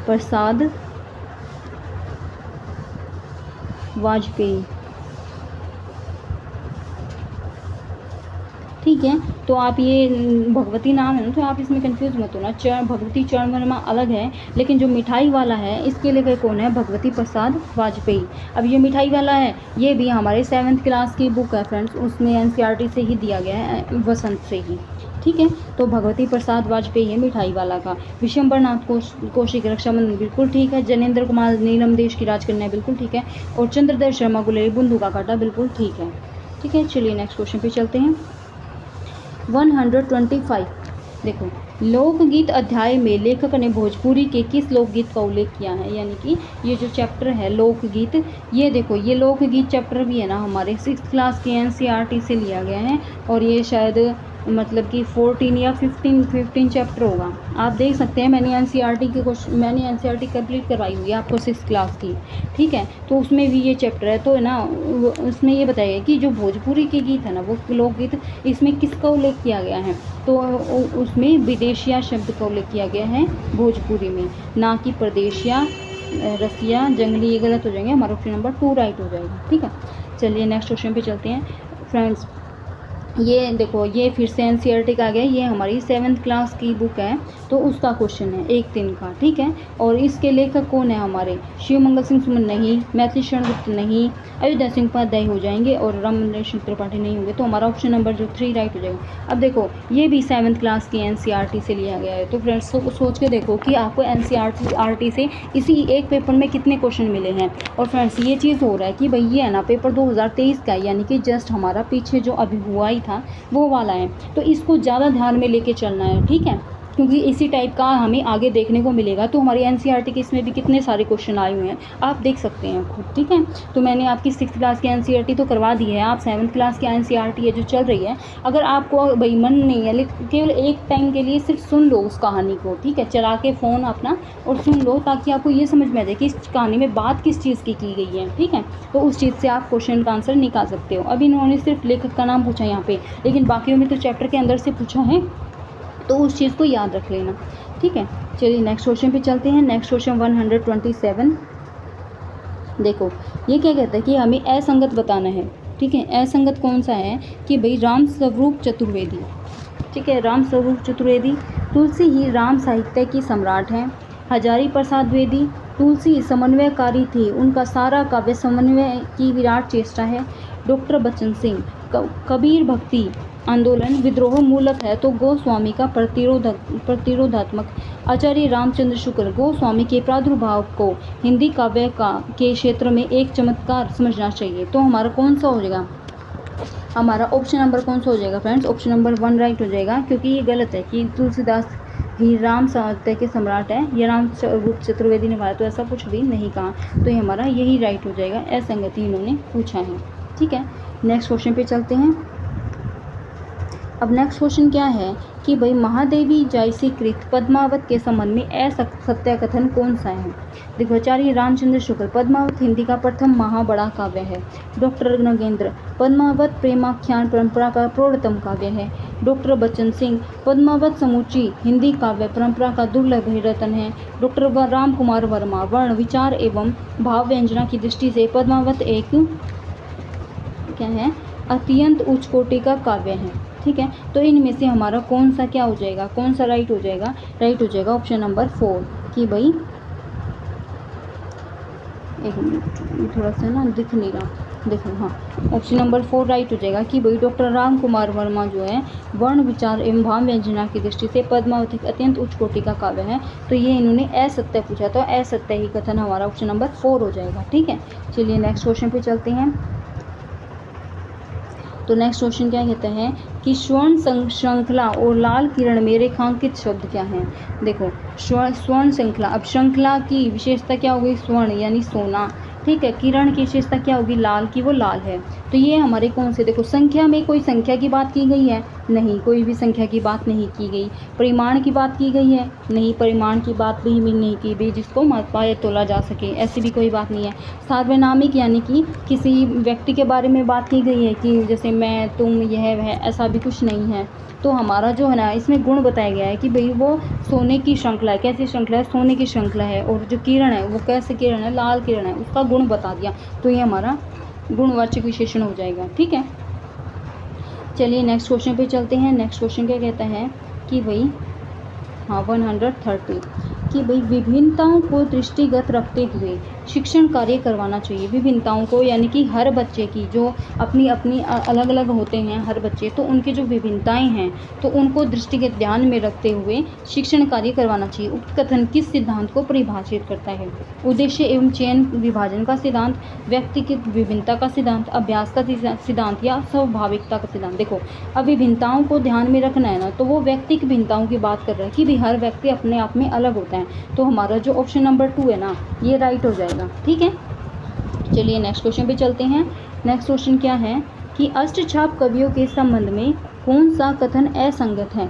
प्रसाद वाजपेयी। ठीक है, तो आप ये भगवती नाम है ना, तो आप इसमें कंफ्यूज मत होना। भगवती चरण वर्मा अलग है, लेकिन जो मिठाई वाला है इसके लिए कौन है, भगवती प्रसाद वाजपेयी। अब ये मिठाई वाला है, ये भी हमारे 7th क्लास की बुक है फ्रेंड्स, उसमें NCERT से ही दिया गया है, वसंत से ही। ठीक है, तो भगवती प्रसाद वाजपेयी है मिठाई वाला का। विशंभरनाथ कौशिक रक्षाबंधन बिल्कुल ठीक है। जनेंद्र कुमार नीलम देश की राजकन्या बिल्कुल ठीक है। और चंद्रधर शर्मा गुलेरी, बुंदू का कांटा बिल्कुल ठीक है। ठीक है, चलिए नेक्स्ट क्वेश्चन पे चलते हैं। 125। देखो लोकगीत अध्याय में लेखक ने भोजपुरी के किस लोकगीत का उल्लेख किया है, यानी कि ये जो चैप्टर है लोकगीत, ये देखो ये लोकगीत चैप्टर भी है ना हमारे 6th क्लास के NCERT से लिया गया है, और ये शायद मतलब कि 14 या 15 चैप्टर होगा। आप देख सकते हैं, मैंने NCERT कंप्लीट करवाई हुई है आपको 6th क्लास की। ठीक है, तो उसमें भी ये चैप्टर है, तो है ना उसमें ये बताइए कि जो भोजपुरी के गीत है ना, वो लोकगीत, इसमें किसका उल्लेख किया गया है, तो उसमें विदेशिया शब्द का उल्लेख किया गया है भोजपुरी में, ना कि प्रदेशिया, रसिया, जंगली, ये गलत हो जाएंगे। हमारा ऑप्शन नंबर 2 राइट हो जाएगा। ठीक है, चलिए नेक्स्ट क्वेश्चन पे चलते हैं फ्रेंड्स। ये देखो, ये फिर से एनसीईआरटी का आ गया, ये हमारी 7th क्लास की बुक है, तो उसका क्वेश्चन है 1-3 का, ठीक है। और इसके लेखक कौन है हमारे, शिव मंगल सिंह सुमन नहीं, मैथिली शरण गुप्त नहीं, अयोध्या सिंह उपाध्याय हो जाएंगे और राममंदिर सिंह त्रिपाठी नहीं होंगे, तो हमारा ऑप्शन नंबर जो 3 राइट हो जाएगा। अब देखो, ये भी 7th क्लास की एनसीईआरटी से लिया गया है, तो फ्रेंड्स सोच के देखो कि आपको एनसीईआरटी से इसी एक पेपर में कितने क्वेश्चन मिले हैं। और फ्रेंड्स ये चीज़ हो रहा है कि भाई ये है ना पेपर 2023 का, यानी कि जस्ट हमारा पीछे जो अभी हुआ ही था वो वाला है, तो इसको ज़्यादा ध्यान में लेके चलना है, ठीक है, क्योंकि इसी टाइप का हमें आगे देखने को मिलेगा। तो हमारी एनसीईआरटी के इसमें भी कितने सारे क्वेश्चन आए हुए हैं, आप देख सकते हैं खुद, ठीक है। तो मैंने आपकी 6th क्लास की एनसीईआरटी तो करवा दी है, आप 7th क्लास की एनसीईआरटी है जो चल रही है, अगर आपको भाई मन नहीं है, लेकिन केवल एक टाइम के लिए सिर्फ सुन लो उस कहानी को, ठीक है, चला के फ़ोन अपना और सुन लो, ताकि आपको ये समझ में आ जाए कि इस कहानी में बात किस चीज़ की गई है, ठीक है। तो उस चीज़ से आप क्वेश्चन का आंसर निकाल सकते हो। अभी इन्होंने सिर्फ लेखक का नाम पूछा यहाँ पे, लेकिन बाकियों में तो चैप्टर के अंदर से पूछा है, तो उस चीज़ को याद रख लेना, ठीक है। चलिए नेक्स्ट क्वेश्चन पे चलते हैं। Next question 127। देखो ये क्या कहता है कि हमें असंगत बताना है, ठीक है। असंगत कौन सा है कि भाई राम स्वरूप चतुर्वेदी, ठीक है, राम स्वरूप चतुर्वेदी, तुलसी ही राम साहित्य की सम्राट हैं। हजारी प्रसाद द्विवेदी, तुलसी समन्वयकारी थी, उनका सारा काव्य समन्वय की विराट चेष्टा है। डॉक्टर बच्चन सिंह, कबीर भक्ति आंदोलन विद्रोह मूलक है, तो गोस्वामी का प्रतिरोधात्मक। आचार्य रामचंद्र शुक्ल, गोस्वामी के प्रादुर्भाव को हिंदी काव्य के क्षेत्र में एक चमत्कार समझना चाहिए, तो हमारा कौन सा हो जाएगा, हमारा ऑप्शन नंबर कौन सा हो जाएगा फ्रेंड्स, ऑप्शन नंबर 1 राइट हो जाएगा, क्योंकि ये गलत है कि तुलसीदास ही राम साहित्य के सम्राट है, ये राम स्वरूप चतुर्वेदी ने बताया, तो ऐसा कुछ भी नहीं कहा, तो ये हमारा यही राइट हो जाएगा, असंगति इन्होंने पूछा है, ठीक है। नेक्स्ट क्वेश्चन पे चलते हैं। अब नेक्स्ट क्वेश्चन क्या है कि भाई महादेवी जायसी कृत पद्मावत के संबंध में असत्य कथन कौन सा है। देखो, आचार्य रामचंद्र शुक्ल, पद्मावत हिंदी का प्रथम महाबड़ा काव्य है। डॉक्टर नगेंद्र, पद्मावत प्रेमाख्यान परंपरा का प्रौढ़तम काव्य है। डॉक्टर बच्चन सिंह, पद्मावत समूची हिंदी काव्य परंपरा का दुर्लभ रत्न है। डॉक्टर राम कुमार वर्मा, वर्ण विचार एवं भाव व्यंजना की दृष्टि से पद्मावत एक क्या है, अत्यंत उच्च कोटि का काव्य है, ठीक है। तो इनमें से हमारा कौन सा क्या हो जाएगा, कौन सा राइट हो जाएगा, राइट हो जाएगा ऑप्शन नंबर 4 कि भाई, एक मिनट थोड़ा सा ना दिख नहीं रहा, देखो हाँ, ऑप्शन नंबर 4 राइट हो जाएगा कि भाई डॉक्टर राम कुमार वर्मा जो है वर्ण विचार एवं भाव व्यंजना की दृष्टि से पद्मावत एक अत्यंत उच्च कोटि का काव्य है, तो ये इन्होंने असत्य पूछा, तो असत्य ही कथन हमारा ऑप्शन नंबर 4 हो जाएगा, ठीक है। चलिए नेक्स्ट क्वेश्चन पे चलते हैं। तो नेक्स्ट क्वेश्चन क्या कहता है कि स्वर्ण श्रृंखला और लाल किरण में रेखांकित शब्द क्या हैं। देखो, स्वर्ण श्रृंखला, अब श्रृंखला की विशेषता क्या होगी, स्वर्ण यानी सोना, ठीक है। किरण की विशेषता क्या होगी, लाल की, वो लाल है, तो ये हमारे कौन से, देखो संख्या में कोई संख्या की बात की गई है, नहीं, कोई भी संख्या की बात नहीं की गई। परिमाण की बात की गई है, नहीं, परिमाण की बात भी नहीं की गई, जिसको मापा या तोला जा सके, ऐसी भी कोई बात नहीं है। सार्वनामिक यानी कि किसी व्यक्ति के बारे में बात की गई है कि जैसे मैं, तुम, यह वह, ऐसा भी कुछ नहीं है। तो हमारा जो है ना इसमें गुण बताया गया है कि भाई वो सोने की श्रृंखला है, कैसी श्रृंखला है, सोने की श्रृंखला है, और जो किरण है वो कैसे किरण है, लाल किरण है, उसका गुण बता दिया, तो ये हमारा गुणवाचक विशेषण हो जाएगा, ठीक है। चलिए नेक्स्ट क्वेश्चन पे चलते हैं। नेक्स्ट क्वेश्चन क्या कहता है कि भाई, हाँ 130, कि भाई विभिन्नताओं को दृष्टिगत रखते हुए शिक्षण कार्य करवाना चाहिए। विभिन्नताओं को यानी कि हर बच्चे की जो अपनी अपनी अलग अलग होते हैं हर बच्चे, तो उनकी जो विभिन्नताएं हैं तो उनको दृष्टिगत ध्यान में रखते हुए शिक्षण कार्य करवाना चाहिए। उक्त कथन किस सिद्धांत को परिभाषित करता है। उद्देश्य एवं चयन विभाजन का सिद्धांत, व्यक्तिगत विभिन्नता का सिद्धांत, अभ्यास का सिद्धांत या स्वाभाविकता का सिद्धांत। देखो, अब विभिन्नताओं को ध्यान में रखना है ना, तो वो व्यक्तिगत भिन्नताओं की बात कर रहा है कि भी हर व्यक्ति अपने आप में अलग होता है, तो हमारा जो ऑप्शन नंबर 2 है ना, ये राइट हो जाएगा, ठीक है। चलिए नेक्स्ट क्वेश्चन पे चलते हैं। नेक्स्ट क्वेश्चन क्या है कि अष्टछाप कवियों के संबंध में कौन सा कथन असंगत है।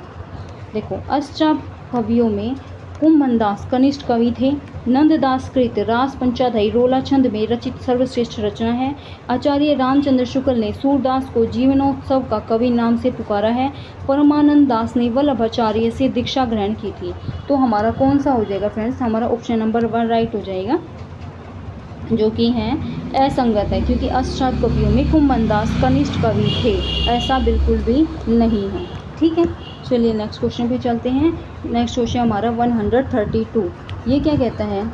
देखो, अष्टछाप कवियों में कुम्भनदास कनिष्ठ कवि थे। नंददास कृत रास पंचाध्यायी रोला छंद में रचित सर्वश्रेष्ठ रचना है। आचार्य रामचंद्र शुक्ल ने सूरदास को जीवनोत्सव का कवि नाम से पुकारा है। परमानंद दास ने वल्लभाचार्य से दीक्षा ग्रहण की थी। तो हमारा कौन सा हो जाएगा फ्रेंड्स, हमारा ऑप्शन नंबर 1 राइट हो जाएगा, जो कि है असंगत है, क्योंकि अष्टजात कवियों में कुम्भनदास कनिष्ठ कवि थे, ऐसा बिल्कुल भी नहीं है। ठीक है, चलिए नेक्स्ट क्वेश्चन पे चलते हैं। नेक्स्ट क्वेश्चन हमारा 132, ये क्या कहता है,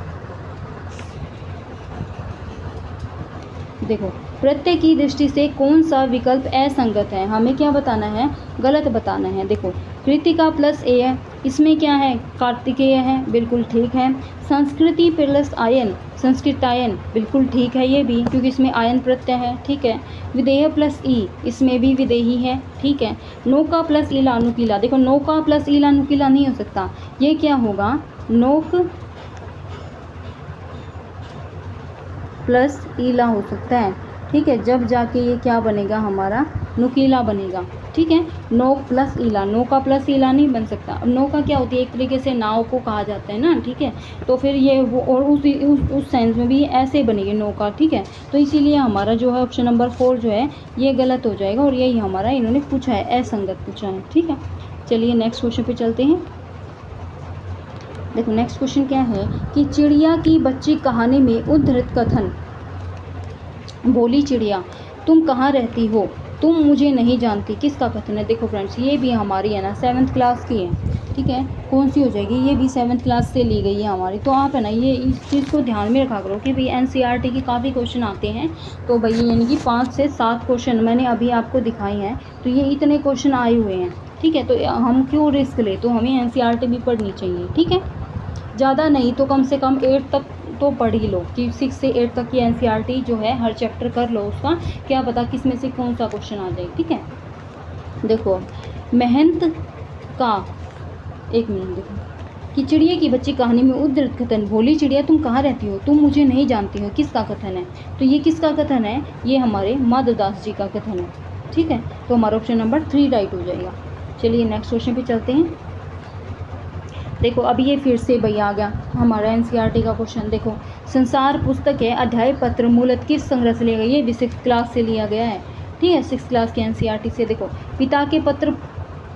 देखो प्रत्यय की दृष्टि से कौन सा विकल्प असंगत है, हमें क्या बताना है, गलत बताना है। देखो कृतिका प्लस ए है, इसमें क्या है, कार्तिकेय है, बिल्कुल ठीक है। संस्कृति प्लस आयन, संस्कृतायन, बिल्कुल ठीक है ये भी, क्योंकि इसमें आयन प्रत्यय है। ठीक है। विदेह प्लस ई, इसमें भी विदेही है। ठीक है। नौका प्लस ईला नुकीला, देखो नौका प्लस ईला नुकीला नहीं हो सकता, ये क्या होगा, नोक प्लस ईला हो सकता है। ठीक है, जब जाके ये क्या बनेगा, हमारा नुकीला बनेगा। ठीक है, नोक प्लस ईला, नौका प्लस ईला नहीं बन सकता। अब नौका क्या होती है, एक तरीके से नाव को कहा जाता है ना। ठीक है, तो फिर ये वो और उस सेंस में भी ऐसे बनेगी नौका। ठीक है, तो इसीलिए हमारा जो है ऑप्शन नंबर 4 जो है ये गलत हो जाएगा, और यही हमारा इन्होंने पूछा है, असंगत पूछा है। ठीक है, चलिए नेक्स्ट क्वेश्चन पे चलते हैं। देखो नेक्स्ट क्वेश्चन क्या है कि चिड़िया की बच्ची कहानी में उद्धृत कथन, बोली चिड़िया तुम कहाँ रहती हो, तुम मुझे नहीं जानती, किसका कथन है। देखो फ्रेंड्स, ये भी हमारी है ना 7th क्लास की है। ठीक है, कौन सी हो जाएगी, ये भी 7th क्लास से ली गई है हमारी। तो आप है ना ये इस चीज़ को ध्यान में रखा करो कि भाई NCERT की काफ़ी क्वेश्चन आते हैं, तो भाई यानी कि 5 से 7 क्वेश्चन मैंने अभी आपको दिखाए हैं, तो ये इतने क्वेश्चन आए हुए हैं। ठीक है, तो हम क्यों रिस्क ले, तो हमें NCERT भी पढ़नी चाहिए। ठीक है, ज़्यादा नहीं तो कम से कम 8 तक तो पढ़ ही लो, कि 6 से 8 तक की NCERT जो है हर चैप्टर कर लो उसका, क्या पता किस में से कौन सा क्वेश्चन आ जाए। ठीक है, देखो महंत का, एक मिनट, देखो कि चिड़िया की बच्ची कहानी में उद्धृत कथन, भोली चिड़िया तुम कहाँ रहती हो, तुम मुझे नहीं जानती हो, किसका कथन है। तो ये किसका कथन है, ये हमारे माधवदास जी का कथन है। ठीक है, तो हमारा ऑप्शन नंबर 3 राइट हो जाएगा। चलिए नेक्स्ट क्वेश्चन पे चलते हैं। देखो अब ये फिर से भैया आ गया हमारा NCERT का क्वेश्चन। देखो संसार पुस्तक है, अध्याय पत्र मूलत किस संग्रह से लिया गया, ये भी 6th क्लास से लिया गया है। ठीक है, 6th क्लास के NCERT से। देखो पिता के पत्र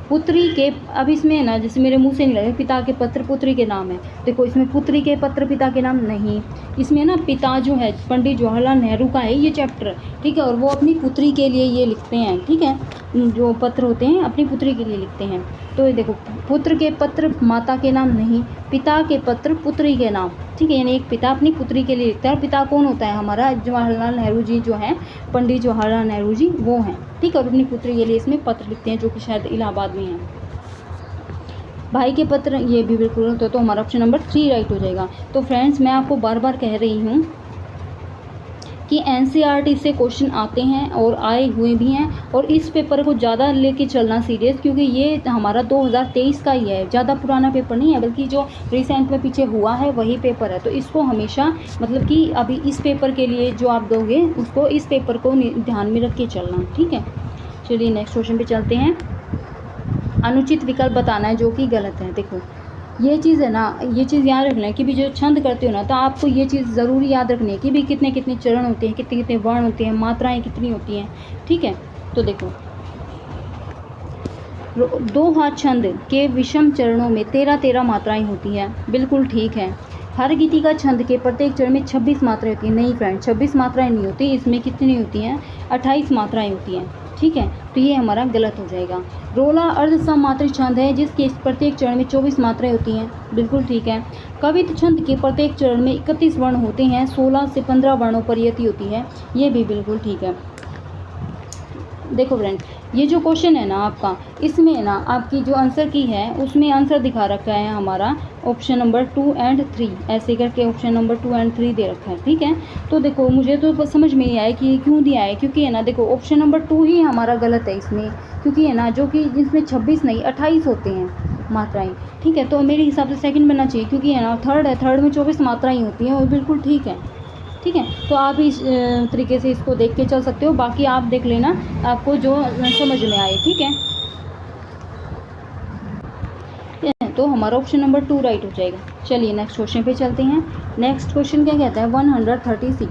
पुत्री के, अब इसमें है ना जैसे मेरे मुंह से नहीं लगे, पिता के पत्र पुत्री के नाम है। देखो इसमें पुत्री के पत्र पिता के नाम नहीं, इसमें ना पिता जो है पंडित जवाहरलाल नेहरू का है ये चैप्टर। ठीक है, और वो अपनी पुत्री के लिए ये लिखते हैं। ठीक है, जो पत्र होते हैं अपनी पुत्री के लिए लिखते हैं। तो ये देखो पुत्र के पत्र माता के नाम नहीं, पिता के पत्र पुत्री के नाम। ठीक है, यानी एक पिता अपनी पुत्री के लिए लिखता है, और पिता कौन होता है, हमारा जवाहरलाल नेहरू जी जो हैं, पंडित जवाहरलाल नेहरू जी वो हैं। ठीक है, और अपनी पुत्री के लिए इसमें पत्र लिखते हैं, जो कि शायद इलाहाबाद में हैं। भाई के पत्र, ये भी बिल्कुल होता है, तो हमारा ऑप्शन नंबर 3 राइट हो जाएगा। तो फ्रेंड्स मैं आपको बार बार कह रही हूँ कि NCERT से क्वेश्चन आते हैं और आए हुए भी हैं, और इस पेपर को ज़्यादा लेके चलना सीरियस, क्योंकि ये हमारा 2023 का ही है, ध्यादा पुराना पेपर नहीं है, बल्कि जो रिसेंट में पीछे हुआ है वही पेपर है। तो इसको हमेशा मतलब कि अभी इस पेपर के लिए जो आप दोगे उसको, इस पेपर को ध्यान में रख के चलना। ठीक है, चलिए नेक्स्ट क्वेश्चन पे चलते हैं। अनुचित विकल्प बताना है जो कि गलत है। देखो ये चीज़ है ना, ये चीज़ याद रखना है कि भी जो छंद करते हो ना, तो आपको ये चीज़ ज़रूरी याद रखनी है कि भी कितने कितने चरण होते हैं, कितने कितने वर्ण होते हैं, मात्राएं कितनी होती हैं। ठीक है, तो देखो 2 हाथ छंद के विषम चरणों में 13 मात्राएं होती हैं, बिल्कुल ठीक है। हर गीति का छंद के प्रत्येक चरण में 26 मात्राएं होती हैं, नहीं फ्रेंड 26 मात्राएं नहीं होती, इसमें कितनी होती हैं, 28 मात्राएं होती हैं। ठीक है, तो ये हमारा गलत हो जाएगा। रोला अर्ध समात्रिक छंद है जिसके प्रत्येक चरण में 24 मात्राएं होती हैं, बिल्कुल ठीक है। कवित छंद के प्रत्येक चरण में 31 वर्ण होते हैं, 16 से 15 वर्णों पर यति होती है, ये भी बिल्कुल ठीक है। देखो फ्रेंड ये जो क्वेश्चन है ना आपका, इसमें ना आपकी जो आंसर की है उसमें आंसर दिखा रखा है हमारा ऑप्शन नंबर 2 और 3, ऐसे करके ऑप्शन नंबर 2 और 3 दे रखा है। ठीक है, तो देखो मुझे तो समझ में नहीं आया कि ये क्यों दिया है, क्योंकि है ना देखो ऑप्शन नंबर 2 ही हमारा गलत है इसमें, क्योंकि है ना जो कि जिसमें 26 नहीं 28 होते हैं मात्राएं। ठीक है, तो मेरे हिसाब से सेकंड बनना चाहिए, क्योंकि है ना थर्ड है, थर्ड में 24 मात्राएं होती हैं, और बिल्कुल ठीक है। ठीक है, तो आप इस तरीके से इसको देख के चल सकते हो, बाकी आप देख लेना आपको जो समझ में आए। ठीक है, तो हमारा ऑप्शन नंबर 2 राइट हो जाएगा। चलिए नेक्स्ट क्वेश्चन पे चलते हैं। नेक्स्ट क्वेश्चन क्या कहता है 136,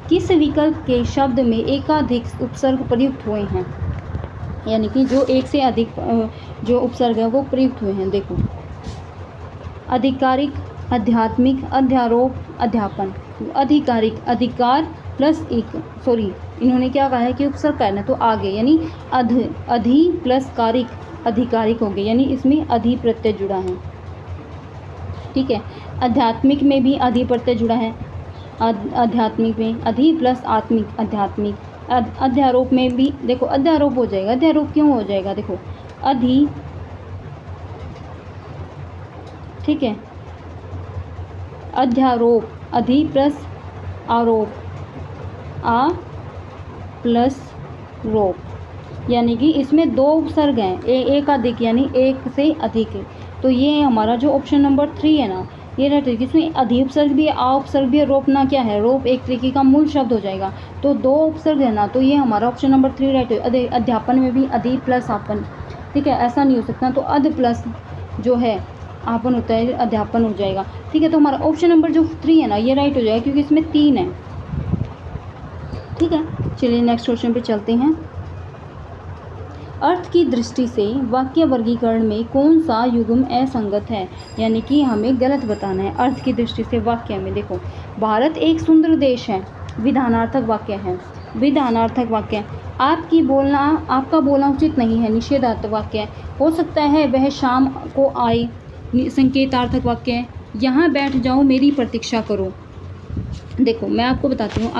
किस विकल्प के शब्द में एकाधिक उपसर्ग प्रयुक्त हुए हैं, यानी कि जो एक से अधिक जो उपसर्ग है वो प्रयुक्त हुए हैं। देखो आधिकारिक, आध्यात्मिक, अध्यारोप, अध्यापन। आधिकारिक अधिकार, प्लस एक, सॉरी इन्होंने क्या कहा है कि उपसर्ग का है ना, तो आगे यानी अधि प्लस कारिक, आधिकारिक हो गए, यानी इसमें अधि प्रत्यय जुड़ा है। ठीक है, आध्यात्मिक में भी अधि प्रत्यय जुड़ा है, आध्यात्मिक में अधि प्लस आत्मिक, आध्यात्मिक। अध्यारोप में भी देखो अध्यारोप हो जाएगा, अध्यारोप क्यों हो जाएगा, देखो अधि, ठीक है, अध्यारोप, अधि प्लस आरोप, आ प्लस रोप, यानी कि इसमें दो उपसर्ग हैं, एक अधिक यानी एक से अधिक है। तो ये हमारा जो ऑप्शन नंबर 3 है ना, ये रहता है, इसमें अधि उपसर्ग भी है, आ उपसर्ग भी है, रोपना क्या है, रोप एक तरीके का मूल शब्द हो जाएगा। तो दो उपसर्ग है ना, तो ये हमारा ऑप्शन नंबर 3 राइट है। अध्यापन में भी अधि प्लस आपन, ठीक है, ऐसा नहीं हो सकता, तो अध प्लस जो है आपन होता है, अध्यापन हो जाएगा। ठीक है, तो हमारा ऑप्शन नंबर जो 3 है ना, ये राइट हो जाएगा, क्योंकि इसमें 3 है। ठीक है, चलिए नेक्स्ट क्वेश्चन पे चलते हैं। अर्थ की दृष्टि से वाक्य वर्गीकरण में कौन सा युग्म असंगत है, यानी कि हमें गलत बताना है। अर्थ की दृष्टि से वाक्य में देखो, भारत एक सुंदर देश है, विधानार्थक वाक्य है, विधानार्थक वाक्य। आपका बोलना उचित नहीं है, निषेधार्थक वाक्य है। हो सकता है वह शाम को आए, संकेतार्थक वाक्य है। यहाँ बैठ जाओ, मेरी प्रतीक्षा करो। देखो मैं आपको बताती हूँ,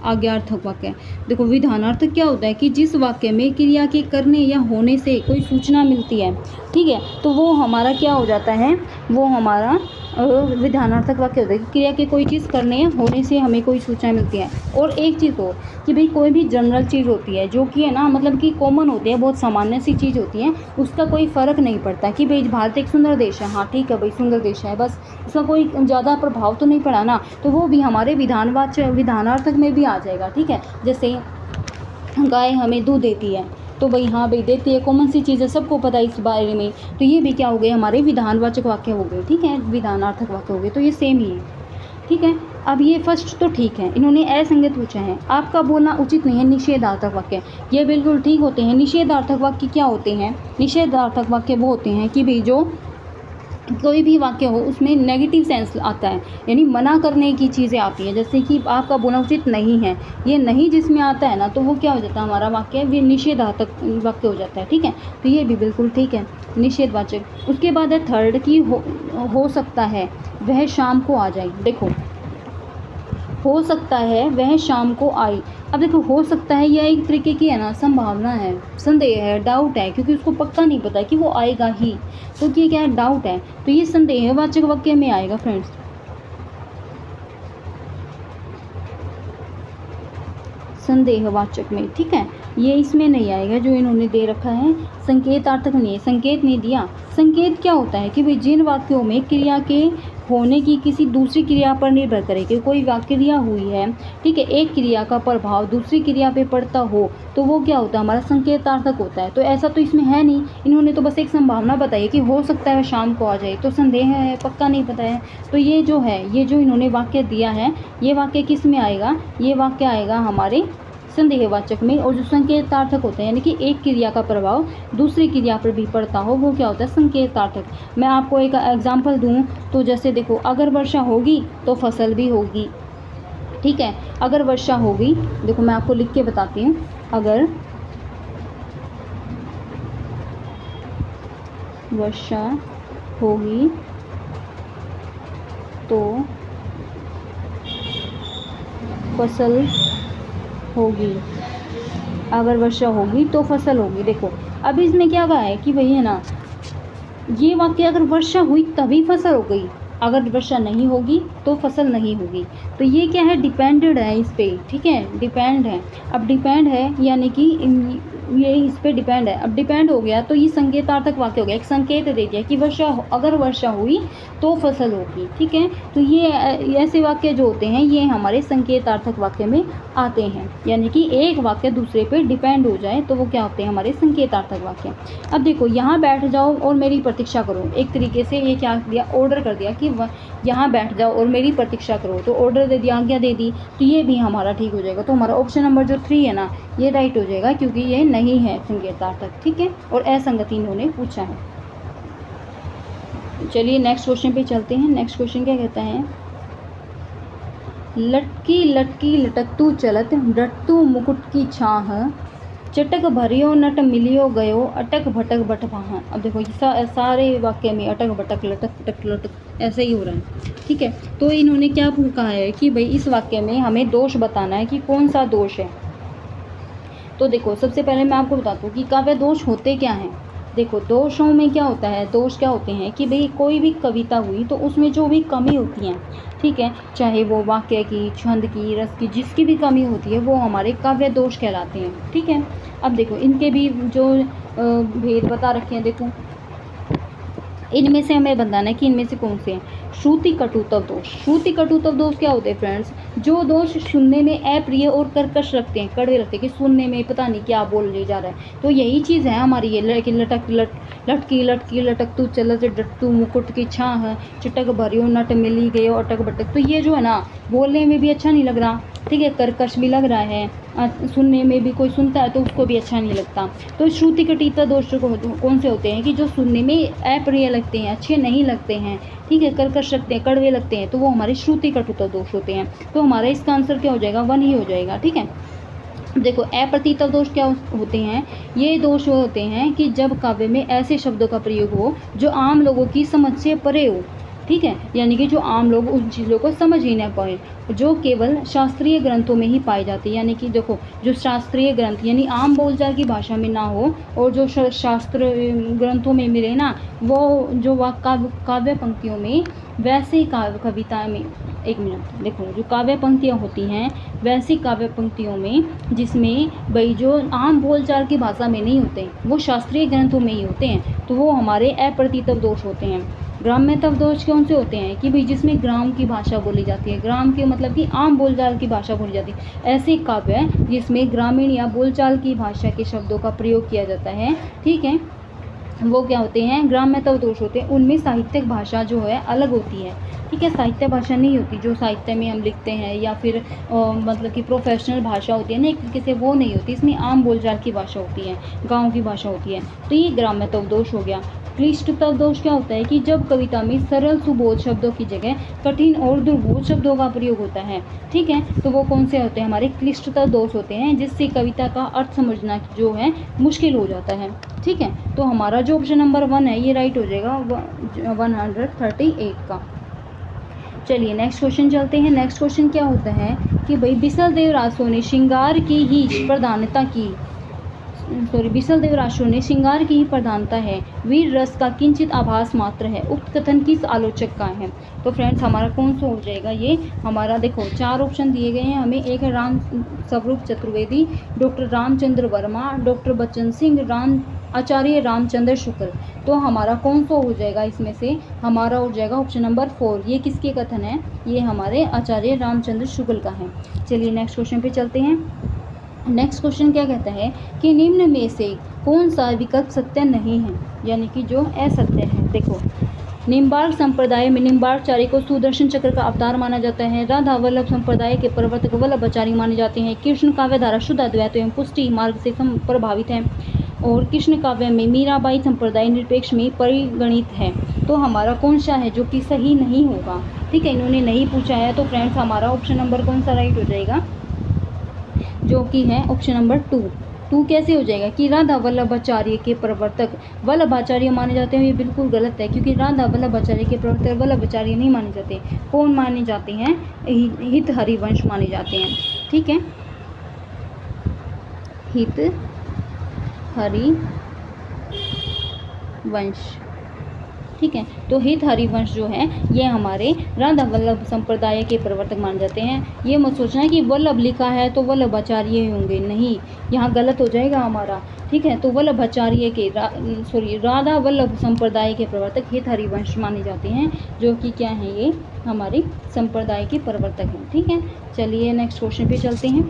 आज्ञार्थक वाक्य। देखो विधानार्थक क्या होता है कि जिस वाक्य में क्रिया के करने या होने से कोई सूचना मिलती है, ठीक है, तो वो हमारा क्या हो जाता है, वो हमारा विधानार्थक वाक्य होता है कि क्रिया के कोई चीज़ करने या होने से हमें कोई सूचना मिलती है। और एक चीज़ हो कि भाई कोई भी जनरल चीज़ होती है जो कि है ना, मतलब कि कॉमन होती है, बहुत सामान्य सी चीज़ होती है, उसका कोई फ़र्क नहीं पड़ता कि भाई भारत एक सुंदर देश है, हाँ ठीक है भाई सुंदर देश है, बस इसका कोई ज़्यादा प्रभाव तो नहीं पड़ा ना, तो वो भी हमारे विधानार्थक में भी आ जाएगा। ठीक है, जैसे गाय हमें दूध देती है, तो भाई हाँ भाई देती है, कॉमन सी चीज़ है, सबको पता है इस बारे में, तो ये भी क्या हो गए, हमारे विधानवाचक वाक्य हो गए। ठीक है, विधानार्थक वाक्य हो गए, तो ये सेम ही है। ठीक है, अब ये फर्स्ट तो ठीक है, इन्होंने असंगत पूछा है, आपका बोलना उचित नहीं है, निषेधार्थक वाक्य, ये बिल्कुल ठीक होते हैं। निषेधार्थक वाक्य क्या होते हैं, निषेधार्थक वाक्य वो होते हैं कि भाई जो कोई भी वाक्य हो उसमें नेगेटिव सेंस आता है, यानी मना करने की चीज़ें आती हैं, जैसे कि आपका बोलना उचित नहीं है, ये नहीं जिसमें आता है ना, तो वो क्या हो जाता है, हमारा वाक्य भी निषेधार्थक वाक्य हो जाता है। ठीक है, तो ये भी बिल्कुल ठीक है, निषेधवाचक। उसके बाद है थर्ड की हो सकता है वह शाम को आ जाए। देखो हो सकता है वह शाम को आए, अब देखो हो सकता है यह एक तरीके की है ना संभावना है, संदेह है, डाउट है, क्योंकि उसको पक्का नहीं पता कि वो आएगा ही, तो ये क्या है, डाउट है, तो ये संदेहवाचक वाक्य में आएगा फ्रेंड्स, संदेहवाचक में। ठीक है, ये इसमें नहीं आएगा जो इन्होंने दे रखा है, संकेतार्थक नहीं है, संकेत नहीं दिया। संकेत क्या होता है कि भाई जिन वाक्यों में क्रिया के होने की किसी दूसरी क्रिया पर निर्भर करे, कि कोई क्रिया हुई है, ठीक है, एक क्रिया का प्रभाव दूसरी क्रिया पे पड़ता हो, तो वो क्या होता है, हमारा संकेतार्थक होता है। तो ऐसा तो इसमें है नहीं, इन्होंने तो बस एक संभावना बताई कि हो सकता है शाम को आ जाए, तो संदेह है, पक्का नहीं पता है, तो ये जो है, ये जो इन्होंने वाक्य दिया है, ये वाक्य किस में आएगा, ये वाक्य आएगा हमारे संदेहवाचक में। और जो संकेतार्थक होते हैं, यानी कि एक क्रिया का प्रभाव दूसरी क्रिया पर भी पड़ता हो, वो क्या होता है, संकेतार्थक। मैं आपको एक एग्जांपल दूं, तो जैसे देखो अगर वर्षा होगी तो फसल भी होगी। ठीक है, अगर वर्षा होगी, देखो मैं आपको लिख के बताती हूँ, अगर वर्षा होगी तो फसल होगी, अगर वर्षा होगी तो फसल होगी। देखो अब इसमें क्या कहा है कि भाई है ना, ये वाक्य अगर वर्षा हुई तभी फसल हो गई, अगर वर्षा नहीं होगी तो फसल नहीं होगी, तो ये क्या है, डिपेंडेड है इस पे। ठीक है, डिपेंड है, अब डिपेंड है यानी कि ये इस पे डिपेंड है। अब डिपेंड हो गया तो ये संकेतार्थक वाक्य हो गया, एक संकेत दे दिया कि अगर वर्षा हुई तो फसल होगी। ठीक है, तो ये ऐसे वाक्य जो होते हैं ये हमारे संकेतार्थक वाक्य में आते हैं, यानी कि एक वाक्य दूसरे पे डिपेंड हो जाए तो वो क्या होते हैं, हमारे संकेतार्थक वाक्य। अब देखो यहाँ बैठ जाओ और मेरी प्रतीक्षा करो, एक तरीके से ये क्या दिया, ऑर्डर कर दिया कि यहाँ बैठ जाओ और मेरी प्रतीक्षा करो, तो ऑर्डर दे दिया, आज्ञा दे दी, तो ये भी हमारा ठीक हो जाएगा। तो हमारा ऑप्शन नंबर जो 3 है ना, ये राइट हो जाएगा, क्योंकि ये नहीं है संकेतार्थक। ठीक है, और असंगति इन्होंने पूछा है। चलिए नेक्स्ट क्वेश्चन पे चलते हैं। नेक्स्ट क्वेश्चन क्या कहता है, लटकी लटकी लटकतू चलत डटतू मुकुट की छाह, चटक भरियो नट मिलियो गयो अटक भटक बट वहाँ। अब देखो ये सारे वाक्य में अटक भटक लटक पटक लटक ऐसे ही हो रहा है, ठीक है। तो इन्होंने क्या कहा है कि भाई इस वाक्य में हमें दोष बताना है कि कौन सा दोष है। तो देखो सबसे पहले मैं आपको बताता हूँ कि काव्य दोष होते क्या हैं। देखो दोषों में क्या होता है, दोष क्या होते हैं कि भाई कोई भी कविता हुई तो उसमें जो भी कमी होती हैं, ठीक है, चाहे वो वाक्य की, छंद की, रस की, जिसकी भी कमी होती है वो हमारे काव्य दोष कहलाते हैं, ठीक है। अब देखो इनके भी जो भेद बता रखे हैं, देखो इनमें से हमें बताना है कि इनमें से कौन से हैं। श्रुति कटुतव दोष। श्रुति कटुतव दोष क्या होते हैं फ्रेंड्स, जो दोष सुनने में अप्रिय और कर्कश लगते हैं, कड़वे लगते हैं, कि सुनने में पता नहीं क्या बोल जा रहा है। तो यही चीज़ है हमारी ये लटकी लटकी लटक तू चलत डटतू मुकुट की छाह, चटक भरियो नट मिली गयो अटक बटक। तो ये जो है ना बोलने में भी अच्छा नहीं लग रहा, ठीक है, कर्कश भी लग रहा है, सुनने में भी कोई सुनता है तो उसको भी अच्छा नहीं लगता। तो श्रुति कटिता दोष कौन से होते हैं कि जो सुनने में अप्रिय लगते हैं, अच्छे नहीं लगते हैं, ठीक है, कर्कश लगते हैं, कड़वे लगते हैं, तो वो हमारे श्रुति कटुता दोष होते हैं। तो हमारा इसका आंसर क्या हो जाएगा, 1 ही हो जाएगा, ठीक है। देखो अप्रतीतव दोष क्या होते हैं, ये दोष होते हैं कि जब काव्य में ऐसे शब्दों का प्रयोग हो जो आम लोगों की समझ से परे हो, ठीक है, यानी कि जो आम लोग उन चीज़ों को समझ ही ना पाए, जो केवल शास्त्रीय ग्रंथों में ही पाई जाती है। यानी कि देखो जो शास्त्रीय ग्रंथ यानी आम बोलचाल की भाषा में ना हो और जो शास्त्र ग्रंथों में मिले ना, वो जो काव्य पंक्तियों में वैसे ही कविता में, एक मिनट, देखो जो काव्य पंक्तियाँ होती हैं वैसी काव्य पंक्तियों में जिसमें भाई जो आम बोलचाल की भाषा में नहीं होते, वो शास्त्रीय ग्रंथों में ही होते हैं, तो वो हमारे अप्रतीतव दोष होते हैं। ग्राम्यतव दोष कौन से होते हैं कि भाई जिसमें ग्राम की भाषा बोली जाती है, ग्राम के मतलब कि आम बोलचाल की भाषा बोली जाती है, ऐसे काव्य जिसमें ग्रामीण या बोलचाल की भाषा के शब्दों का प्रयोग किया जाता है, ठीक है, वो क्या होते हैं, ग्राम्यतव दोष होते हैं। उनमें साहित्यिक भाषा जो है अलग होती है, ठीक है, साहित्य भाषा नहीं होती जो साहित्य में हम लिखते हैं, या फिर मतलब कि प्रोफेशनल भाषा होती है ना एक तरीके से, वो नहीं होती, इसमें आम बोलचाल की भाषा होती है, गाँव की भाषा होती है। तो ये ग्राम्यतव दोष हो गया। क्लिष्टतव दोष क्या होता है कि जब कविता में सरल सुबोध शब्दों की जगह कठिन और दुर्बोध शब्दों का प्रयोग होता है, ठीक है, तो वो कौन से होते हैं, हमारे क्लिष्टतव दोष होते हैं, जिससे कविता का अर्थ समझना जो है मुश्किल हो जाता है, ठीक है। तो हमारा जो ऑप्शन नंबर 1 है ये राइट हो जाएगा 138 का। चलिए नेक्स्ट क्वेश्चन चलते हैं। नेक्स्ट क्वेश्चन क्या होता है कि भाई बिसल देव रासो ने श्रृंगार की ही प्रधानता की, बिसल देव रासो ने श्रृंगार की ही प्रधानता है, वीर रस का किंचित आभास मात्र है, उक्त कथन किस आलोचक का है। तो फ्रेंड्स हमारा कौन सा हो जाएगा, ये हमारा देखो 4 ऑप्शन दिए गए हैं हमें। एक है राम स्वरूप चतुर्वेदी, डॉक्टर रामचंद्र वर्मा, डॉक्टर बच्चन सिंह, आचार्य रामचंद्र शुक्ल। तो हमारा कौन सा हो जाएगा, इसमें से हमारा हो जाएगा ऑप्शन नंबर 4। ये किसके कथन है, ये हमारे आचार्य रामचंद्र शुक्ल का है। चलिए नेक्स्ट क्वेश्चन पे चलते हैं। नेक्स्ट क्वेश्चन क्या कहता है कि निम्न में से कौन सा विकल्प सत्य नहीं है, यानी कि जो असत्य है। देखो निम्बार्क संप्रदाय में निम्बार्कचार्य को सुदर्शन चक्र का अवतार माना जाता है, राधा वल्लभ संप्रदाय के प्रवर्तक वल्लभाचार्य माने जाते हैं, कृष्ण काव्यधारा शुद्ध अद्वैत एवं पुष्टि मार्ग से प्रभावित है, और कृष्ण काव्य में मीराबाई संप्रदाय निरपेक्ष में परिगणित है। तो हमारा कौन सा है जो कि सही नहीं होगा, ठीक है, इन्होंने नहीं पूछा है। तो फ्रेंड्स हमारा ऑप्शन नंबर कौन सा राइट हो जाएगा, जो कि है ऑप्शन नंबर 2 कैसे हो जाएगा कि राधा वल्लभाचार्य के प्रवर्तक वल्लभाचार्य माने जाते हैं, ये बिल्कुल गलत है, क्योंकि राधा वल्लभाचार्य के प्रवर्तक वल्लभाचार्य नहीं माने जाते। कौन माने जाते हैं, हित हरिवंश माने जाते हैं, ठीक है, हित हरिवंश, ठीक है। तो हित हरिवंश जो है ये हमारे राधा वल्लभ संप्रदाय के प्रवर्तक माने जाते हैं। ये मत सोचना है कि वल्लभ लिखा है तो वल्लभाचार्य होंगे, नहीं, यहाँ गलत हो जाएगा हमारा, ठीक है। तो वल्लभाचार्य के राधा वल्लभ संप्रदाय के प्रवर्तक हित हरिवंश माने जाते हैं, जो कि क्या है, ये हमारे संप्रदाय के प्रवर्तक हैं, ठीक है। चलिए नेक्स्ट क्वेश्चन पे चलते हैं।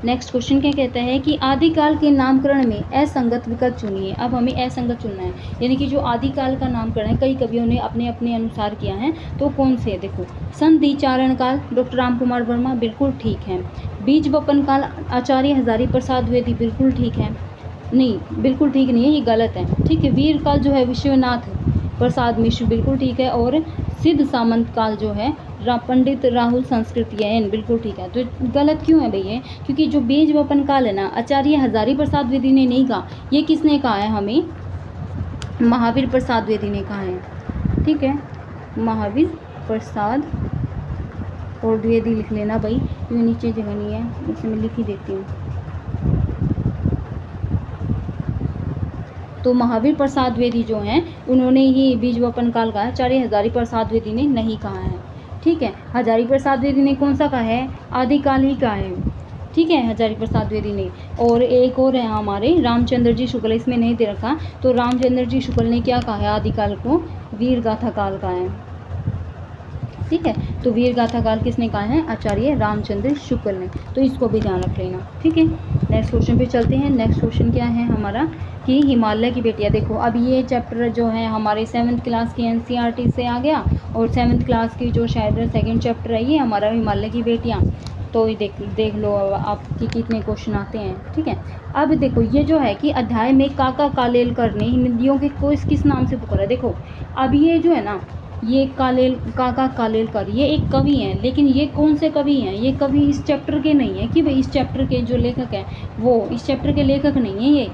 नेक्स्ट क्वेश्चन क्या कहता है कि आदिकाल के नामकरण में असंगत विकल्प चुनिए। अब हमें असंगत चुनना है, यानी कि जो आदिकाल का नामकरण है कई कवियों ने अपने अपने अनुसार किया है, तो कौन से है। देखो संधि चारण काल डॉक्टर राम कुमार वर्मा, बिल्कुल ठीक है। बीज वपन काल आचार्य हजारी प्रसाद द्विवेदी, बिल्कुल ठीक है, नहीं बिल्कुल ठीक नहीं है, ये गलत है, ठीक है। वीर काल जो है विश्वनाथ प्रसाद मिश्र, बिल्कुल ठीक है। और सिद्ध सामंत काल जो है पंडित राहुल संस्कृतियन, बिल्कुल ठीक है। तो गलत क्यों है भैया? क्योंकि जो बीज वपन काल है ना, आचार्य हजारी प्रसाद द्विवेदी ने नहीं कहा, ये किसने कहा है? हमें महावीर प्रसाद द्विवेदी ने कहा है। ठीक है, महावीर प्रसाद और द्विवेदी लिख लेना भाई, क्योंकि नीचे जगह नहीं है, इसे मैं लिख ही देती हूँ। तो महावीर प्रसाद द्विवेदी जो हैं उन्होंने ही बीज वपन काल कहा है, आचार्य हजारी प्रसाद द्विवेदी ने नहीं कहा है। ठीक है, हजारी प्रसाद द्विवेदी ने कौन सा कहा है? आदिकाल ही कहा है। ठीक है, हजारी प्रसाद द्विवेदी ने। और एक और है हमारे रामचंद्र जी शुक्ल, इसमें नहीं दे रखा, तो रामचंद्र जी शुक्ल ने क्या कहा है? आदिकाल को वीर गाथा काल कहा है। ठीक है, तो वीर गाथा काल किसने कहा है? आचार्य रामचंद्र शुक्ल ने, तो इसको भी ध्यान रख लेना। ठीक है, नेक्स्ट क्वेश्चन पे चलते हैं। नेक्स्ट क्वेश्चन क्या है हमारा कि हिमालय की बेटियां। देखो अब ये चैप्टर जो है हमारे 7th क्लास की एनसीईआरटी से आ गया, और 7th क्लास की जो शायद सेकंड चैप्टर है ये हमारा हिमालय की बेटियां। तो ये देख लो आपकी कितने क्वेश्चन आते हैं। ठीक है, अब देखो ये जो है कि अध्याय में काका कालेलकर ने नदियों के को किस नाम से पुकारा। देखो अब ये जो है ना, ये काका कालेलकर ये एक कवि हैं, लेकिन ये कौन से कवि हैं? ये कवि इस चैप्टर के नहीं है कि भाई इस चैप्टर के जो लेखक हैं वो इस चैप्टर के लेखक नहीं है। ये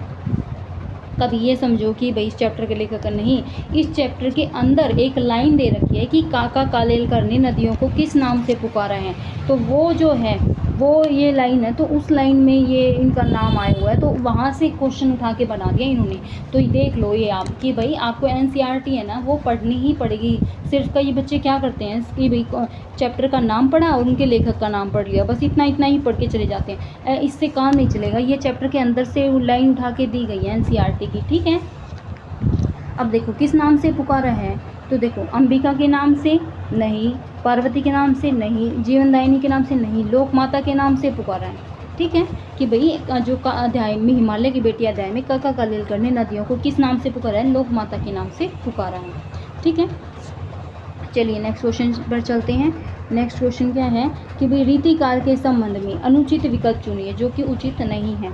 कभी ये समझो कि भाई इस चैप्टर के लेखक नहीं, इस चैप्टर के अंदर एक लाइन दे रखी है कि काका कालेलकर ने नदियों को किस नाम से पुकारा है, तो वो जो है वो ये लाइन है, तो उस लाइन में ये इनका नाम आया हुआ है, तो वहाँ से क्वेश्चन उठा के बना दिया इन्होंने। तो ये देख लो ये आप कि भाई आपको एनसीईआरटी है ना वो पढ़नी ही पड़ेगी। सिर्फ कई बच्चे क्या करते हैं कि भाई चैप्टर का नाम पढ़ा और उनके लेखक का नाम पढ़ लिया, बस इतना ही पढ़ के चले जाते हैं, इससे काम नहीं चलेगा। ये चैप्टर के अंदर से लाइन उठा के दी गई है एनसीईआरटी की। ठीक है, अब देखो किस नाम से पुकारा है, तो देखो अंबिका के नाम से नहीं, पार्वती के नाम से नहीं, जीवनदायिनी के नाम से नहीं, लोक माता के नाम से पुकारा है। ठीक है, कि भाई जो का अध्याय में हिमालय की बेटी अध्याय में काका कालेलकर ने नदियों को किस नाम से पुकारा है? लोक माता के नाम से पुकारा है। ठीक है, चलिए नेक्स्ट क्वेश्चन पर चलते हैं। नेक्स्ट क्वेश्चन क्या है कि भाई रीतिकाल के संबंध में अनुचित विकल्प चुनिए जो कि उचित नहीं है।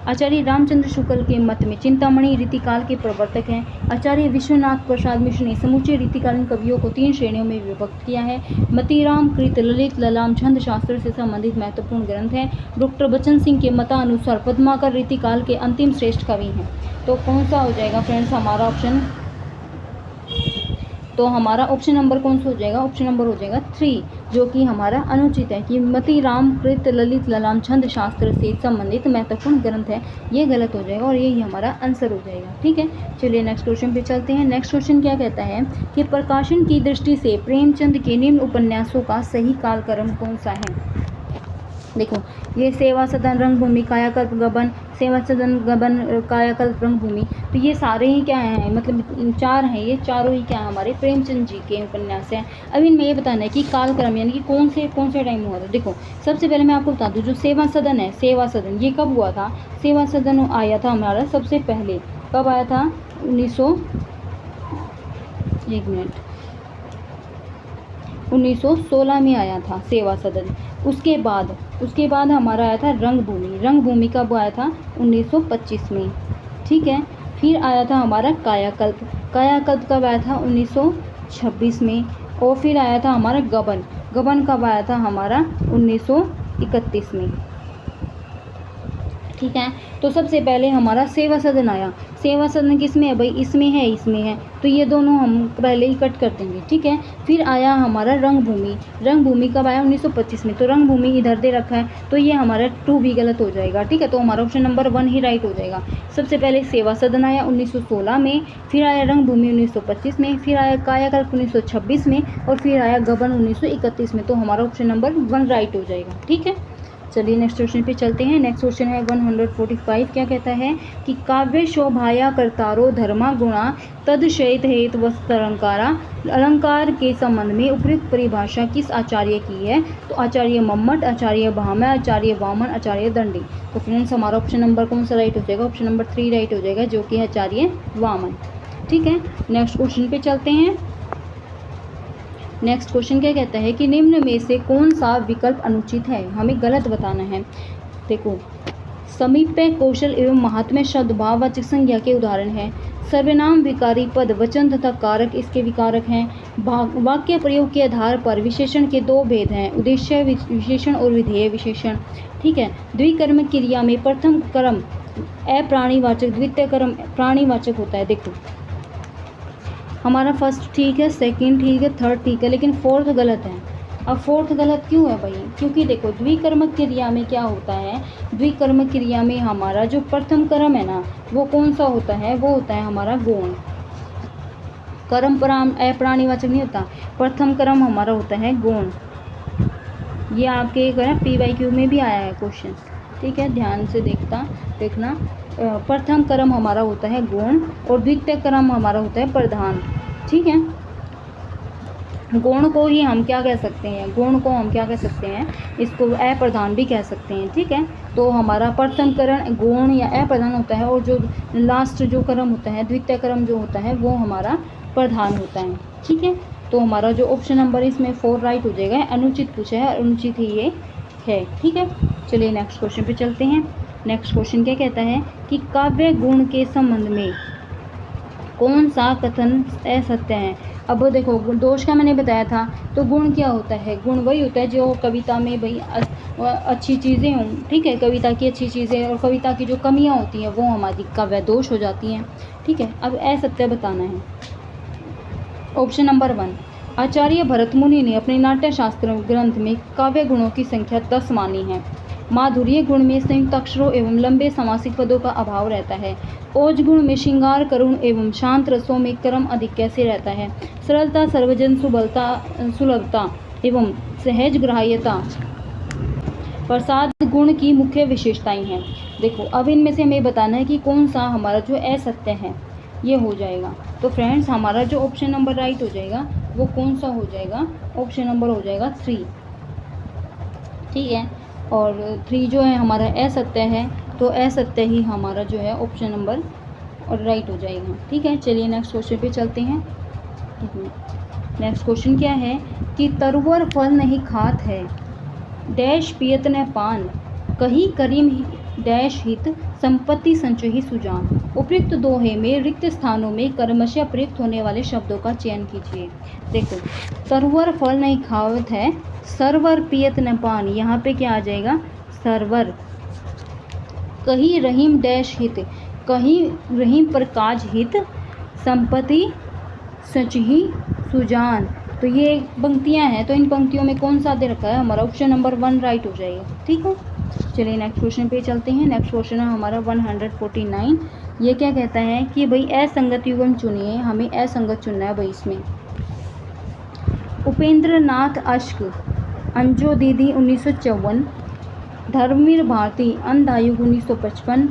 आचार्य रामचंद्र शुक्ल के मत में चिंतामणि रीतिकाल के प्रवर्तक हैं। आचार्य विश्वनाथ प्रसाद मिश्र ने समूचे रीतिकालीन कवियों को 3 श्रेणियों में विभक्त किया है। मतीराम कृत ललित ललाम छंद शास्त्र से संबंधित महत्वपूर्ण ग्रंथ है। डॉक्टर बच्चन सिंह के मतानुसार पद्माकर रीतिकाल के अंतिम श्रेष्ठ कवि हैं। तो कौन सा हो जाएगा फ्रेंड्स हमारा ऑप्शन? तो हमारा ऑप्शन नंबर कौन सा हो जाएगा? ऑप्शन नंबर हो जाएगा 3, जो कि हमारा अनुचित है कि मतीराम कृत ललित ललाम छंद शास्त्र से संबंधित महत्वपूर्ण ग्रंथ है, ये गलत हो जाएगा और यही हमारा आंसर हो जाएगा। ठीक है, चलिए नेक्स्ट क्वेश्चन पे चलते हैं। नेक्स्ट क्वेश्चन क्या कहता है कि प्रकाशन की दृष्टि से प्रेमचंद के निम्न उपन्यासों का सही कालक्रम कौन सा है? देखो ये सेवा सदन रंगभूमि कायाकल्प गबन, सेवा सदन गबन कायाकल्प रंगभूमि, तो ये सारे ही क्या हैं, मतलब 4 हैं, ये चारों ही क्या हैं हमारे प्रेमचंद जी के उपन्यास हैं। अब इनमें ये बताना है कि कालक्रम यानी कि कौन से टाइम हुआ था। देखो सबसे पहले मैं आपको बता दूं जो सेवा सदन है, सेवा सदन ये कब हुआ था? सेवा सदन आया था हमारा सबसे पहले, कब आया था? 1916 में आया था सेवा सदन। उसके बाद हमारा आया था रंगभूमि। रंगभूमि कब आया था? 1925 में। ठीक है, फिर आया था हमारा कायाकल्प। कायाकल्प कब आया था? 1926 में। और फिर आया था हमारा गबन। गबन कब आया था हमारा? 1931 में। ठीक है, तो सबसे पहले हमारा सेवा सदन आया। सेवा सदन किसमें है भाई? इसमें है, तो ये दोनों हम पहले ही कट कर देंगे। ठीक है, फिर आया हमारा रंगभूमि। रंगभूमि कब आया? 1925 में, तो रंगभूमि इधर दे रखा है, तो ये हमारा 2 भी गलत हो जाएगा। ठीक है, तो हमारा ऑप्शन नंबर 1 ही राइट हो जाएगा। सबसे पहले सेवा सदन आया 1916 में, फिर आया रंगभूमि 1925 में, फिर आया कायाकल्प 1926 में, और फिर आया गबन 1931 में, तो हमारा ऑप्शन नंबर 1 राइट हो जाएगा। ठीक है, चलिए नेक्स्ट क्वेश्चन पे चलते हैं। नेक्स्ट क्वेश्चन है 145। क्या कहता है कि काव्य शोभाया कर्तारो धर्मा गुणा तद शयित हेत वस्त्रलंकारा, अलंकार के संबंध में उपयुक्त परिभाषा किस आचार्य की है? तो आचार्य मम्मट, आचार्य भामा, आचार्य वामन, आचार्य दंडी। तो फ्रेंड्स हमारा ऑप्शन नंबर कौन सा राइट हो जाएगा? ऑप्शन नंबर 3 राइट हो जाएगा, जो कि आचार्य वामन। ठीक है, नेक्स्ट क्वेश्चन पे चलते हैं। नेक्स्ट क्वेश्चन क्या कहता है कि निम्न में से कौन सा विकल्प अनुचित है? हमें गलत बताना है। देखो समीप्य, कौशल एवं महात्म्य शब्द भाववाचक संज्ञा के उदाहरण हैं। सर्वनाम, विकारी पद, वचन तथा कारक इसके विकारक हैं। वाक्य प्रयोग के आधार पर विशेषण के दो भेद हैं, उद्देश्य विशेषण और विधेय विशेषण। ठीक है। द्विकर्मक क्रिया में प्रथम कर्म अप्राणीवाचक, द्वितीय कर्म प्राणीवाचक होता है। देखो हमारा फर्स्ट ठीक है, सेकंड ठीक है, थर्ड ठीक है, लेकिन फोर्थ गलत है। अब फोर्थ गलत क्यों है भाई? क्योंकि देखो द्विकर्मक क्रिया में क्या होता है, द्विकर्मक क्रिया में हमारा जो प्रथम कर्म है ना वो कौन सा होता है, वो होता है हमारा गौण। कर्म अप्राणीवाचक नहीं होता, प्रथम कर्म हमारा होता है गौण। ये आपके PYQ में भी आया है क्वेश्चन। ठीक है, ध्यान से देखना। प्रथम कर्म हमारा होता है गौण और द्वितीय कर्म हमारा होता है प्रधान। ठीक है, गौण को ही हम क्या कह सकते हैं, गौण को हम क्या कह सकते हैं, इसको अप्रधान भी कह सकते हैं। ठीक है, तो हमारा प्रथम कर्म गौण या अप्रधान होता है और जो लास्ट जो कर्म होता है, द्वितीय कर्म जो होता है वो हमारा प्रधान होता है। ठीक है, तो हमारा जो ऑप्शन नंबर इसमें 4 राइट हो जाएगा। अनुचित पूछा है, अनुचित ही ये है। ठीक है, चलिए नेक्स्ट क्वेश्चन पे चलते हैं। नेक्स्ट क्वेश्चन क्या कहता है कि काव्य गुण के संबंध में कौन सा कथन असत्य है। अब देखो दोष का मैंने बताया था, तो गुण क्या होता है, गुण वही होता है जो कविता में भाई अच्छी चीज़ें हों। ठीक है, कविता की अच्छी चीज़ें और कविता की जो कमियां होती हैं वो हमारी काव्य दोष हो जाती हैं। ठीक है, अब असत्य बताना है। ऑप्शन नंबर 1, आचार्य भरत मुनि ने अपने नाट्यशास्त्र ग्रंथ में काव्य गुणों की संख्या 10 मानी है। माधुर्य गुण में संयुक्त अक्षरों एवं लंबे समासिक पदों का अभाव रहता है। ओज गुण में श्रृंगार, करुण एवं शांत रसों में क्रम अधिक कैसे रहता है। सरलता, सर्वजन सुलभता एवं सहज ग्राह्यता प्रसाद गुण की मुख्य विशेषताएं हैं। देखो अब इनमें से हमें बताना है कि कौन सा हमारा जो असत्य है ये हो जाएगा। तो फ्रेंड्स हमारा जो ऑप्शन नंबर राइट हो जाएगा वो कौन सा हो जाएगा, ऑप्शन नंबर हो जाएगा 3। ठीक है, और 3 जो है हमारा असत्य है, तो असत्य ही हमारा जो है ऑप्शन नंबर और राइट हो जाएगा। ठीक है, चलिए नेक्स्ट क्वेश्चन पे चलते हैं। नेक्स्ट क्वेश्चन क्या है कि तरुवर फल नहीं खात है, डैश पियत न पान, कही करीम डैश हित, संपत्ति संचयी सुजान। उपयुक्त दोहे में रिक्त स्थानों में कर्मशः प्रयुक्त होने वाले शब्दों का चयन कीजिए। देखो तरुवर फल नहीं खावत है, सरवर पियत न पान, यहाँ पे क्या आ जाएगा, सरवर। कहीं रहीम डैश हित, कहीं रहीम पर काज हित, संपत्ति सचही सुजान। तो ये पंक्तियाँ हैं, तो इन पंक्तियों में कौन सा दे रखा है, हमारा ऑप्शन नंबर 1 राइट हो जाएगा। ठीक है, चलिए नेक्स्ट क्वेश्चन पे चलते हैं। नेक्स्ट क्वेश्चन है हमारा 149। ये क्या कहता है कि भाई असंगत युग्म चुनिए, हमें असंगत चुनना है भाई इसमें। उपेंद्र नाथ अश्क, अंजो दीदी 1954, धर्मवीर भारती अंधायुग 1955,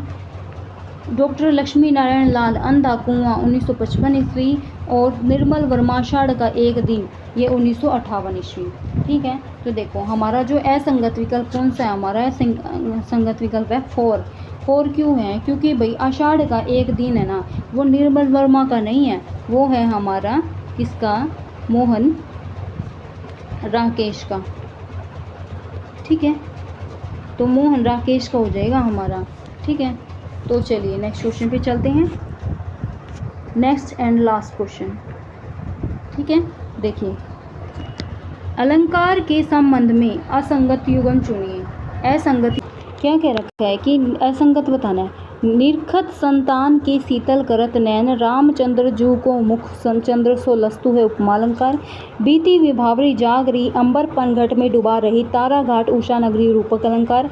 डॉक्टर लक्ष्मी नारायण लाल अंधा कुआं 1955 ईस्वी, और निर्मल वर्मा आषाढ़ का एक दिन ये 1958 ईस्वी। ठीक है, तो देखो हमारा जो असंगत विकल्प कौन सा है, हमारा संगत विकल्प है 4 क्यों है, क्योंकि भाई आषाढ़ का एक दिन है ना वो निर्मल वर्मा का नहीं है, वो है हमारा किसका, मोहन राकेश का। ठीक है, तो मोहन राकेश का हो जाएगा हमारा। ठीक है, तो चलिए नेक्स्ट क्वेश्चन पे चलते हैं। Next and last question. ठीक है, देखिए अलंकार के संबंध में असंगत युग्म चुनिए। असंगत क्या कह रखा है कि असंगत बताना है। निरखत संतान के शीतल करत नैन, रामचंद्र जू को मुख चंद्र सो लस्तु है उपमा अलंकार। बीती विभावरी जागरी, अंबर पनघट में डुबा रही, तारा घाट उषा नगरी रूपक अलंकार।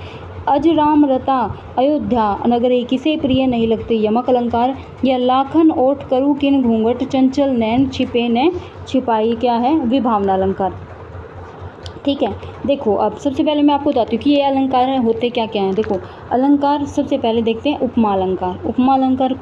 अज राम रता अयोध्या नगरी, किसे प्रिय नहीं लगती यमक अलंकार। यह लाखन ओठ करू किन घूंघट, चंचल नैन छिपे न छिपाई, क्या है, विभावना अलंकार। ठीक है, देखो अब सबसे पहले मैं आपको बताती हूँ कि ये अलंकार होते क्या क्या हैं। देखो अलंकार सबसे पहले देखते हैं उपमा अलंकार। उपमा अलंकार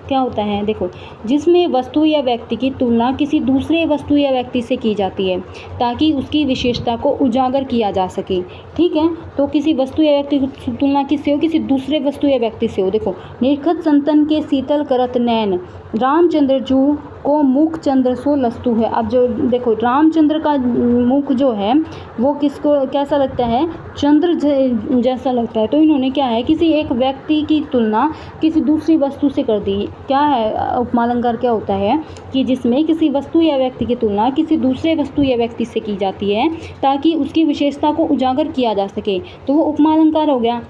क्या होता है, देखो जिसमें वस्तु या व्यक्ति की तुलना किसी दूसरे वस्तु या व्यक्ति से की जाती है ताकि उसकी विशेषता को उजागर किया जा सके। ठीक है, तो किसी वस्तु या व्यक्ति की तुलना किससे हो, किसी दूसरे वस्तु या व्यक्ति से हो। देखो निरखत संतन के शीतल करत नैन, रामचंद्र जू को मुख चंद्र सो लस्तु है। अब जो देखो रामचंद्र का मुख जो है वो किसको कैसा लगता है, चंद्र जैसा लगता है। तो इन्होंने क्या है, किसी एक व्यक्ति की तुलना किसी दूसरी वस्तु से कर दी। क्या है उपमालंकार, क्या होता है कि जिसमें किसी वस्तु या व्यक्ति की तुलना किसी दूसरे वस्तु या व्यक्ति से की जाती है ताकि उसकी विशेषता को उजागर किया जा सके, तो वो उपमालंकार हो गया।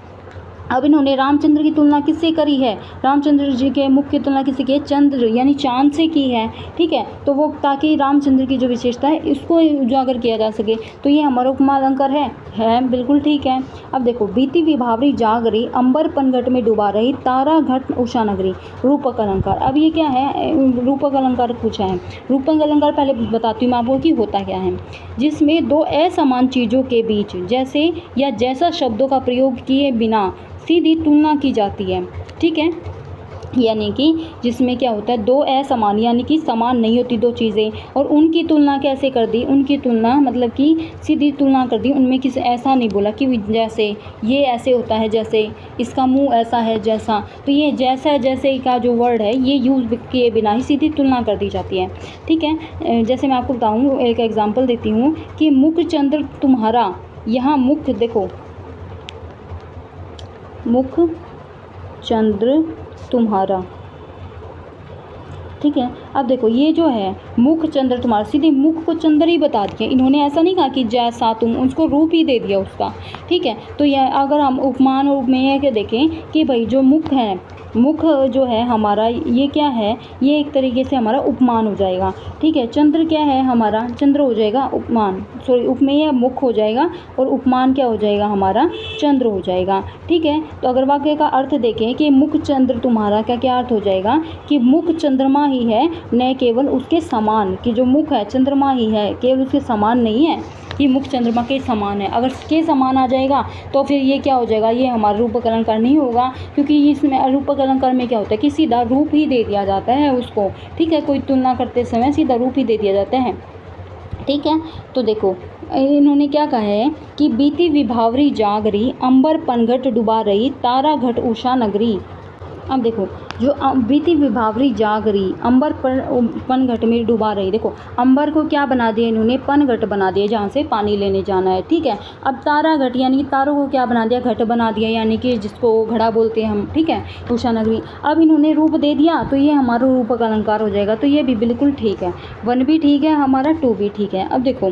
अब इन्होंने रामचंद्र की तुलना किससे करी है, रामचंद्र जी के मुख की तुलना किससे की है, चंद्र यानी चांद से की है। ठीक है, तो वो ताकि रामचंद्र की जो विशेषता है इसको उजागर किया जा सके, तो ये हमारा उपमा अलंकार है बिल्कुल ठीक है। अब देखो, बीती विभावरी जाग रही, अंबर पनघट में डूबा रही, तारा घट उषा नगरी, रूपक अलंकार। अब ये क्या है, रूपक अलंकार पूछा है। रूपक अलंकार पहले बताती हूँ मैं आपको कि होता क्या है, जिसमें दो असमान चीज़ों के बीच जैसे या जैसा शब्दों का प्रयोग किए बिना सीधी तुलना की जाती है। ठीक है, यानी कि जिसमें क्या होता है, दो असमान यानी कि समान नहीं होती दो चीज़ें, और उनकी तुलना कैसे कर दी, उनकी तुलना मतलब कि सीधी तुलना कर दी, उनमें किसी ऐसा नहीं बोला कि जैसे ये ऐसे होता है, जैसे इसका मुंह ऐसा है जैसा, तो ये जैसा जैसे का जो वर्ड है ये यूज़ किए बिना ही सीधी तुलना कर दी जाती है। ठीक है, जैसे मैं आपको बताऊँ, एक एग्जाम्पल देती हूँ कि मुख चंद्र तुम्हारा, यहाँ मुख देखो, मुख चंद्र तुम्हारा। ठीक है, अब देखो ये जो है मुख चंद्र तुम्हारा, सीधे मुख को चंद्र ही बता दिया इन्होंने, ऐसा नहीं कहा कि जैसा तुम, उसको रूप ही दे दिया उसका। ठीक है, तो यह अगर हम उपमान और उपमेय के देखें कि भाई जो मुख है, मुख जो है हमारा ये क्या है, ये एक तरीके से हमारा उपमान हो जाएगा। ठीक है, चंद्र क्या है हमारा, चंद्र हो जाएगा उपमान, सॉरी उपमेय मुख हो जाएगा और उपमान क्या हो जाएगा हमारा, चंद्र हो जाएगा। ठीक है, तो अगर वाक्य का अर्थ देखें कि मुख चंद्र तुम्हारा का क्या अर्थ हो जाएगा कि मुख चंद्रमा ही है, न केवल उसके समान, कि जो मुख है चंद्रमा ही है, केवल उसके समान नहीं है कि मुख चंद्रमा के समान है। अगर के समान आ जाएगा तो फिर ये क्या हो जाएगा, ये हमारा रूपक अलंकार नहीं होगा, क्योंकि इसमें रूपक अलंकार में क्या होता है कि सीधा रूप ही दे दिया जाता है उसको। ठीक है, कोई तुलना करते समय सीधा रूप ही दे दिया जाता है। ठीक है, तो देखो इन्होंने क्या कहा है कि बीती विभावरी जाग रही, अंबर पनघट डुबा रही, तारा घट उषा नगरी। अब देखो जो बीती विभावरी जाग रही, अंबर पनघट में डुबा रही, देखो अंबर को क्या बना दिया इन्होंने, पनघट बना दिया जहाँ से पानी लेने जाना है। ठीक है, अब तारा घट यानी कि तारों को क्या बना दिया, घट बना दिया, यानी कि जिसको घड़ा बोलते हैं हम। ठीक है, उषा नगरी। अब इन्होंने रूप दे दिया तो ये हमारा रूपक अलंकार हो जाएगा, तो ये भी बिल्कुल ठीक है, 1 भी ठीक है हमारा, 2 भी ठीक है। अब देखो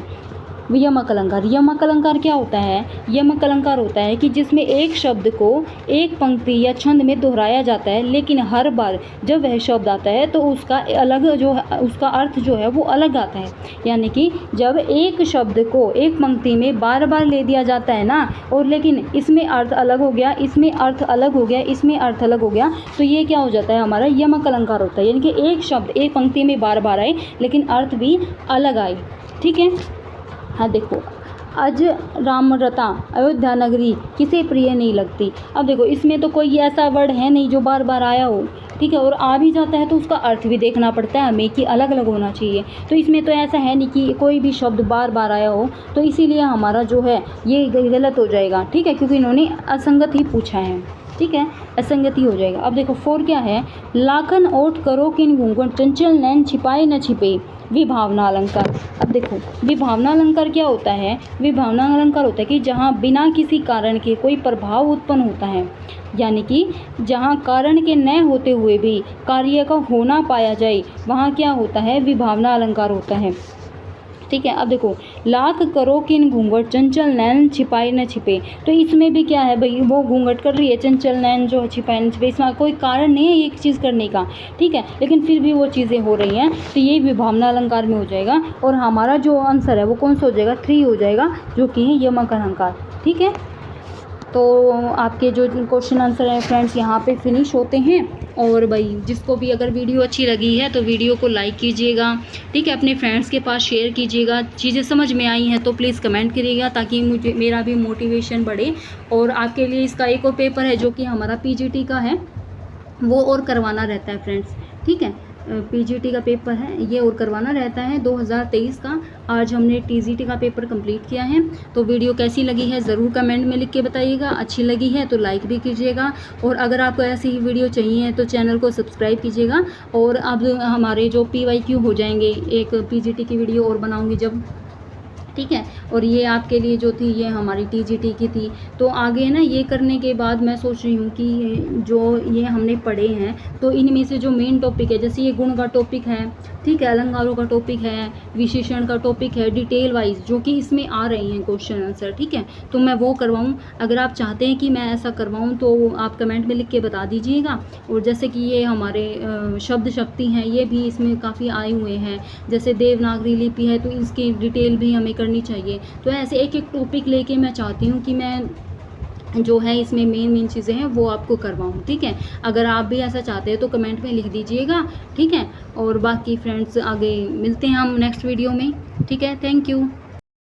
यमक अलंकार, यमक अलंकार क्या होता है, यमक अलंकार होता है कि जिसमें एक शब्द को एक पंक्ति या छंद में दोहराया जाता है, लेकिन हर बार जब वह शब्द आता है तो उसका अलग जो उसका अर्थ जो है वो अलग आता है। यानी कि जब एक शब्द को एक पंक्ति में बार बार ले दिया जाता है ना, और लेकिन इसमें अर्थ अलग हो गया, इसमें अर्थ अलग हो गया, इसमें अर्थ अलग हो गया, तो ये क्या हो जाता है हमारा यमक अलंकार होता है। यानी कि एक शब्द एक पंक्ति में बार बार आए लेकिन अर्थ भी अलग आए। ठीक है, हाँ देखो, अज रामरता अयोध्या नगरी किसे प्रिय नहीं लगती। अब देखो इसमें तो कोई ऐसा वर्ड है नहीं जो बार बार आया हो। ठीक है, और आ भी जाता है तो उसका अर्थ भी देखना पड़ता है हमें कि अलग अलग होना चाहिए। तो इसमें तो ऐसा है नहीं कि कोई भी शब्द बार बार आया हो, तो इसीलिए हमारा जो है ये गलत हो जाएगा। ठीक है, क्योंकि इन्होंने असंगत ही पूछा है। ठीक है, असंगति हो जाएगा। अब देखो 4 क्या है, लाखन ओट करो किन घूंघट, चंचल नैन छिपाए न छिपे, विभावना अलंकार। अब देखो विभावना अलंकार क्या होता है, विभावना अलंकार होता है कि जहाँ बिना किसी कारण के कोई प्रभाव उत्पन्न होता है, यानी कि जहाँ कारण के न होते हुए भी कार्य का होना पाया जाए, वहाँ क्या होता है, विभावना अलंकार होता है। ठीक है, अब देखो लाख करो किन घूंघट, चंचल नैन छिपाए न छिपे, तो इसमें भी क्या है भाई, वो घूंघट कर रही है, चंचल नैन जो छिपाए न छिपे, इसमें कोई कारण नहीं है एक चीज़ करने का। ठीक है, लेकिन फिर भी वो चीज़ें हो रही हैं, तो ये विभावना अलंकार में हो जाएगा, और हमारा जो आंसर है वो कौन सा हो जाएगा, 3 हो जाएगा, जो कि है यमक अलंकार। ठीक है, तो आपके जो क्वेश्चन आंसर है फ्रेंड्स यहाँ पे फिनिश होते हैं। और भाई जिसको भी अगर वीडियो अच्छी लगी है तो वीडियो को लाइक कीजिएगा। ठीक है, अपने फ्रेंड्स के पास शेयर कीजिएगा। चीज़ें समझ में आई हैं तो प्लीज़ कमेंट करिएगा, ताकि मुझे मेरा भी मोटिवेशन बढ़े। और आपके लिए इसका एक और पेपर है जो कि हमारा PGT का है, वो और करवाना रहता है फ्रेंड्स। ठीक है, पीजीटी का पेपर है ये और करवाना रहता है 2023 का। आज हमने टीजीटी का पेपर कंप्लीट किया है। तो वीडियो कैसी लगी है ज़रूर कमेंट में लिख के बताइएगा। अच्छी लगी है तो लाइक भी कीजिएगा, और अगर आपको ऐसी ही वीडियो चाहिए तो चैनल को सब्सक्राइब कीजिएगा। और अब हमारे जो PYQ हो जाएंगे, एक पीजीटी की वीडियो और बनाऊँगी जब, ठीक है। और ये आपके लिए जो थी ये हमारी टीजीटी की थी। तो आगे ना ये करने के बाद मैं सोच रही हूँ कि जो ये हमने पढ़े हैं तो इनमें से जो मेन टॉपिक है, जैसे ये गुण का टॉपिक है, ठीक है, अलंकारों का टॉपिक है, विशेषण का टॉपिक है, डिटेल वाइज जो कि इसमें आ रही हैं क्वेश्चन आंसर, ठीक है, तो मैं वो करवाऊँ। अगर आप चाहते हैं कि मैं ऐसा करवाऊँ तो आप कमेंट में लिख के बता दीजिएगा। और जैसे कि ये हमारे शब्द शक्ति हैं, ये भी इसमें काफ़ी आए हुए हैं, जैसे देवनागरी लिपि है तो इसकी डिटेल भी हमें करनी चाहिए। तो ऐसे एक एक टॉपिक लेके मैं चाहती हूँ कि मैं जो है इसमें मेन चीज़ें हैं वो आपको करवाऊँ, ठीक है। अगर आप भी ऐसा चाहते हैं तो कमेंट में लिख दीजिएगा, ठीक है। और बाकी फ्रेंड्स आगे मिलते हैं हम नेक्स्ट वीडियो में, ठीक है। Thank you.